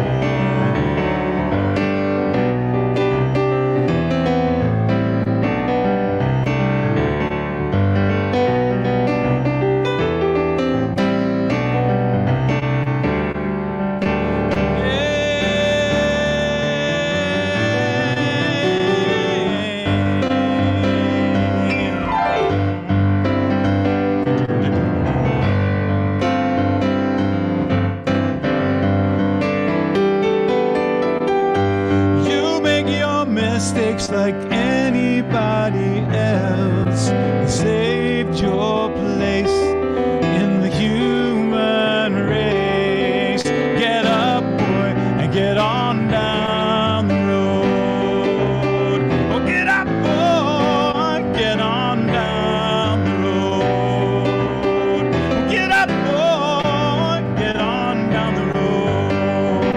just like anybody else. You saved your place in the human race. Get up, boy, and get on down the road. Oh, get up, boy, get on down the road. Get up, boy, get on down the road.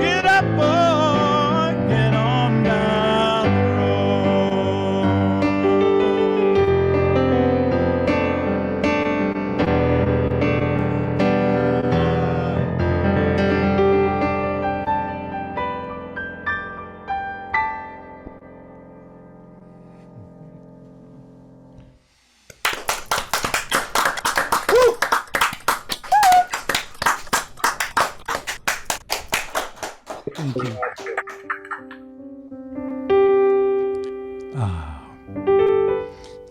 Get up, boy, get on down the Thank you.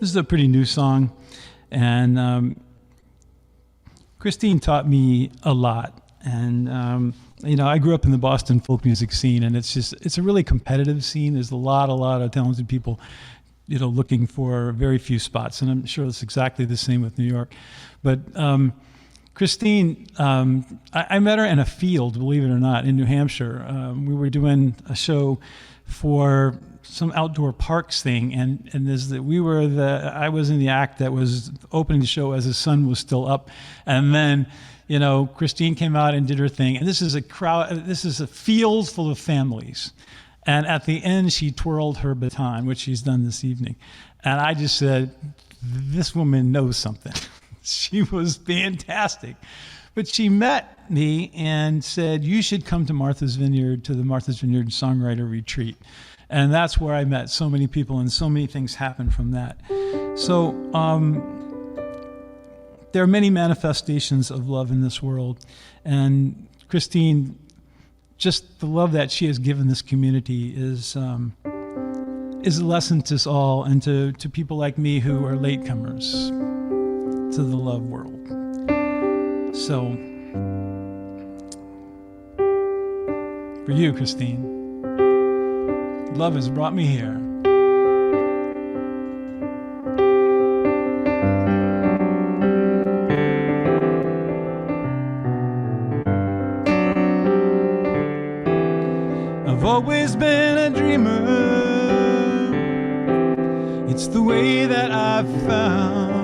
This is a pretty new song, and Christine taught me a lot. And I grew up in the Boston folk music scene, and it's a really competitive scene. There's a lot of talented people, looking for very few spots, and I'm sure it's exactly the same with New York. But Christine, I met her in a field, believe it or not, in New Hampshire. We were doing a show for some outdoor parks thing, and I was in the act that was opening the show as the sun was still up, and then Christine came out and did her thing, and this is a field full of families, and at the end she twirled her baton, which she's done this evening, and I just said, this woman knows something. She was fantastic. But she met me and said, you should come to the Martha's Vineyard Songwriter Retreat. And that's where I met so many people, and so many things happened from that. So there are many manifestations of love in this world. And Christine, just the love that she has given this community is a lesson to us all, and to people like me who are latecomers to the love world. So, for you, Christine, love has brought me here. I've always been a dreamer. It's the way that I've found.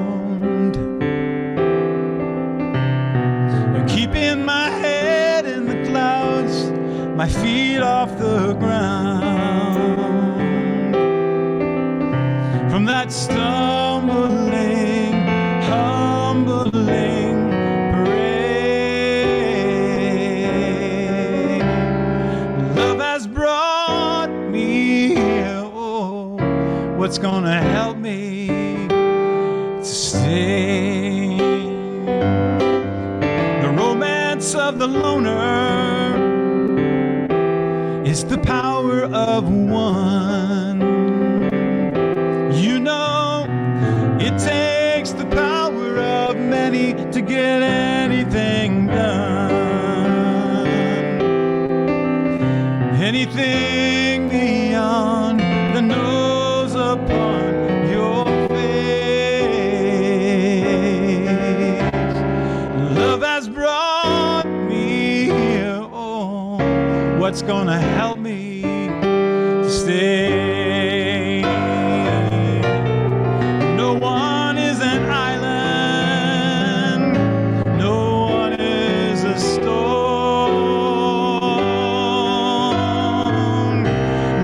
Keeping my head in the clouds, my feet off the ground. From that stumbling, humbling parade, love has brought me here. Oh, what's gonna help me to stay? Of the loner is the power of one. It takes the power of many to get anything done. Anything beyond the nose upon your face. Love has brought me here. Oh, what's gonna help me to stay? No one is an island. No one is a stone.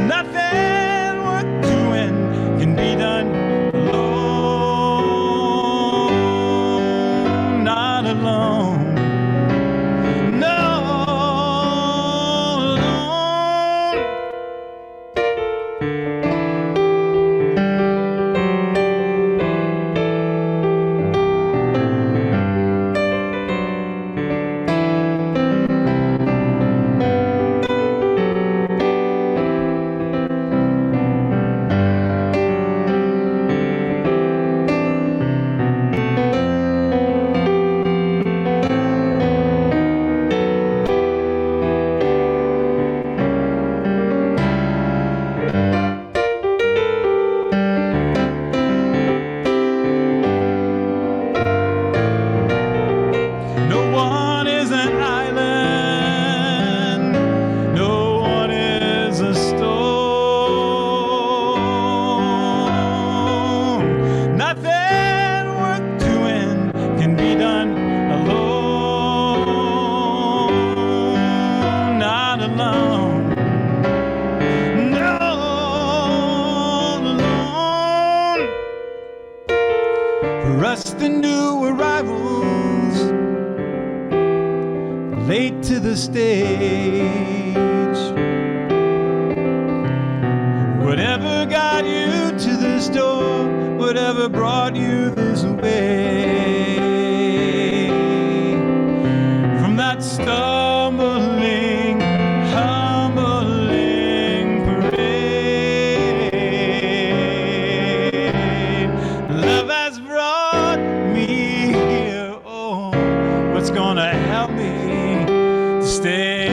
Nothing worth doing can be done alone. Not alone. late to the stage. Whatever got you to this door, whatever brought you this way, from that stumbling, humbling parade, love has brought me here. Oh, what's gonna help me to stay?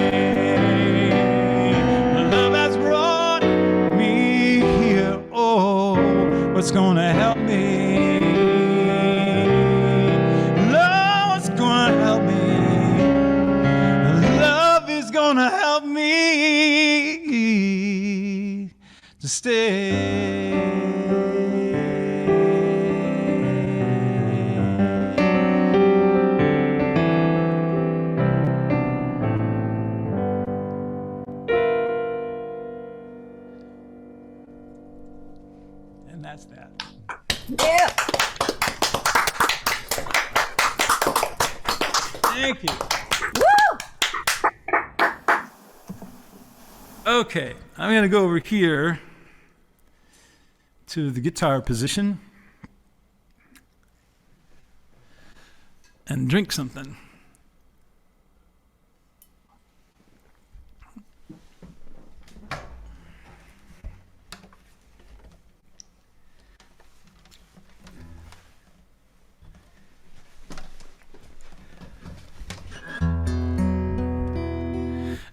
Love has brought me here. Oh, what's gonna help me? Love, what's gonna help me? Love is gonna help me to stay. And that's that. Yeah. Thank you. Woo! Okay, I'm going to go over here to the guitar position and drink something.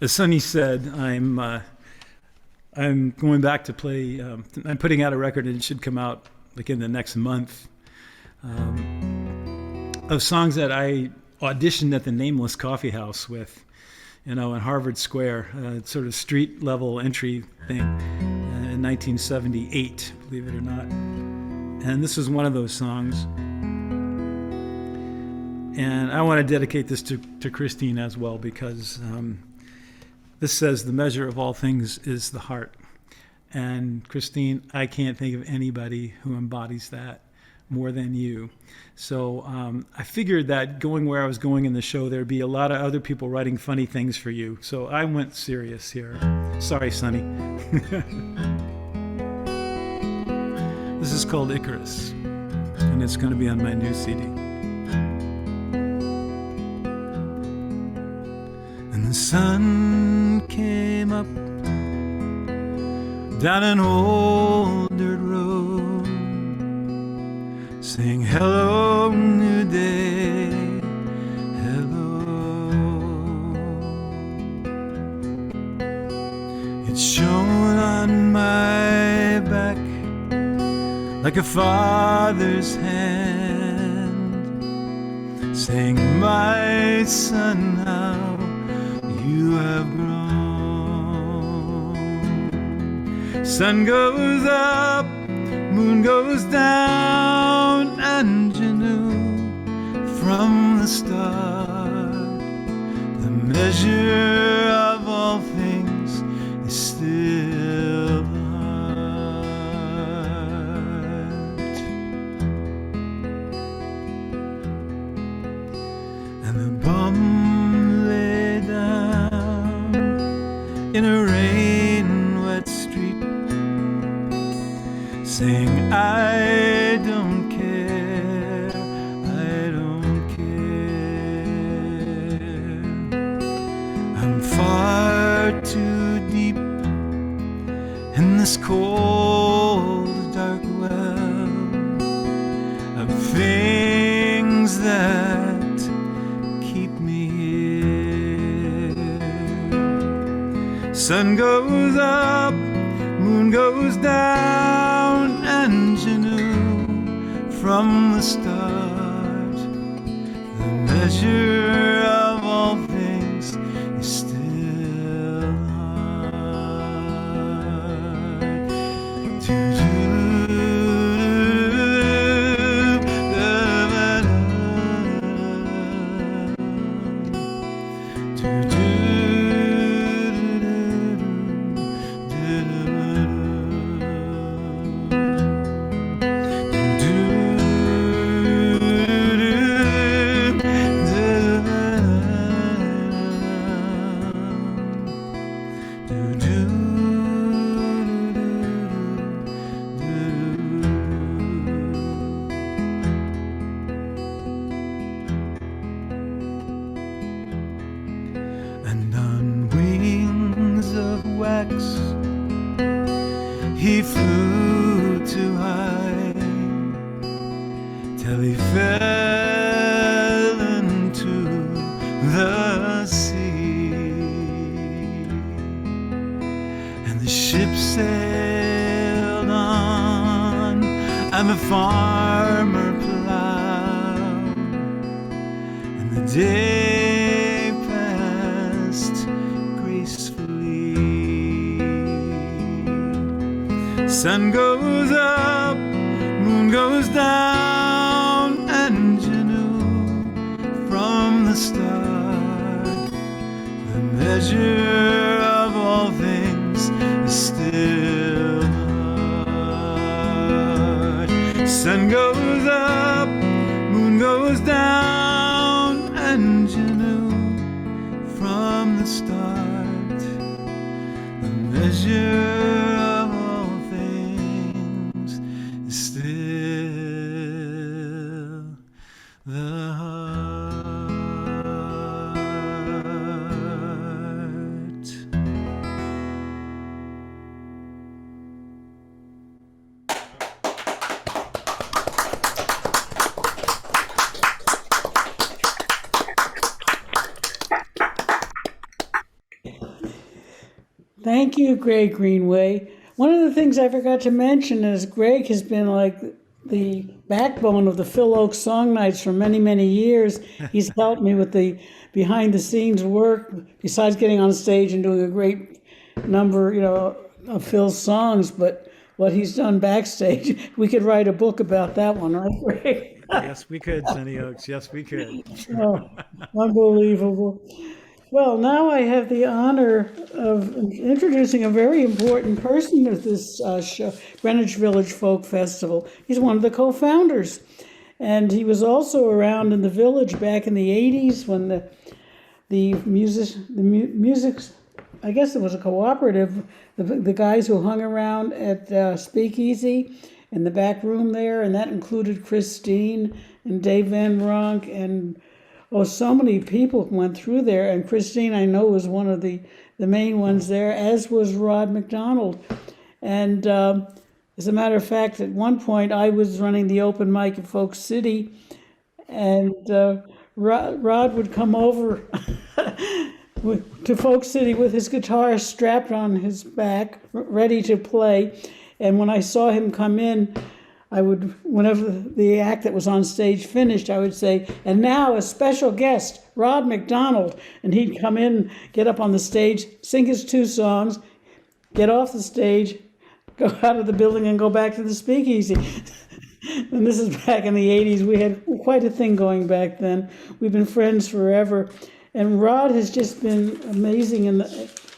As Sonny said, I'm going back to play. I'm putting out a record, and it should come out like in the next month, of songs that I auditioned at the Nameless Coffee House with, in Harvard Square, sort of street level entry thing in 1978, believe it or not. And this was one of those songs. And I want to dedicate this to Christine as well, because this says the measure of all things is the heart. And Christine, I can't think of anybody who embodies that more than you. So I figured that going where I was going in the show, there'd be a lot of other people writing funny things for you. So I went serious here. Sorry, Sonny. This is called Icarus, and it's going to be on my new CD. And the sun came up down an old dirt road, saying hello, new day, hello. It shone on my back like a father's hand, saying, my son, how you have grown. Sun goes up, moon goes down, and you knew from the start the measure of all things is still the heart. And the bum lay down in a rain-wet street, saying, I don't care, I don't care. I'm far too deep in this cold, dark well of things that keep me here. Sun goes up, moon goes down, and you knew from the start the measure of all things is still hard. tracks. He flew too high till he fell into the sea, and the ship sailed on, and the farmer plowed, and the day passed gracefully. Sun goes up, moon goes down, and you knew from the start the measure of all things is still hard. Sun goes up, moon goes down, and you knew from the start the measure of all things is still the heart. Thank you, Greg Greenway. One of the things I forgot to mention is Greg has been like the backbone of the Phil Oakes Song Nights for many, many years. He's helped me with the behind the scenes work, besides getting on stage and doing a great number, of Phil's songs. But what he's done backstage, we could write a book about that one, right, Greg? Yes, we could, Sonny Oaks. Yes, we could. Oh, unbelievable. Well, now I have the honor of introducing a very important person at this show, Greenwich Village Folk Festival. He's one of the co-founders, and he was also around in the village back in the 80s when the music, I guess it was a cooperative, the guys who hung around at Speakeasy in the back room there, and that included Christine and Dave Van Ronk and so many people went through there, and Christine, I know, was one of the main ones there, as was Rod McDonald. And as a matter of fact, at one point, I was running the open mic at Folk City, and Rod would come over to Folk City with his guitar strapped on his back, ready to play. And when I saw him come in, I would, whenever the act that was on stage finished, I would say, and now a special guest, Rod McDonald. And he'd come in, get up on the stage, sing his 2 songs, get off the stage, go out of the building and go back to the Speakeasy. And this is back in the 80s. We had quite a thing going back then. We've been friends forever. And Rod has just been amazing.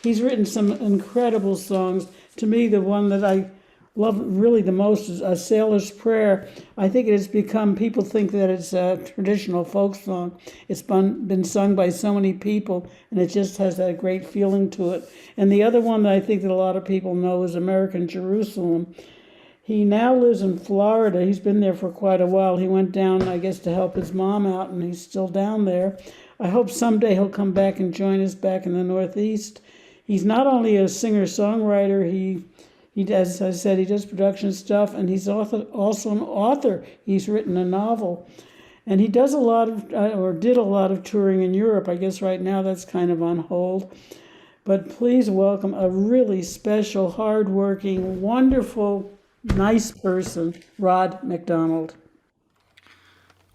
He's written some incredible songs. To me, the one that I love really the most is A Sailor's Prayer. I think it has become, people think that it's a traditional folk song. It's been sung by so many people, and it just has that great feeling to it. And the other one that I think that a lot of people know is American Jerusalem. He now lives in Florida. He's been there for quite a while. He went down, I guess, to help his mom out, and he's still down there. I hope someday he'll come back and join us back in the Northeast. He's not only a singer-songwriter, he does, as I said, he does production stuff, and he's also an author. He's written a novel. And he does a lot of, or did a lot of touring in Europe. I guess right now that's kind of on hold. But please welcome a really special, hardworking, wonderful, nice person, Rod McDonald.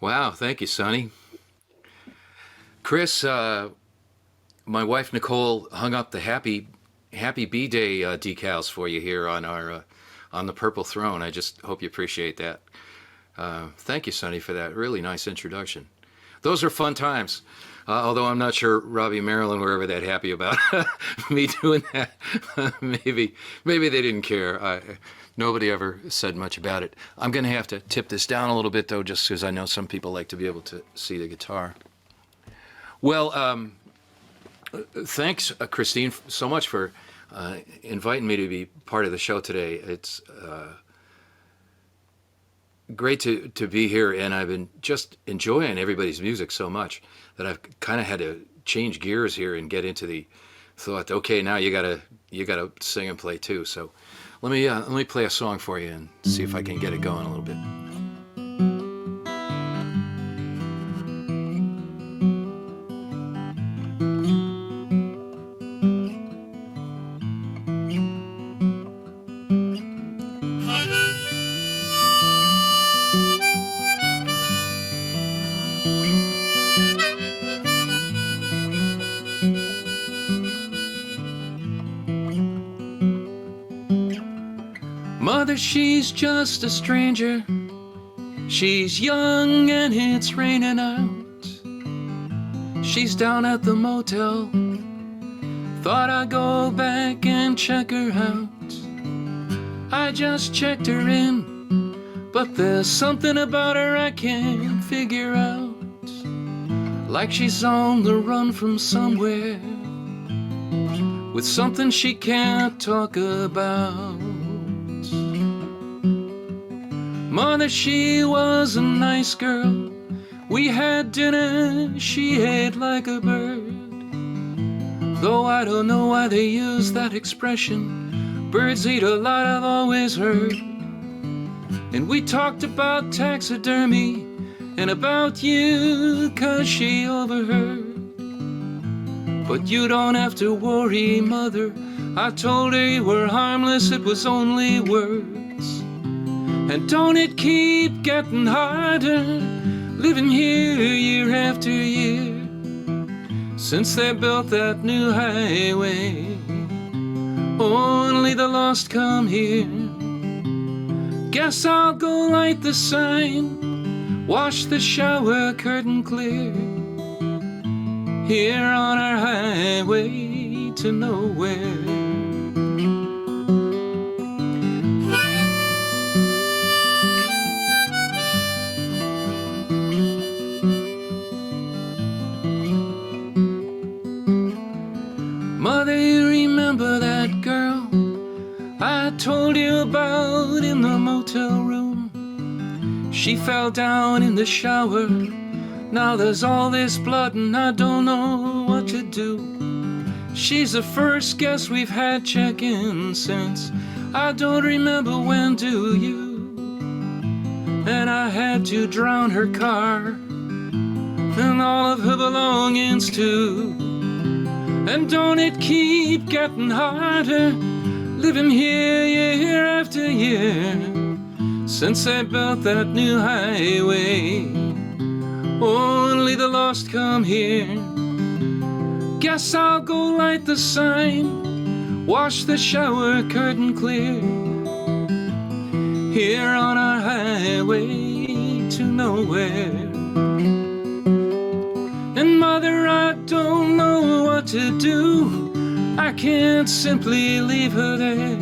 Wow, thank you, Sonny. Chris, my wife Nicole hung up the Happy B-Day decals for you here on our on the Purple Throne. I just hope you appreciate that. Thank you, Sonny, for that really nice introduction. Those are fun times. Although I'm not sure Robbie and Marilyn were ever that happy about me doing that. Maybe they didn't care. Nobody ever said much about it. I'm going to have to tip this down a little bit, though, just because I know some people like to be able to see the guitar. Well, thanks, Christine, so much for inviting me to be part of the show today. It's great to be here, and I've been just enjoying everybody's music so much that I've kind of had to change gears here and get into the thought, okay, now you gotta sing and play too. So let me play a song for you and see if I can get it going a little bit. Mother, she's just a stranger. She's young and it's raining out. She's down at the motel. Thought I'd go back and check her out. I just checked her in, but there's something about her I can't figure out. Like she's on the run from somewhere, with something she can't talk about. Mother, she was a nice girl. We had dinner, she ate like a bird. Though I don't know why they use that expression. Birds eat a lot, I've always heard. And we talked about taxidermy and about you, 'cause she overheard. But you don't have to worry, Mother. I told her you were harmless, it was only words. And don't it keep getting harder, living here year after year, since they built that new highway. Only the lost come here. Guess I'll go light the sign, wash the shower curtain clear, here on our highway to nowhere. Mother, you remember that girl I told you about in the motel room? She fell down in the shower. Now there's all this blood and I don't know what to do. She's the first guest we've had check-in since I don't remember when, do you? And I had to drown her car and all of her belongings too. And don't it keep getting harder, living here year after year, since they built that new highway. Only the lost come here. Guess I'll go light the sign, wash the shower curtain clear, here on our highway to nowhere. And Mother, I don't know what to do. I can't simply leave her there.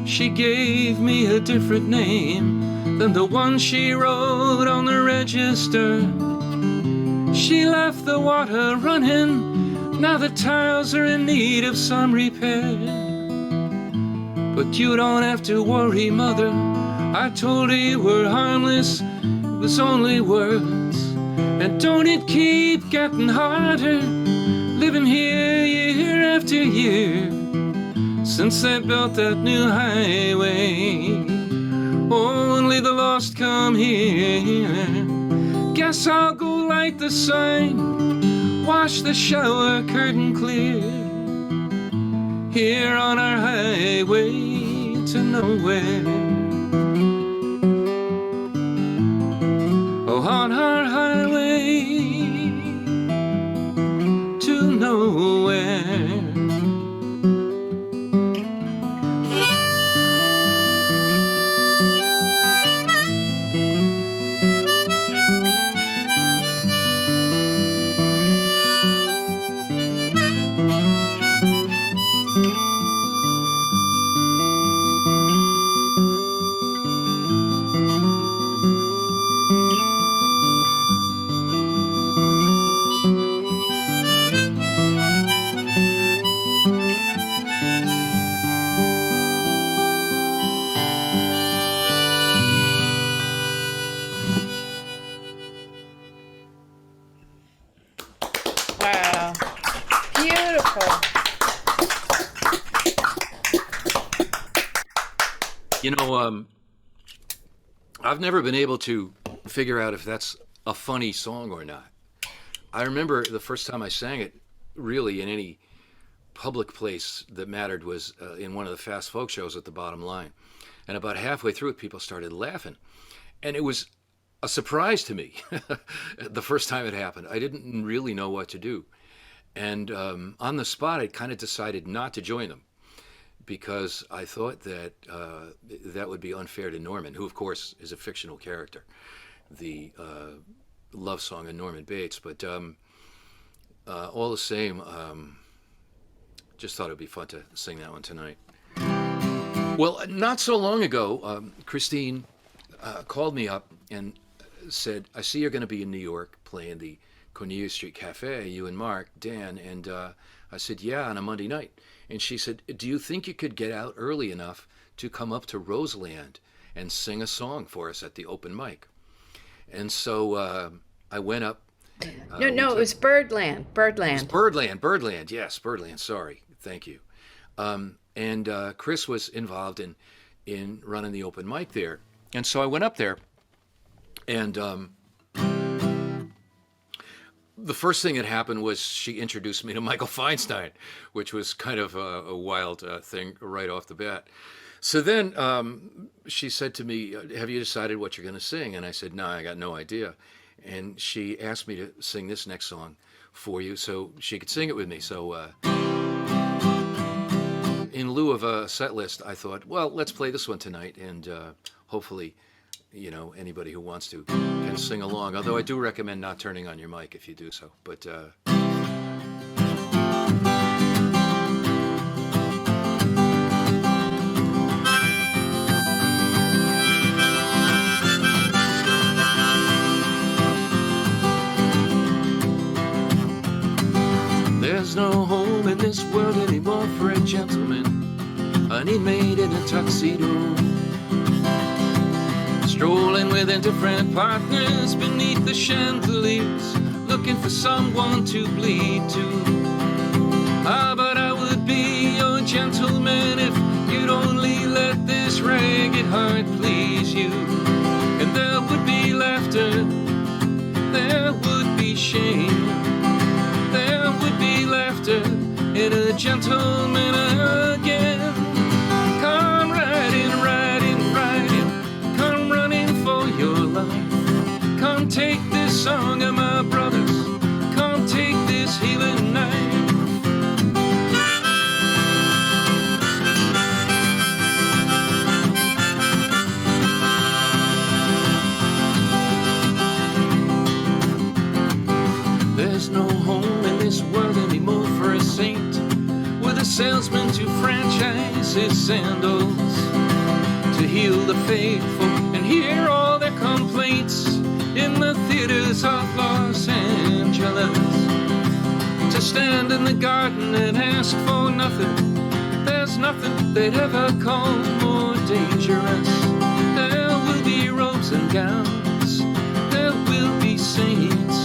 She gave me a different name than the one she wrote on the register. She left the water running, now the tiles are in need of some repair. But you don't have to worry, Mother. I told her you were harmless, it was only words. And don't it keep getting harder, living here year after year, since they built that new highway. Only the lost come here. Guess I'll go light the sign, wash the shower curtain clear, here on our highway to nowhere. Oh, on our highway to nowhere. Wow. Beautiful. You know, I've never been able to figure out if that's a funny song or not. I remember the first time I sang it, really in any public place that mattered, was in one of the fast folk shows at the Bottom Line. And about halfway through it, people started laughing. And it was a surprise to me the first time it happened. I didn't really know what to do. And on the spot, I kind of decided not to join them, because I thought that that would be unfair to Norman, who, of course, is a fictional character, the love song of Norman Bates. But all the same, just thought it would be fun to sing that one tonight. Well, not so long ago, Christine called me up and said, I see you're going to be in New York playing the Cornelia Street Cafe, you and Mark, Dan. And I said, yeah, on a Monday night. And she said, do you think you could get out early enough to come up to Roseland and sing a song for us at the open mic? And so I went up. No, it was Birdland. Birdland. Birdland. Yes, Birdland. Sorry. Thank you. And Chris was involved in running the open mic there. And so I went up there, and the first thing that happened was she introduced me to Michael Feinstein, which was kind of a wild thing right off the bat. So then she said to me, have you decided what you're going to sing? And I said, no, I got no idea. And she asked me to sing this next song for you so she could sing it with me. So in lieu of a set list, I thought, well, let's play this one tonight, and hopefully, you know, anybody who wants to can sing along. Although I do recommend not turning on your mic if you do so. But there's no home in this world anymore for a gentleman, an inmate in a tuxedo, strolling with indifferent partners beneath the chandeliers, looking for someone to bleed to. Ah, but I would be your gentleman if you'd only let this ragged heart please you. And there would be laughter, there would be shame, there would be laughter in a gentleman again. Come riding, riding, riding, come running for your life. Come take this song of my brothers, come take this healing knife. There's no home in this world anymore for a saint, with a salesman to franchise his sandals, to heal the faithful and hear all their complaints in the theaters of Los Angeles, to stand in the garden and ask for nothing. There's nothing they'd ever call more dangerous. There will be robes and gowns, there will be saints,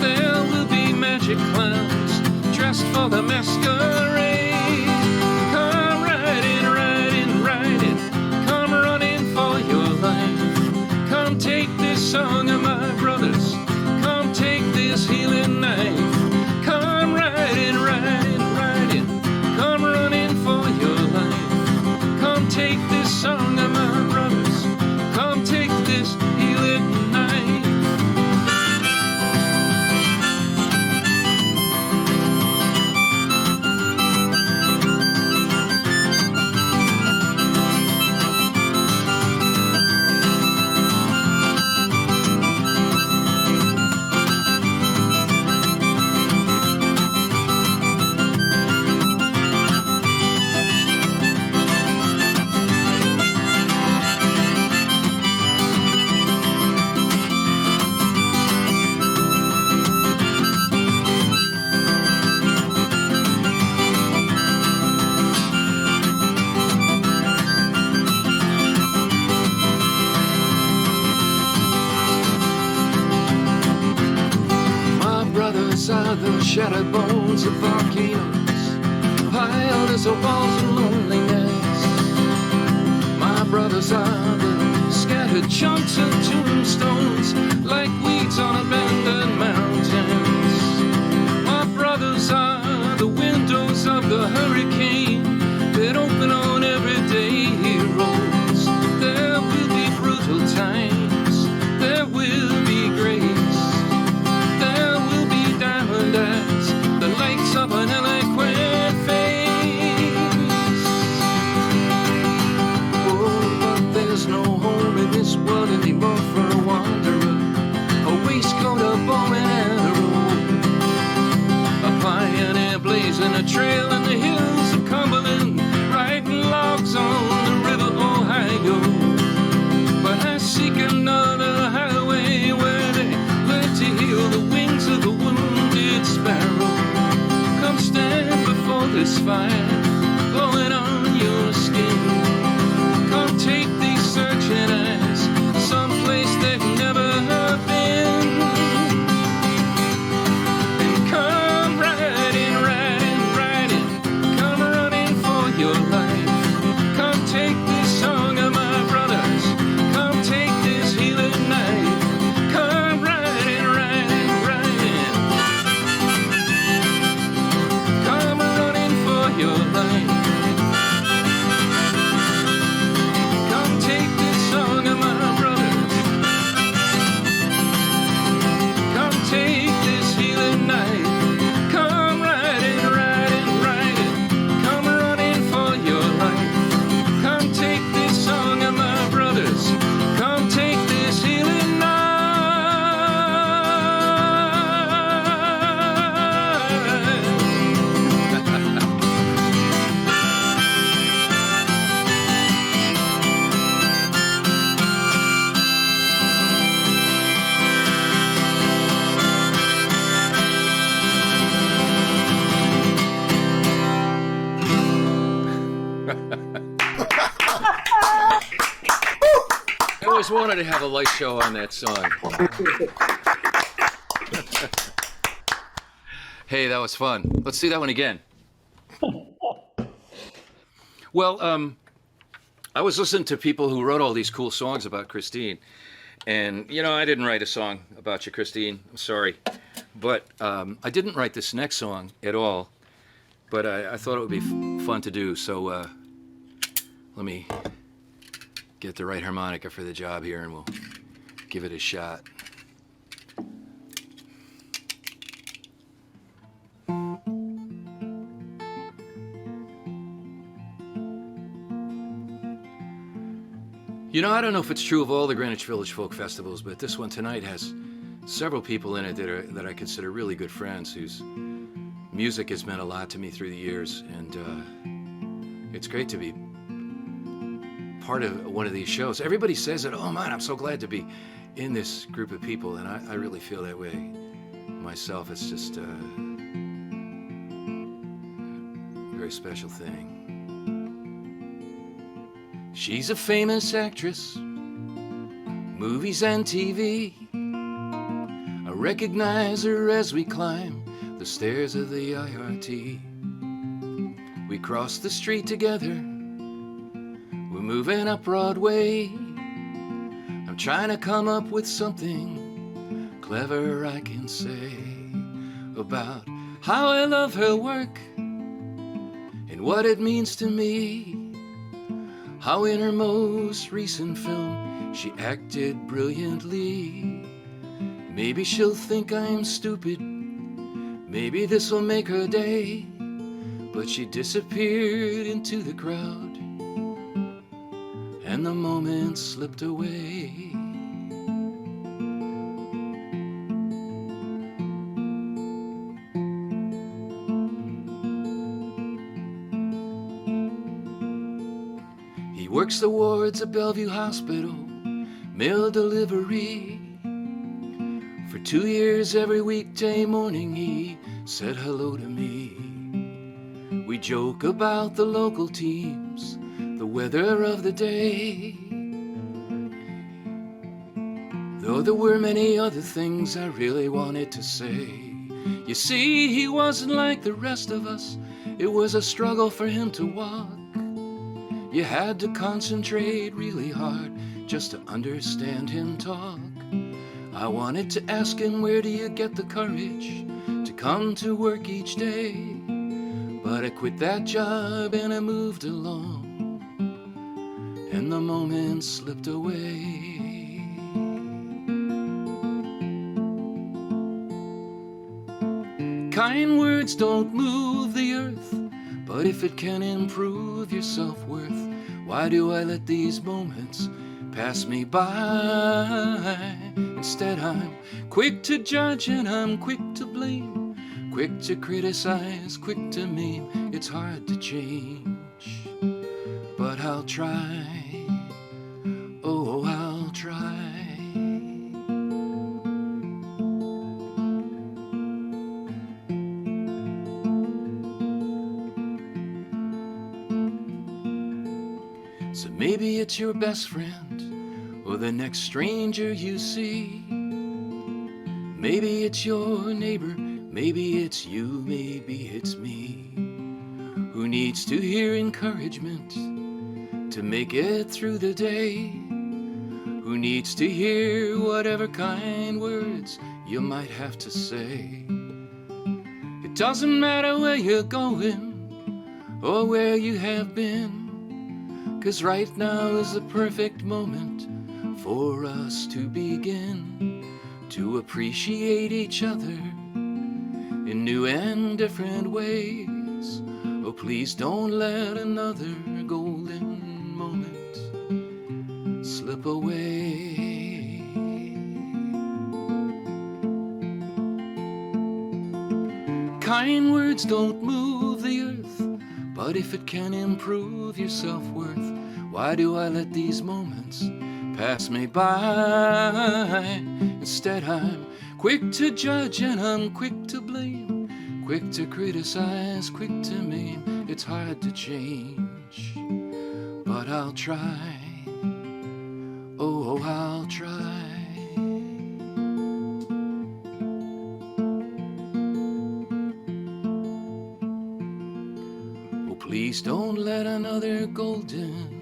there will be magic clowns dressed for the masquerade. Come riding, riding, riding, come running for your life. Come take this song of my brothers, come take this healing knife. Come riding, riding, riding, come running for your life. Come take this song of my brothers, come take this healing knife. brothers are the shattered bones of volcanoes, piled as the walls of loneliness. My brothers are the scattered chunks of tombstones, like weeds on abandoned mountains. My brothers are the windows of the hurricane that open on everyday heroes. There will be brutal times, there will be grace, there will be diamond eyes, the lights of an eloquent face. Oh, but there's no home in this world anymore for a wanderer, a waistcoat, a bow and arrow, a pioneer blazing a trail in the hills of Cumberland, riding logs on the river Ohio. But I seek another highway where they learn to heal the wings of the wounded sparrow. Come stand before this fire, blowing on your skin. Come take these searching eyes, someplace they've never been. And come riding, riding, riding, come running for your life. Come take this song of my brothers, come take this healing knife. Come riding, riding, riding, come running for your life. Come take this song of my brothers, come take this healing knife. Come riding, riding, riding, come running for your life. Come take this song of my brothers, come take this healing knife. I always wanted to have a light show on that song. Hey, that was fun. Let's do that one again. Well, I was listening to people who wrote all these cool songs about Christine. And, you know, I didn't write a song about you, Christine. I'm sorry. But I didn't write this next song at all. But I thought it would be fun to do. So let me get the right harmonica for the job here, and we'll give it a shot. You know, I don't know if it's true of all the Greenwich Village folk festivals, but this one tonight has several people in it that I consider really good friends, whose music has meant a lot to me through the years, and it's great to be part of one of these shows. Everybody says that, oh man, I'm so glad to be in this group of people, and I really feel that way myself. It's just a very special thing. She's a famous actress, movies and TV. I recognize her as we climb the stairs of the IRT. We cross the street together, we're moving up Broadway. I'm trying to come up with something clever I can say about how I love her work and what it means to me. How in her most recent film she acted brilliantly. Maybe she'll think I'm stupid, maybe this'll make her day. But she disappeared into the crowd, and the moment slipped away. He works the wards at Bellevue Hospital, mail delivery. For 2 years every weekday morning he said hello to me. We joke about the local teams, the weather of the day. though there were many other things I really wanted to say. You see, he wasn't like the rest of us. It was a struggle for him to walk. You had to concentrate really hard just to understand him talk. I wanted to ask him, where do you get the courage to come to work each day? But I quit that job and I moved along, and the moment slipped away. Kind words don't move the earth, but if it can improve your self-worth, why do I let these moments pass me by? Instead, I'm quick to judge and I'm quick to blame, quick to criticize, quick to meme. It's hard to change, but I'll try. Oh, I'll try. So maybe it's your best friend or the next stranger you see. Maybe it's your neighbor, maybe it's you, maybe it's me, who needs to hear encouragement to make it through the day, who needs to hear whatever kind words you might have to say. It doesn't matter where you're going or where you have been, 'cause right now is the perfect moment for us to begin to appreciate each other in new and different ways. Oh, please don't let another golden moment slip away. Kind words don't move the earth, but if it can improve your self-worth, why do I let these moments pass me by? Instead, I'm quick to judge and I'm quick to blame, quick to criticize, quick to maim. It's hard to change, but I'll try. Oh, I'll try. Oh, please don't let another golden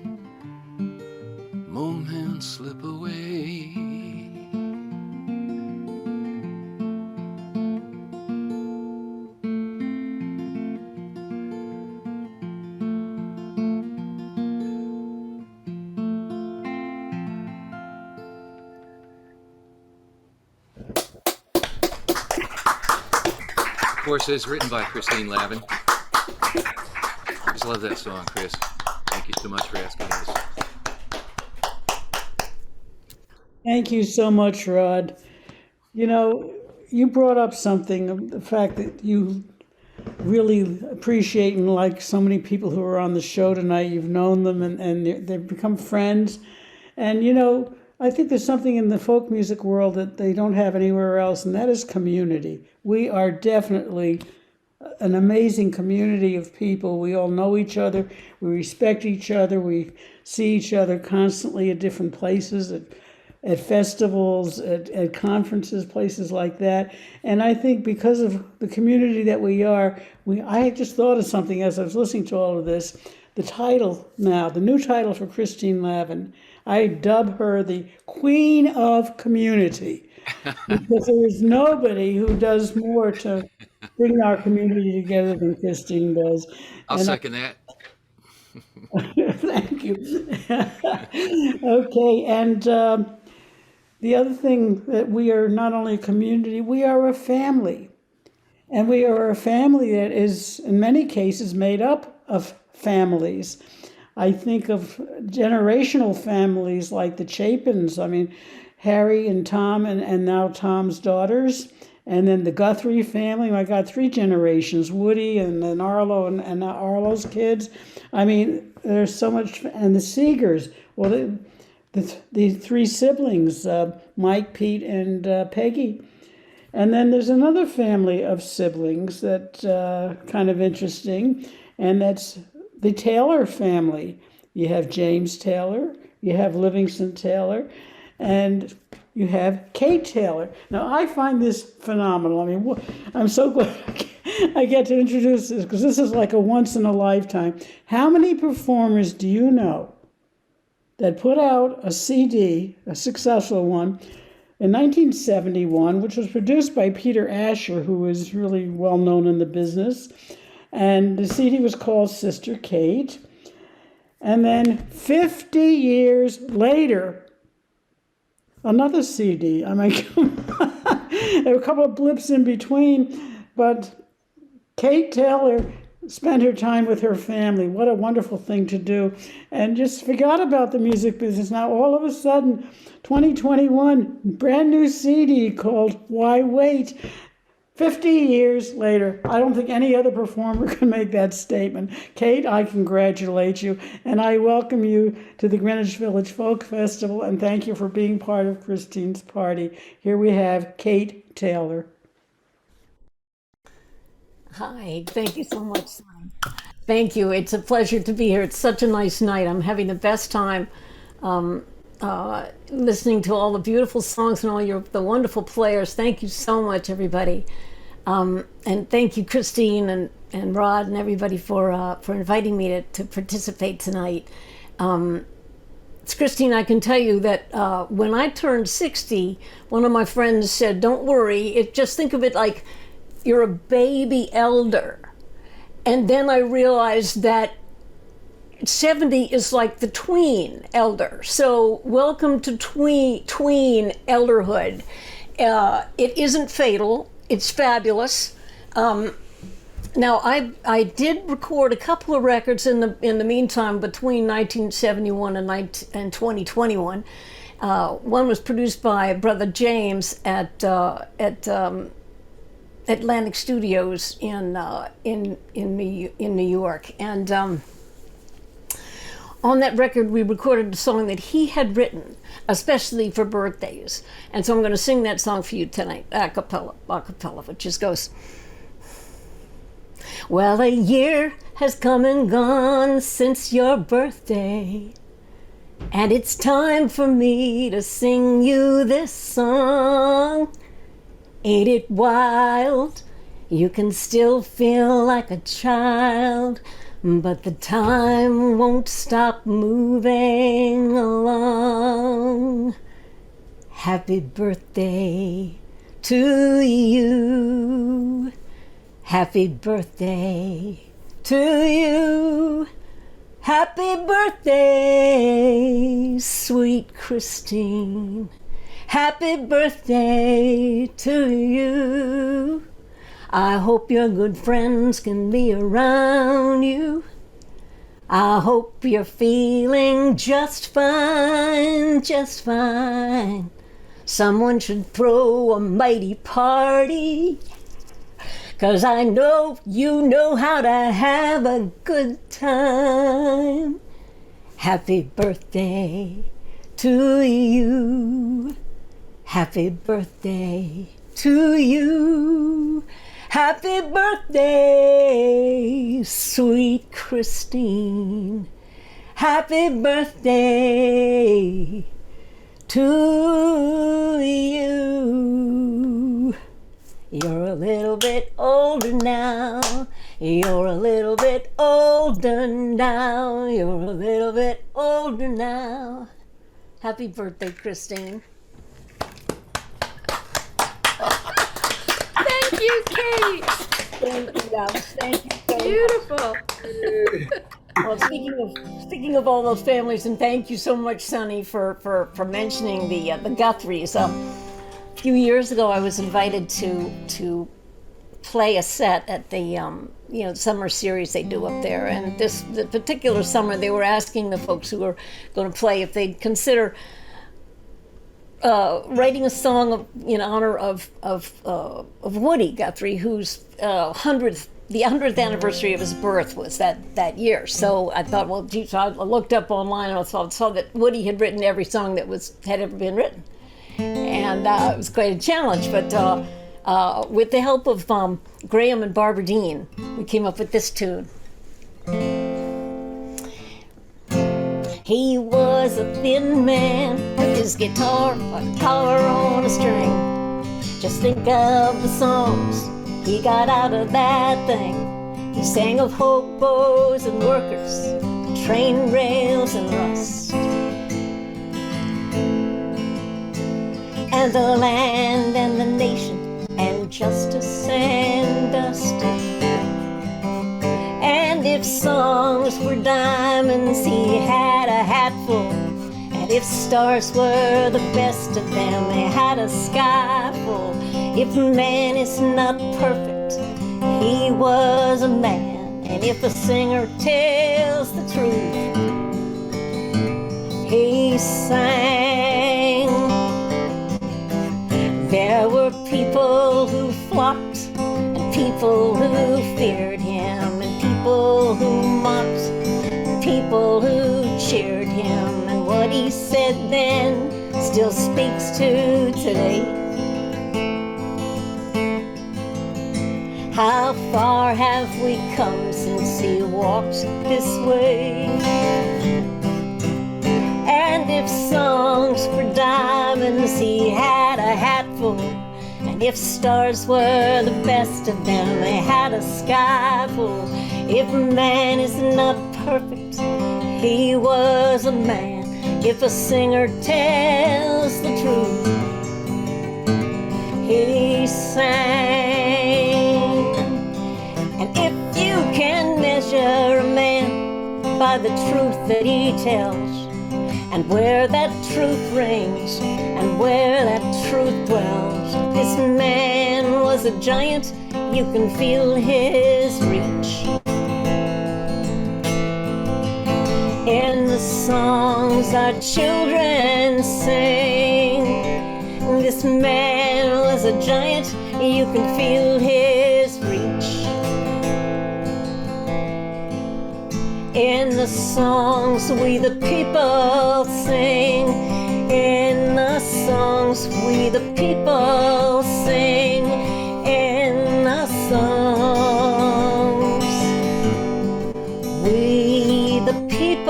moment slip away. Of course, it's written by Christine Lavin. I just love that song, Chris. Thank you so much for asking us. Thank you so much, Rod. You know, you brought up something, the fact that you really appreciate and like so many people who are on the show tonight. You've known them and they've become friends. And, you know, I think there's something in the folk music world that they don't have anywhere else, and that is community. We are definitely an amazing community of people. We all know each other. We respect each other. We see each other constantly at different places, at festivals, at conferences, places like that. And I think because of the community that we are, I just thought of something as I was listening to all of this. The title now, the new title for Christine Lavin, I dub her the Queen of Community, because there is nobody who does more to bring our community together than Christine does. I'll second that. Thank you. Okay, and the other thing that we are not only a community, we are a family. And we are a family that is, in many cases, made up of families. I think of generational families like the Chapins. I mean, Harry and Tom and now Tom's daughters. And then the Guthrie family. I got 3 generations, Woody and then Arlo and now Arlo's kids. I mean, there's so much. And the Seegers. Well, the 3 siblings, Mike, Pete, and Peggy. And then there's another family of siblings that's kind of interesting, and that's the Taylor family. You have James Taylor, you have Livingston Taylor, and you have Kate Taylor. Now, I find this phenomenal. I mean, I'm so glad I get to introduce this because this is like a once in a lifetime. How many performers do you know that put out a CD, a successful one, in 1971, which was produced by Peter Asher, who is really well known in the business. And the CD was called Sister Kate. And then 50 years later, another CD. I mean, there were a couple of blips in between, but Kate Taylor spent her time with her family. What a wonderful thing to do. And just forgot about the music business. Now, all of a sudden, 2021, brand new CD called Why Wait? 50 years later, I don't think any other performer can make that statement. Kate, I congratulate you, and I welcome you to the Greenwich Village Folk Festival, and thank you for being part of Christine's party. Here we have Kate Taylor. Hi, thank you so much, Simon. Thank you. It's a pleasure to be here. It's such a nice night. I'm having the best time listening to all the beautiful songs and all the wonderful players. Thank you so much, everybody. And thank you, Christine and Rod and everybody for inviting me to participate tonight. It's Christine, I can tell you that when I turned 60, one of my friends said, don't worry, just think of it like you're a baby elder. And then I realized that 70 is like the tween elder. So welcome to tween elderhood. It isn't fatal. It's fabulous. Now I did record a couple of records in the meantime between 1971 and 2021. One was produced by Brother James at Atlantic Studios in New York, and on that record we recorded a song that he had written especially for birthdays, and so I'm going to sing that song for you tonight, a cappella, which just goes, well, a year has come and gone since your birthday, and it's time for me to sing you this song. Ain't it wild? You can still feel like a child, but the time won't stop moving along. Happy birthday to you. Happy birthday to you. Happy birthday, sweet Christine. Happy birthday to you. I hope your good friends can be around you. I hope you're feeling just fine, just fine. Someone should throw a mighty party, 'cause I know you know how to have a good time. Happy birthday to you. Happy birthday to you. Happy birthday, sweet Christine. Happy birthday to you. You're a little bit older now. You're a little bit older now. You're a little bit older now. Happy birthday, Christine. Thank you, Kate. Thank you. Beautiful. Well, speaking of all those families, and thank you so much, Sonny, for mentioning the Guthries. A few years ago, I was invited to play a set at the summer series they do up there, and the particular summer they were asking the folks who were going to play if they'd consider writing a song in honor of Woody Guthrie, whose the 100th anniversary of his birth was that year. So I thought, well, geez, I looked up online and I saw that Woody had written every song that had ever been written, and it was quite a challenge. But with the help of Graham and Barbara Dean, we came up with this tune. He was a thin man with his guitar, a guitar on a string. Just think of the songs he got out of that thing. He sang of hobos and workers, train rails and rust, and the land and the nation, and justice and dust. And if songs were diamonds, he had a hat full. And if stars were the best of them, he had a sky full. If man is not perfect, he was a man. And if a singer tells the truth, he sang. There were people who flocked, and people who feared him, and people who mocked, and people who cheered him. And what he said then still speaks to today. How far have we come since he walked this way? And if songs were diamonds, he had a hat full. And if stars were the best of them, he had a sky full. If man is not perfect, he was a man. If a singer tells the truth, he sang. And if you can measure a man by the truth that he tells, and where that truth rings, and where that truth dwells, this man was a giant. You can feel his reach in the songs our children sing. This man was a giant. You can feel his reach in the songs we the people sing. In the songs we the people sing. In the songs we the people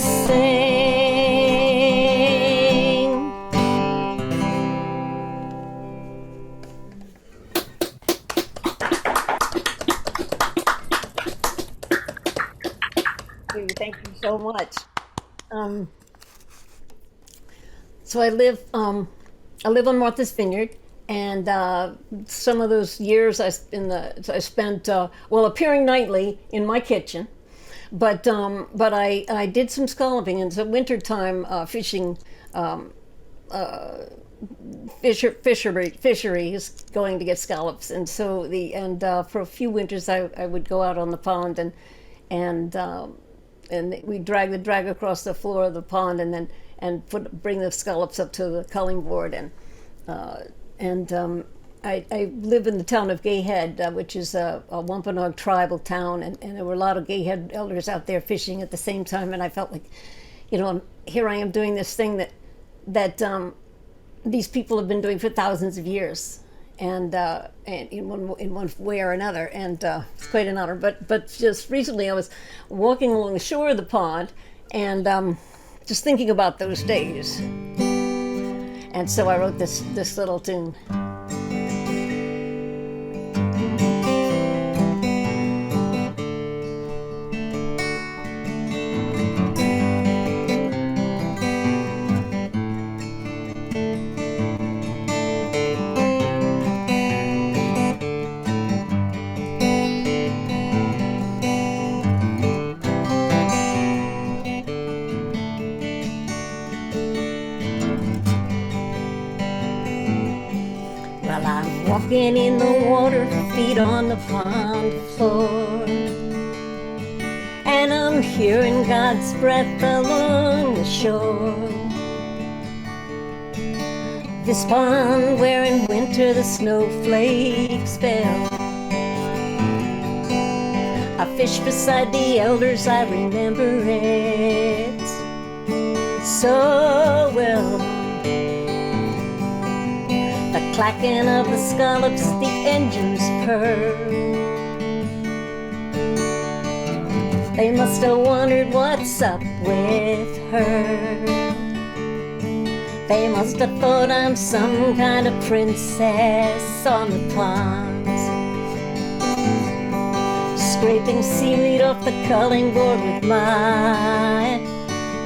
sing. Thank you so much. So I live on Martha's Vineyard, and some of those years I spent appearing nightly in my kitchen, but I did some scalloping, and so wintertime fishing, fisheries, going to get scallops, and so for a few winters I would go out on the pond and we drag across the floor of the pond, and bring the scallops up to the culling board, I live in the town of Gayhead, which is a Wampanoag tribal town, and there were a lot of Gayhead elders out there fishing at the same time, and I felt like, here I am doing this thing that these people have been doing for thousands of years, and in one way or another, and it's quite an honor. But just recently, I was walking along the shore of the pond, and just thinking about those days, and so I wrote this little tune. Walking in the water, feet on the pond floor, and I'm hearing God's breath along the shore. This pond where in winter the snowflakes fell, I fish beside the elders, I remember it so well. The clacking of the scallops, the engines purr, They must have wondered what's up with her. They must have thought I'm some kind of princess on the ponds, scraping seaweed off the culling board with my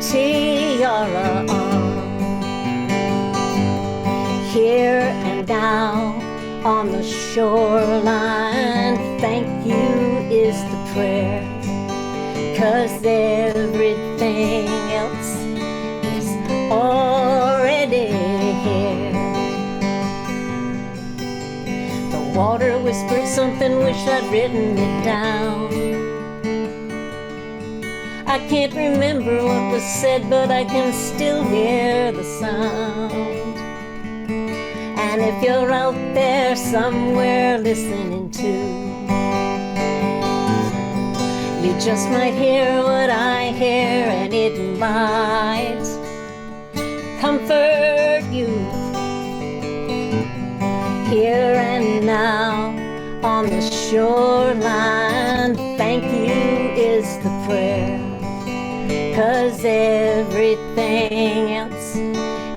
tiara on. Here and now on the shoreline, thank you is the prayer, 'cause everything else is already here. The water whispered something, wish I'd written it down. I can't remember what was said, but I can still hear the sound. And if you're out there somewhere listening too, you just might hear what I hear, and it might comfort you. Here and now on the shoreline, thank you is the prayer, 'cause everything else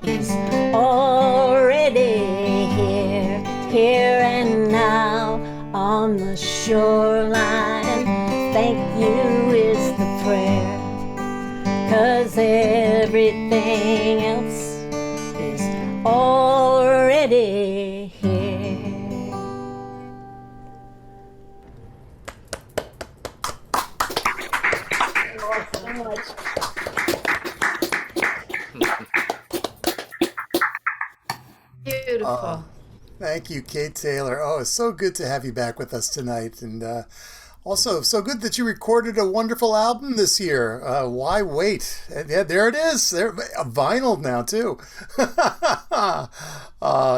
is already here. Here and now on the shoreline, thank you is the prayer, 'cause everything else is already here. So much. Beautiful. Thank you, Kate Taylor. Oh, it's so good to have you back with us tonight. And also, so good that you recorded a wonderful album this year. Why wait? And yeah, there it is. There, a vinyl now, too.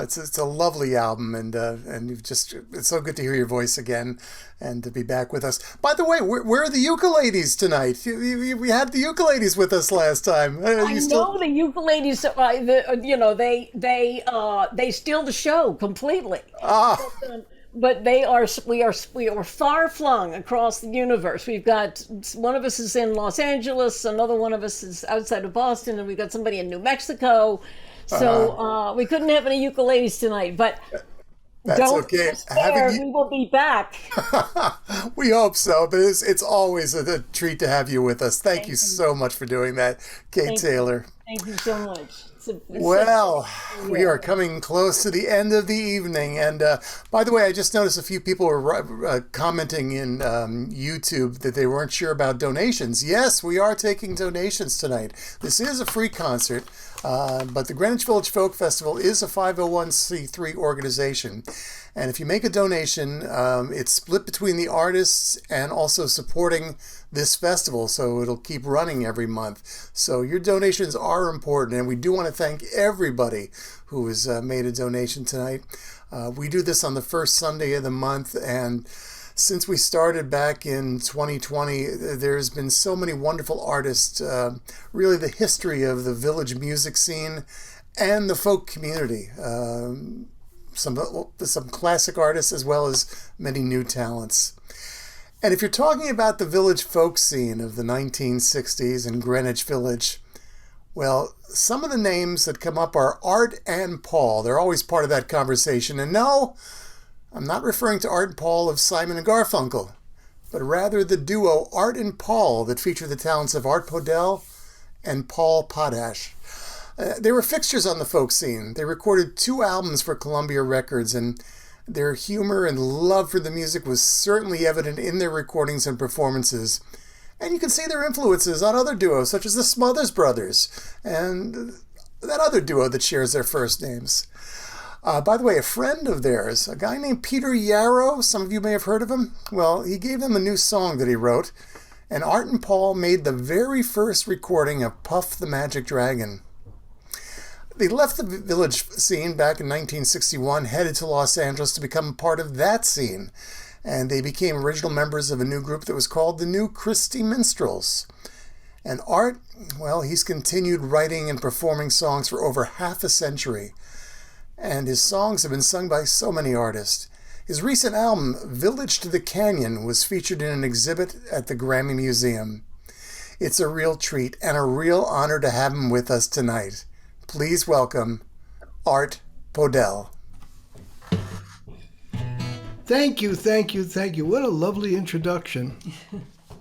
It's a lovely album. And you've just, it's so good to hear your voice again and to be back with us. By the way, where are the ukuleles tonight? We had the ukuleles with us last time. I know the ukuleles. They steal the show completely. But we are far flung across the universe. We've got one of us is in Los Angeles, another one of us is outside of Boston, and we've got somebody in New Mexico. So we couldn't have any ukuleles tonight, but. That's Don't okay. despair, we will be back. We hope so, but it's always a treat to have you with us. Thank you so much for doing that, Kate Taylor. Thank you so much. Well, we are coming close to the end of the evening. And by the way, I just noticed a few people were commenting in YouTube that they weren't sure about donations. Yes, we are taking donations tonight. This is a free concert, but the Greenwich Village Folk Festival is a 501c3 organization. And if you make a donation, it's split between the artists and also supporting this festival, so it'll keep running every month. So your donations are important, and we do want to thank everybody who has made a donation tonight. We do this on the first Sunday of the month, and since we started back in 2020, there's been so many wonderful artists, really the history of the village music scene and the folk community. Some classic artists as well as many new talents. And if you're talking about the village folk scene of the 1960s in Greenwich Village, well, some of the names that come up are Art and Paul. They're always part of that conversation. And no, I'm not referring to Art and Paul of Simon and Garfunkel, but rather the duo Art and Paul that feature the talents of Art Podell and Paul Potash. They were fixtures on the folk scene. They recorded 2 albums for Columbia Records, and their humor and love for the music was certainly evident in their recordings and performances. And you can see their influences on other duos, such as the Smothers Brothers, and that other duo that shares their first names. By the way, a friend of theirs, a guy named Peter Yarrow, some of you may have heard of him. Well, he gave them a new song that he wrote, and Art and Paul made the very first recording of Puff the Magic Dragon. They left the village scene back in 1961, headed to Los Angeles to become part of that scene. And they became original members of a new group that was called the New Christie Minstrels. And Art, well, he's continued writing and performing songs for over half a century. And his songs have been sung by so many artists. His recent album, Village to the Canyon, was featured in an exhibit at the Grammy Museum. It's a real treat and a real honor to have him with us tonight. Please welcome Art Podell. Thank you. What a lovely introduction.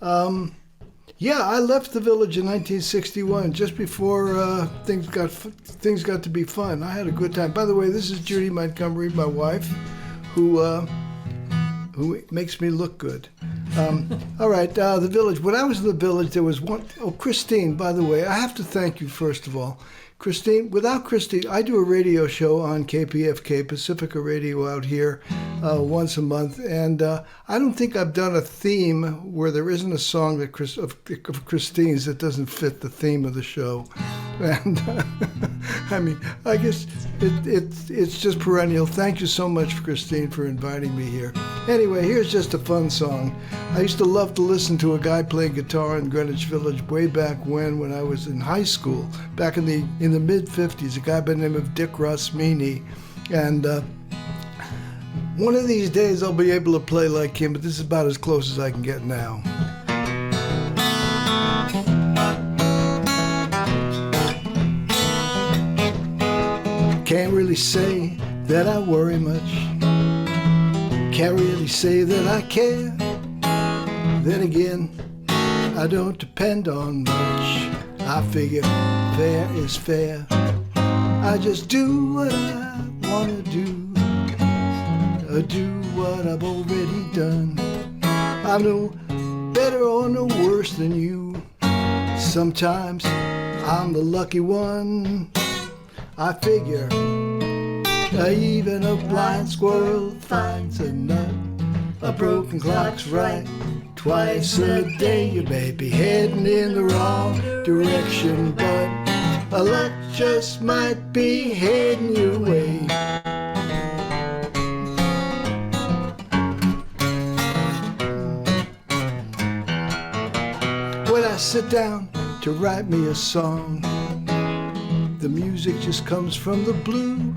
Yeah, I left the Village in 1961, just before things got to be fun. I had a good time. By the way, this is Judy Montgomery, my wife, who makes me look good. All right, the Village. When I was in the Village, there was one. Oh, Christine, by the way, I have to thank you, first of all. Christine, without Christine, I do a radio show on KPFK, Pacifica Radio out here, once a month, and I don't think I've done a theme where there isn't a song of Christine's that doesn't fit the theme of the show. And I mean, I guess it's just perennial. Thank you so much, Christine, for inviting me here. Anyway, here's just a fun song. I used to love to listen to a guy play guitar in Greenwich Village way back when I was in high school, back in the mid-50s, a guy by the name of Dick Rossmini. And one of these days I'll be able to play like him, but this is about as close as I can get now. Can't really say that I worry much. Can't really say that I care. Then again, I don't depend on much. I figure fair is fair. I just do what I want to do. I do what I've already done. I'm no better or no worse than you. Sometimes I'm the lucky one. I figure even a blind squirrel finds a nut. A broken clock's right twice a day. You may be heading in the wrong direction, but a luck just might be heading your way. When I sit down to write me a song, the music just comes from the blue.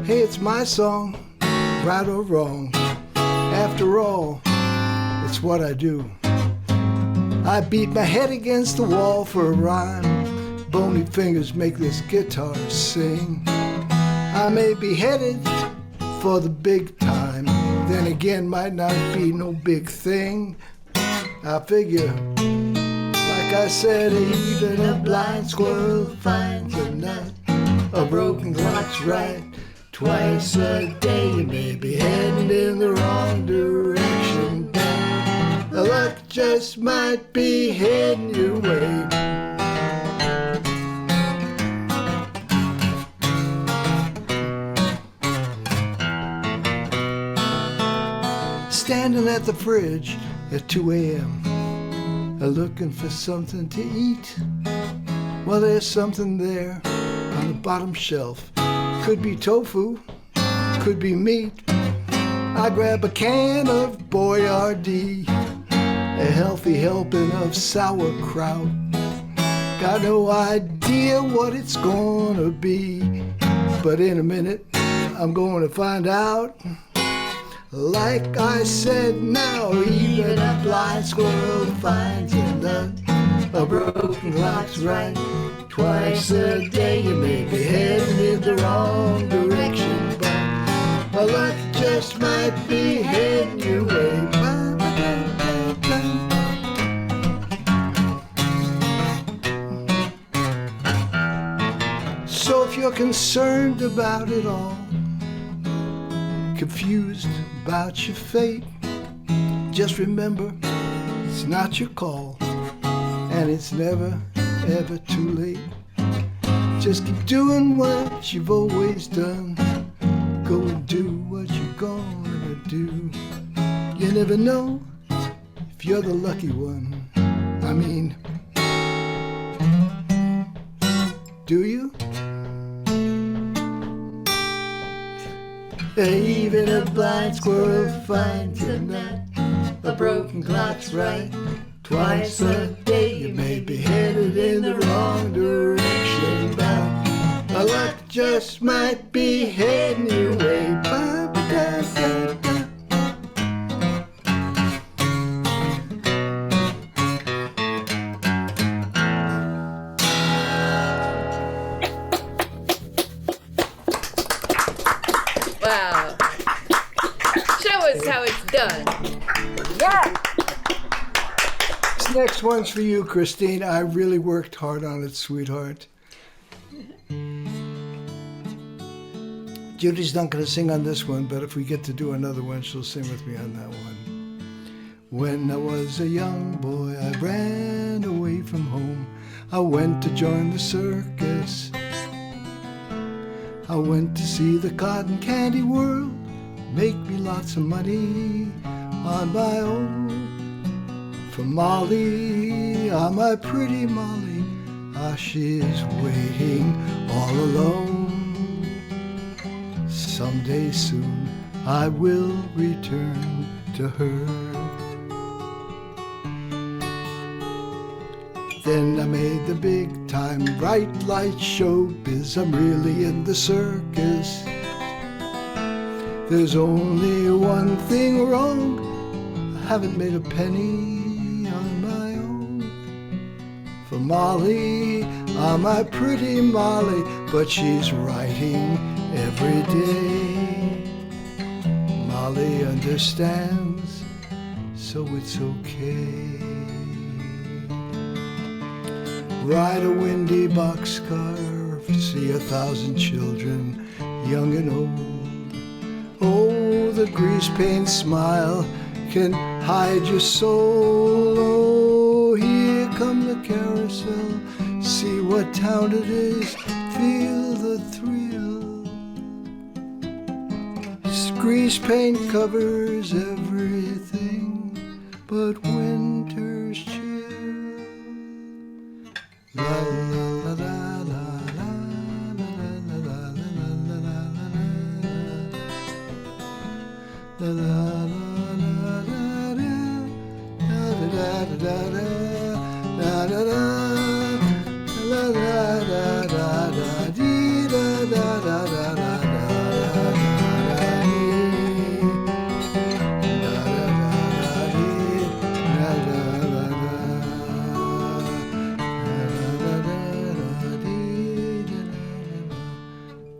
Hey, it's my song, right or wrong. After all, it's what I do. I beat my head against the wall for a rhyme. Bony fingers make this guitar sing. I may be headed for the big time, then again might not be no big thing. I figure, like I said, even a blind squirrel finds a nut. A broken clock's right twice a day. You may be heading in the wrong direction, but the luck just might be heading your way. Standing at the fridge at 2 a.m., looking for something to eat. Well, there's something there on the bottom shelf. Could be tofu, could be meat. I grab a can of Boyardee, a healthy helping of sauerkraut. Got no idea what it's gonna be, but in a minute I'm going to find out. Like I said, now even a blind squirrel finds a nut. A broken clock's right twice a day. You may be heading in the wrong direction, but a luck just might be heading your way. So if you're concerned about it all, confused about your fate, just remember it's not your call, and it's never ever too late. Just keep doing what you've always done. Go and do what you're gonna do. You never know if you're the lucky one. I mean, do you? Even a blind squirrel finds a nut. A broken clock's right twice a day. You may be headed in the wrong direction, but a luck just might be heading your way. Ba-ba-da-da-da. Wow. Show us how it's done. Yeah. This next one's for you, Christine. I really worked hard on it, sweetheart. Judy's not going to sing on this one, but if we get to do another one, she'll sing with me on that one. When I was a young boy, I ran away from home. I went to join the circus. I went to see the cotton candy world, make me lots of money on my own. For Molly, ah, my pretty Molly, ah, she's waiting all alone. Someday soon I will return to her. Then I made the big time bright light show, 'cause I'm really in the circus. There's only one thing wrong, I haven't made a penny on my own. For Molly, ah, my pretty Molly, but she's writing every day. Molly understands, so it's okay. Ride a windy boxcar, see 1,000 children, young and old. Oh, the grease paint smile can hide your soul. Oh, here come the carousel, see what town it is, feel the thrill. Grease paint covers everything but winter's chill. La la la la la la la la la la la.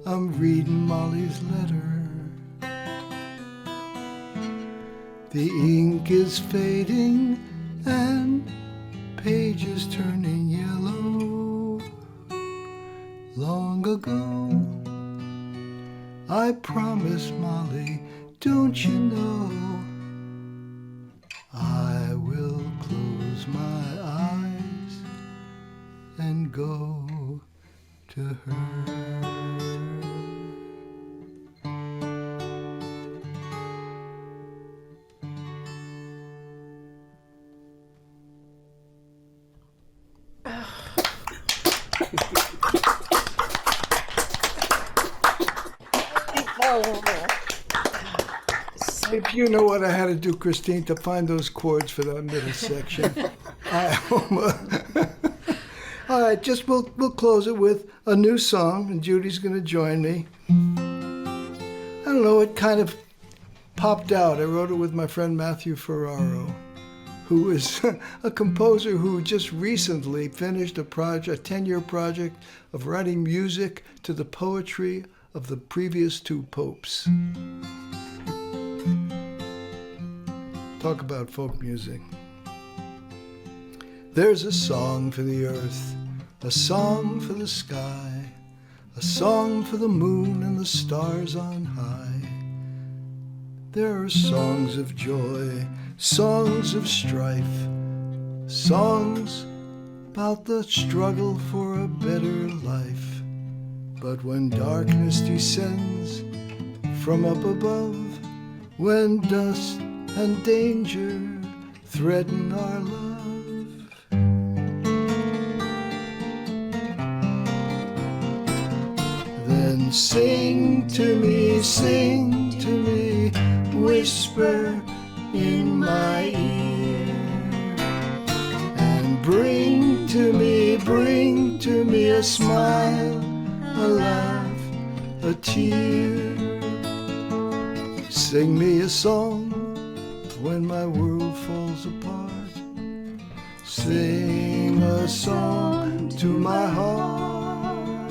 I'm reading Molly's letter. The ink is fading and pages turning yellow. Long ago, I promised Molly, don't you know, I will close my eyes and go to her. If you know what I had to do, Christine, to find those chords for that middle section. All right, just we'll close it with a new song, and Judy's going to join me. I don't know, it kind of popped out. I wrote it with my friend Matthew Ferraro, who is a composer who just recently finished a 10-year project of writing music to the poetry of the previous 2 popes. Talk about folk music. There's a song for the earth, a song for the sky, a song for the moon and the stars on high. There are songs of joy, songs of strife, songs about the struggle for a better life. But when darkness descends from up above, when dust and danger threaten our love, then sing to me, whisper in my ear, and bring to me a smile, a laugh, a tear. Sing me a song when my world falls apart. Sing a song to my heart,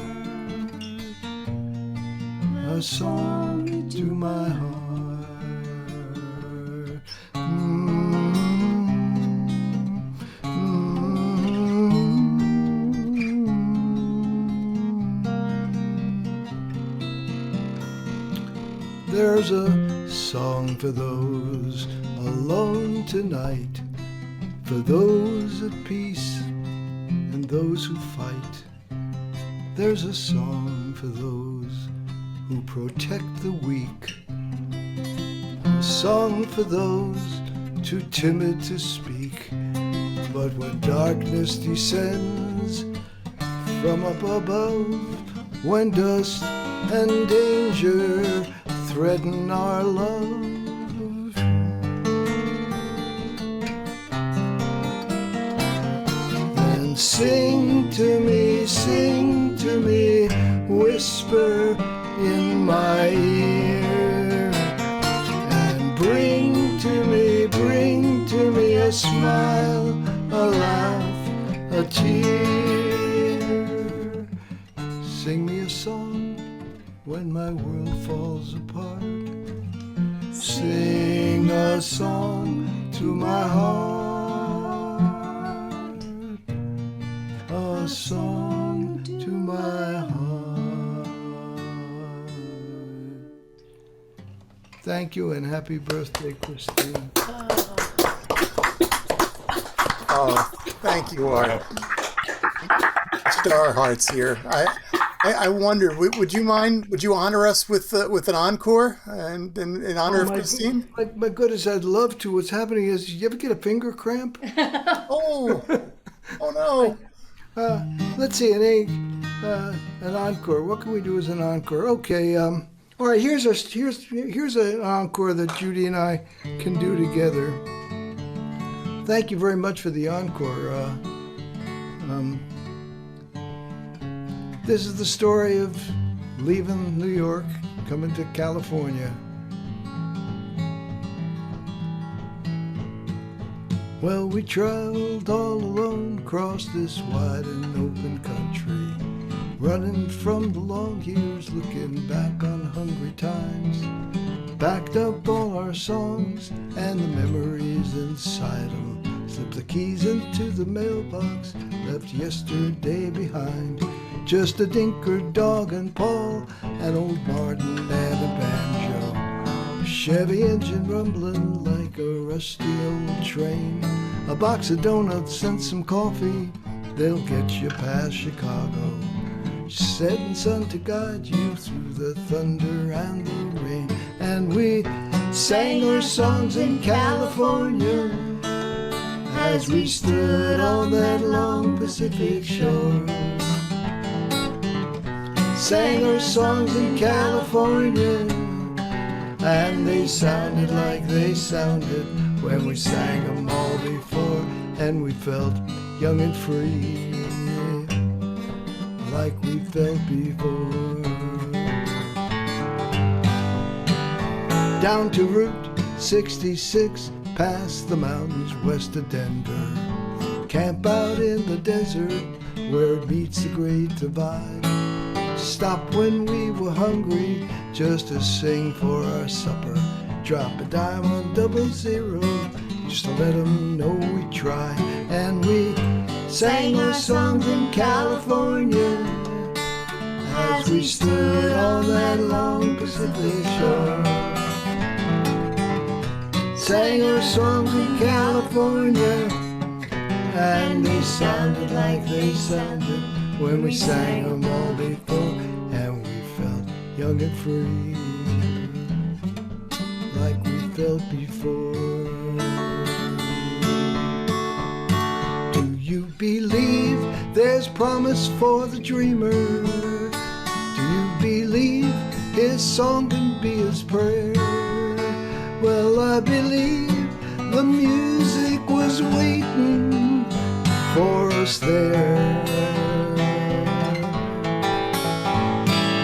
a song to my heart. There's a song for those alone tonight, for those at peace and those who fight. There's a song for those who protect the weak, a song for those too timid to speak. But when darkness descends from up above, when dust and danger threaten our love, then sing to me, whisper in my ear, and bring to me a smile, a laugh, a tear. Sing me a song when my world falls apart. Sing a song to my heart, a song to my heart. Thank you and happy birthday, Christine. Oh, thank you, Art. Star hearts here. I wonder, would you mind? Would you honor us with an encore and in honor of Christine? My goodness, I'd love to. What's happening is, you ever get a finger cramp? Oh no. Let's see, an encore. What can we do as an encore? Okay. All right. Here's an encore that Judy and I can do together. Thank you very much for the encore. This is the story of leaving New York, coming to California. Well, we traveled all alone across this wide and open country, running from the long years, looking back on hungry times. Backed up all our songs and the memories inside them. Slipped the keys into the mailbox, left yesterday behind. Just a dinker, dog, and Paul, an old Martin and a banjo. A Chevy engine rumbling like a rusty old train. A box of donuts and some coffee, they'll get you past Chicago. Setting sun to guide you through the thunder and the rain. And we sang our songs in California as we stood on that long Pacific shore. Sang our songs in California, and they sounded like they sounded when we sang them all before. And we felt young and free, like we felt before. Down to Route 66, past the mountains west of Denver. Camp out in the desert where it meets the Great Divide. Stop when we were hungry just to sing for our supper. Drop a dime on 00 just to let them know we try. And we sang our songs in California as we stood on that long Pacific shore. Sang our songs in California, and they sounded like they sounded when we sang them all before. And we felt young and free, like we felt before. Do you believe there's promise for the dreamer? Do you believe his song can be his prayer? Well, I believe the music was waiting for us there.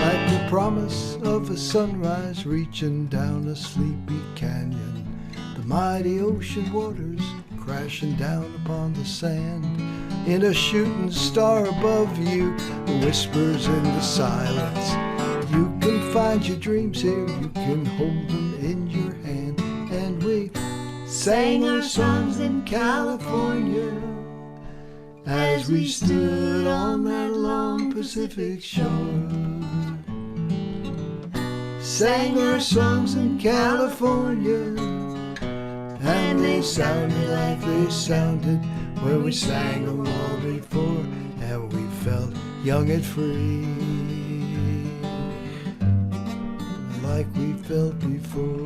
Like the promise of a sunrise reaching down a sleepy canyon, the mighty ocean waters crashing down upon the sand. In a shooting star above you, whispers in the silence. You can find your dreams here, you can hold them in your hand. And we sang our songs in California as we stood on that long Pacific shore. Sang our songs in California, and they sounded like they sounded when we sang them all before, and we felt young and free, like we felt before.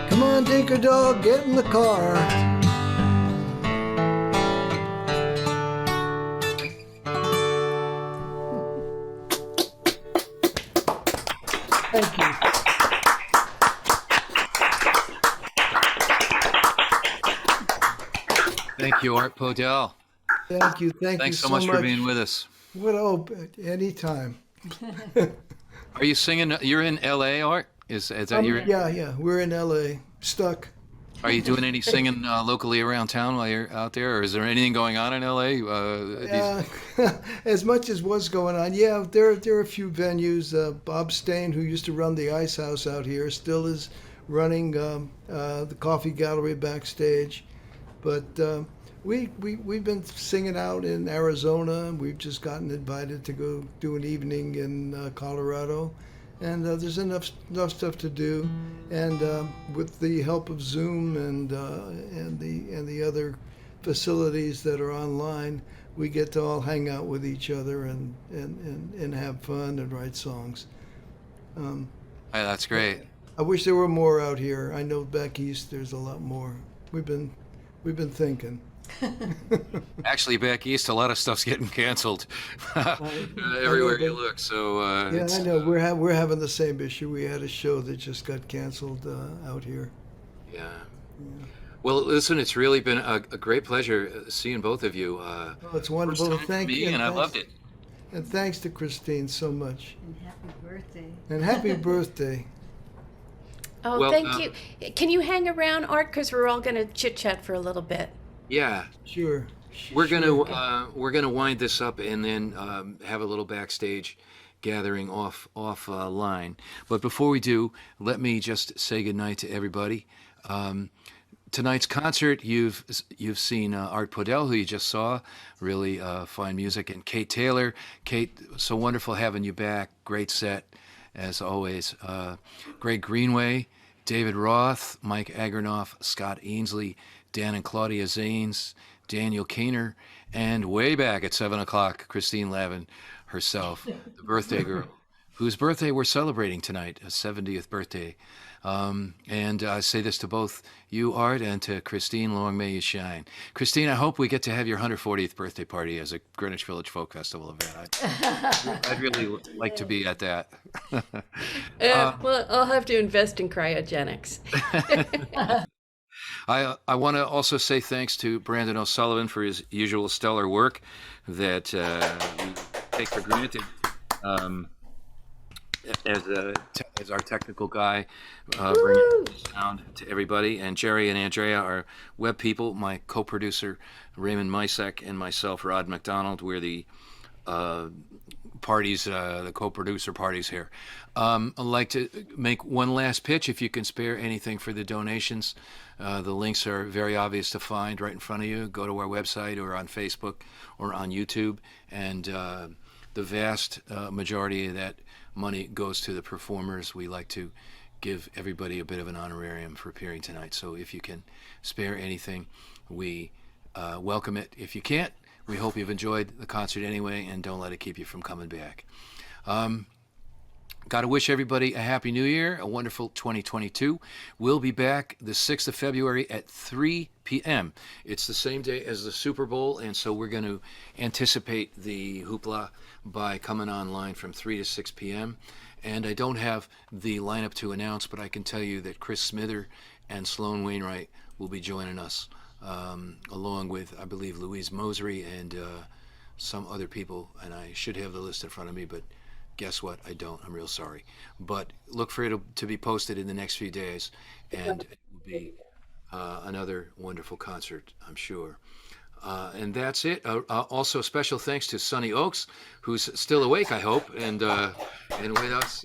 Come on, Tinker Dog, get in the car. Thank you. Thank you, Art Podell. Thank you. Thanks so much for being with us. What? Oh, anytime. Are you singing? You're in L.A., Art? Is that your? Yeah. We're in L.A. Stuck. Are you doing any singing locally around town while you're out there, or is there anything going on in L.A.? As much as what's going on, yeah, there are a few venues. Bob Stain, who used to run the Ice House out here, still is running the Coffee Gallery backstage. But we've been singing out in Arizona. We've just gotten invited to go do an evening in Colorado. And there's enough stuff to do, and with the help of Zoom and the other facilities that are online, we get to all hang out with each other and have fun and write songs. Hey, that's great. I wish there were more out here. I know back east there's a lot more. We've been thinking. Actually, back east, a lot of stuff's getting canceled everywhere you look. So yeah, I know we're having the same issue. We had a show that just got canceled out here. Yeah. Well, listen, it's really been a great pleasure seeing both of you. Oh, it's wonderful. Thank you, and I loved it. And thanks to Christine so much. And happy birthday. And happy birthday. Oh, Well, thank you. Can you hang around, Art? Because we're all going to chit chat for a little bit. Yeah. Sure. We're gonna wind this up and then have a little backstage gathering offline. But before we do, let me just say goodnight to everybody. Tonight's concert, you've seen Art Podell, who you just saw, really fine music, and Kate Taylor. Kate, so wonderful having you back. Great set, as always. Greg Greenway, David Roth, Mike Agernoff, Scott Ainsley, Dan and Claudia Zanes, Daniel Kaner, and way back at 7 o'clock, Christine Lavin herself, the birthday girl, whose birthday we're celebrating tonight, a 70th birthday. And I say this to both you, Art, and to Christine, long may you shine. Christine, I hope we get to have your 140th birthday party as a Greenwich Village Folk Festival event. I'd really like to be at that. Well, I'll have to invest in cryogenics. I want to also say thanks to Brandon O'Sullivan for his usual stellar work that we take for granted as our technical guy, bringing sound to everybody. And Jerry and Andrea are web people. My co-producer Raymond Misek and myself, Rod McDonald, we're the parties, the co-producer parties here. I'd like to make one last pitch. If you can spare anything for the donations, the links are very obvious to find right in front of you. Go to our website or on Facebook or on YouTube, and the vast majority of that money goes to the performers. We like to give everybody a bit of an honorarium for appearing tonight. So if you can spare anything, we welcome it. If you can't, we hope you've enjoyed the concert anyway, and don't let it keep you from coming back. Got to wish everybody a happy new year, a wonderful 2022. We'll be back the 6th of February at 3 p.m. It's the same day as the Super Bowl, and so we're going to anticipate the hoopla by coming online from 3 to 6 p.m. And I don't have the lineup to announce, but I can tell you that Chris Smither and Sloan Wainwright will be joining us, along with, I believe, Louise Mosery and some other people, and I should have the list in front of me, but guess what? I don't. I'm real sorry. But look for it to be posted in the next few days, and it will be another wonderful concert, I'm sure. And that's it. Also, special thanks to Sonny Oaks, who's still awake, I hope, and with us.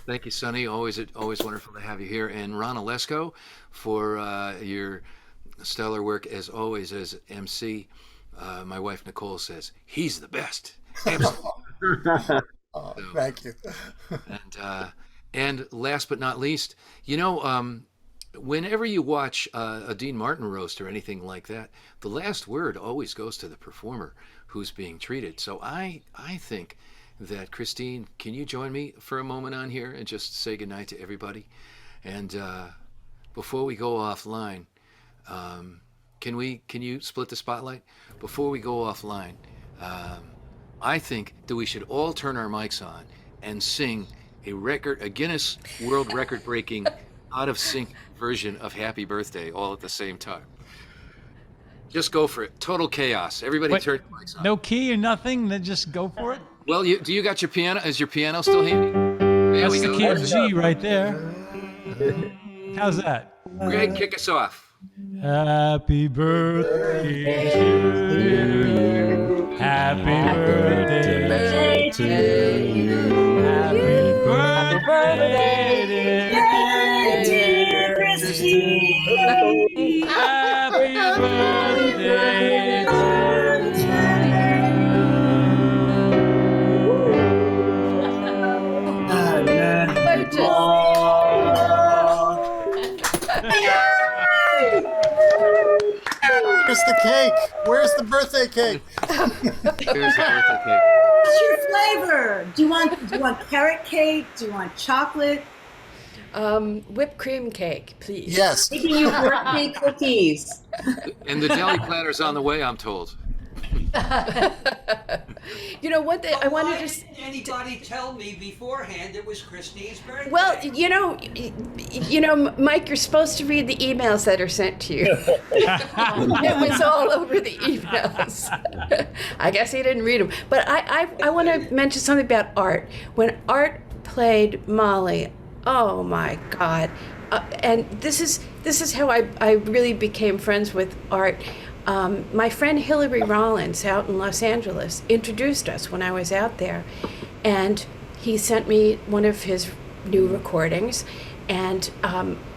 Thank you, Sonny. Always wonderful to have you here. And Ron Olesko for your stellar work as always as MC. My wife Nicole says he's the best. Thank you. And last but not least, whenever you watch a Dean Martin roast or anything like that, the last word always goes to the performer who's being treated. So I think that, Christine, can you join me for a moment on here and just say goodnight to everybody? And before we go offline, can you split the spotlight? Before we go offline, I think that we should all turn our mics on and sing a Guinness World Record breaking out of sync version of Happy Birthday all at the same time. Just go for it. Total chaos. Everybody turn your mics on. No key or nothing, then just go for it? Well, do you got your piano? Is your piano still handy? That's the key of G right there. How's that? Greg, kick us off. Happy birthday to you. Happy birthday to you. Happy birthday, dear Christine. Happy birthday to Where's the cake? Where's the birthday cake? Here's the birthday cake. What's your flavor? Do you want carrot cake? Do you want chocolate? Whipped cream cake, please. Yes. Making you birthday cookies. And the deli platter's on the way, I'm told. What I wanted to. Didn't anybody tell me beforehand it was Christine's birthday? Well, Mike, you're supposed to read the emails that are sent to you. It was all over the emails. I guess he didn't read them. But I want to mention something about Art. When Art played Molly, oh my God! And this is how I really became friends with Art. My friend Hillary Rollins out in Los Angeles introduced us when I was out there, and he sent me one of his new recordings. And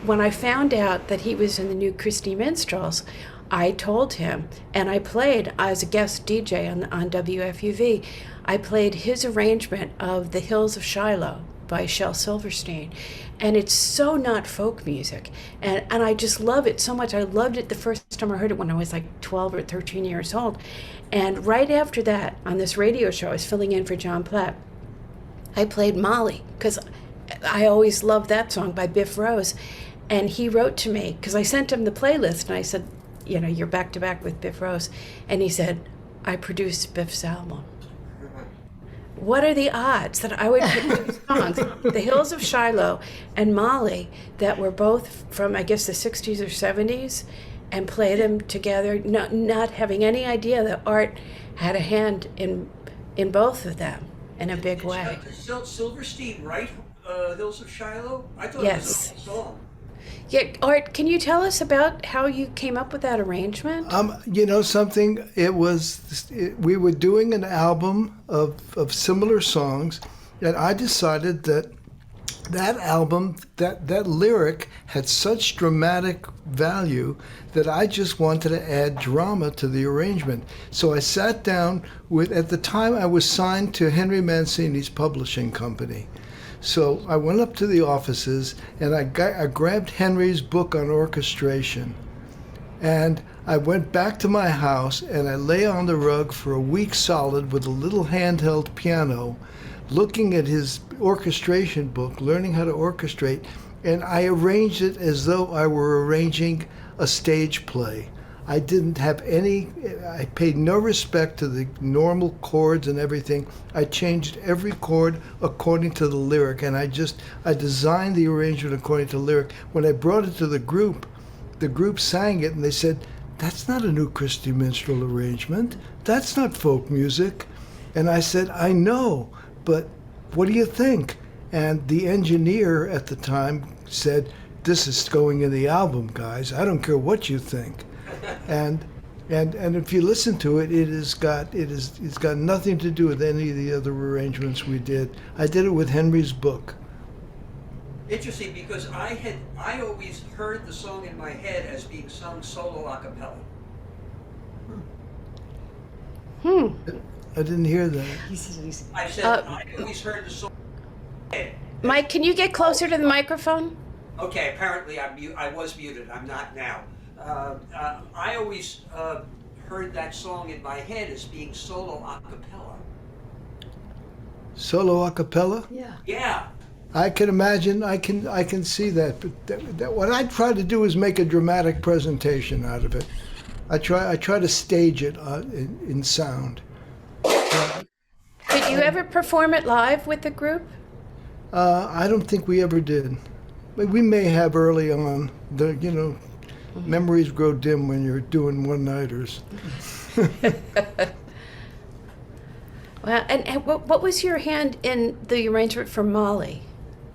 when I found out that he was in the new Christy Minstrels, I told him, and I played as a guest DJ on WFUV. I played his arrangement of The Hills of Shiloh by Shel Silverstein, and it's so not folk music, and I just love it so much. I loved it the first time I heard it when I was like 12 or 13 years old, and right after that on this radio show I was filling in for John Platt, I played Molly because I always loved that song by Biff Rose, and he wrote to me because I sent him the playlist and I said, you're back to back with Biff Rose, and he said, I produced Biff's album. What are the odds that I would pick two songs, The Hills of Shiloh and Molly, that were both from, I guess, the 60s or 70s, and play them together, not having any idea that Art had a hand in both of them in a big way. Did Silverstein write Hills of Shiloh? I thought Yes. it was a song. Yeah, Art, can you tell us about how you came up with that arrangement? Something. We were doing an album of similar songs, and I decided that album, that lyric had such dramatic value that I just wanted to add drama to the arrangement. So I sat down at the time I was signed to Henry Mancini's publishing company. So I went up to the offices and I grabbed Henry's book on orchestration, and I went back to my house and I lay on the rug for a week solid with a little handheld piano, looking at his orchestration book, learning how to orchestrate, and I arranged it as though I were arranging a stage play. I paid no respect to the normal chords and everything. I changed every chord according to the lyric, and I designed the arrangement according to the lyric. When I brought it to the group sang it, and they said, that's not a new Christy Minstrel arrangement. That's not folk music. And I said, I know, but what do you think? And the engineer at the time said, this is going in the album, guys. I don't care what you think. And And if you listen to it, it's got nothing to do with any of the other arrangements we did. I did it with Henry's book. Interesting, because I always heard the song in my head as being sung solo a cappella. I didn't hear that. I said I always heard the song. Mike, can you get closer to the microphone? Okay, apparently I was muted. I'm not now. I always heard that song in my head as being solo a cappella. Solo a cappella? Yeah. Yeah. I can imagine. I can see that. But what I try to do is make a dramatic presentation out of it. I try to stage it in sound. Did you ever perform it live with the group? I don't think we ever did. But we may have early on. Memories grow dim when you're doing one-nighters. Well, and what was your hand in the arrangement for Molly?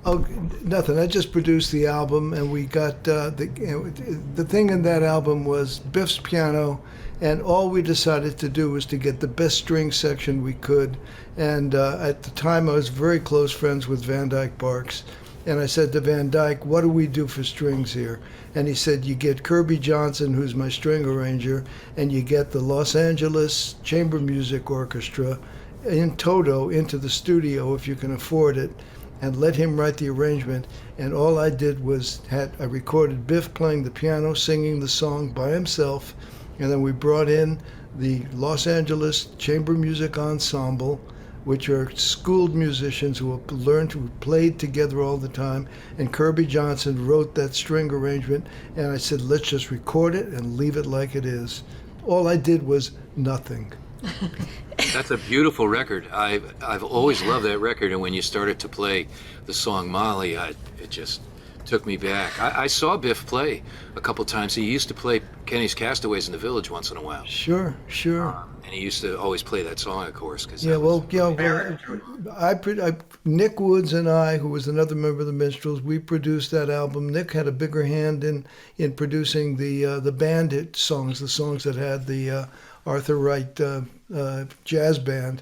Oh, nothing. I just produced the album, and we got the thing in that album was Biff's piano, and all we decided to do was to get the best string section we could. And at the time, I was very close friends with Van Dyke Barks, and I said to Van Dyke, "What do we do for strings here?" And he said, "You get Kirby Johnson, who's my string arranger, and you get the Los Angeles Chamber Music Orchestra in toto into the studio if you can afford it, and let him write the arrangement." And all I did was I recorded Biff playing the piano, singing the song by himself, and then we brought in the Los Angeles Chamber Music Ensemble, which are schooled musicians who played together all the time, and Kirby Johnson wrote that string arrangement, and I said, let's just record it and leave it like it is. All I did was nothing. That's a beautiful record. I've always loved that record, and when you started to play the song Molly, it just took me back. I saw Biff play a couple times. He used to play Kenny's Castaways in the Village once in a while. Sure. And he used to always play that song, of course. Nick Woods and I, who was another member of the Minstrels, we produced that album. Nick had a bigger hand in producing the Bandit songs, the songs that had the Arthur Wright jazz band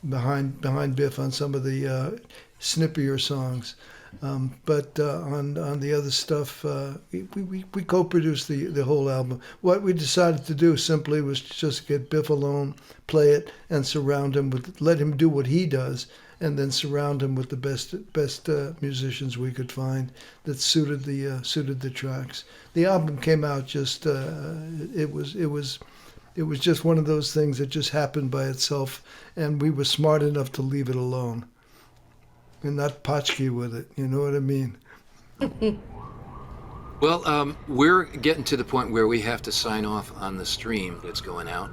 behind Biff on some of the snippier songs. But on the other stuff, we co-produced the whole album. What we decided to do simply was just get Biff alone, play it, and surround him let him do what he does, and then surround him with the best musicians we could find that suited the tracks. The album came out just it was just one of those things that just happened by itself, and we were smart enough to leave it alone and not potchkey with it. You know what I mean? Well, we're getting to the point where we have to sign off on the stream that's going out.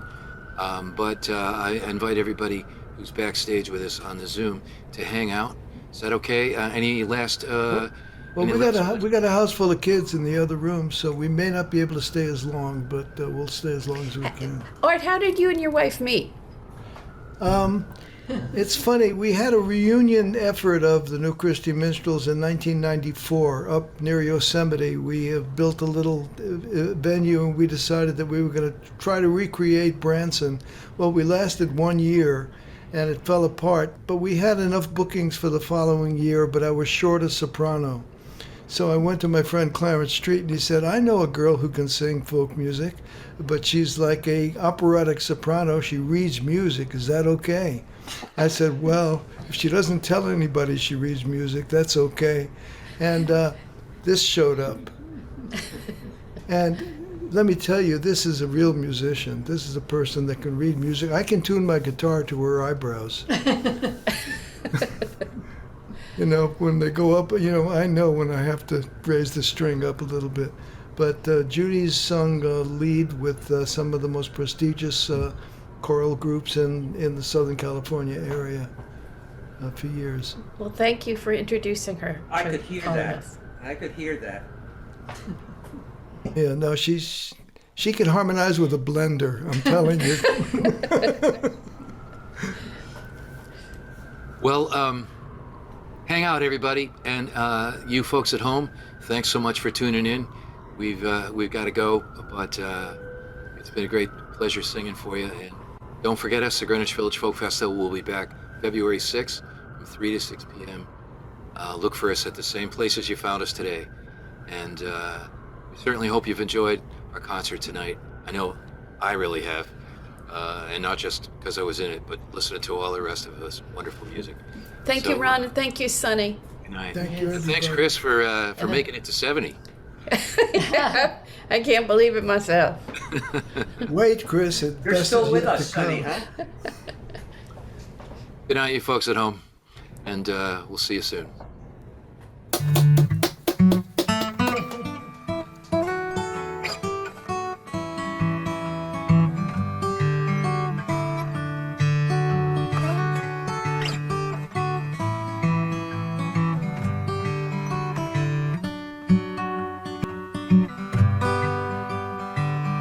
But I invite everybody who's backstage with us on the Zoom to hang out. Is that okay? Any last... Well, we got a house full of kids in the other room, so we may not be able to stay as long, but we'll stay as long as we can. Art, how did you and your wife meet? It's funny. We had a reunion effort of the New Christy Minstrels in 1994 up near Yosemite. We built a little venue, and we decided that we were going to try to recreate Branson. Well, we lasted 1 year, and it fell apart. But we had enough bookings for the following year, but I was short a soprano. So I went to my friend Clarence Street, and he said, I know a girl who can sing folk music, but she's like a operatic soprano. She reads music. Is that okay? I said, well, if she doesn't tell anybody she reads music, that's okay. And this showed up. And let me tell you, this is a real musician. This is a person that can read music. I can tune my guitar to her eyebrows. You know, when they go up, you know, I know when I have to raise the string up a little bit. But Judy's sung lead with some of the most prestigious choral groups in the Southern California area for years. Well, thank you for introducing her. I could hear that. I could hear that. Yeah, no, she can harmonize with a blender, I'm telling you. Well, hang out, everybody, and you folks at home, thanks so much for tuning in. We've got to go, but it's been a great pleasure singing for you. And don't forget us, the Greenwich Village Folk Festival will be back February 6th from 3 to 6 p.m. Look for us at the same places you found us today. And we certainly hope you've enjoyed our concert tonight. I know I really have. And not just because I was in it, but listening to all the rest of us wonderful music. Thank you, Ron, and thank you, Sonny. Good night. Thank you, And thanks, Chris, for making it to 70. I can't believe it myself. Wait, Chris. You're still with us, Sonny, huh? Good night, you folks at home, and we'll see you soon.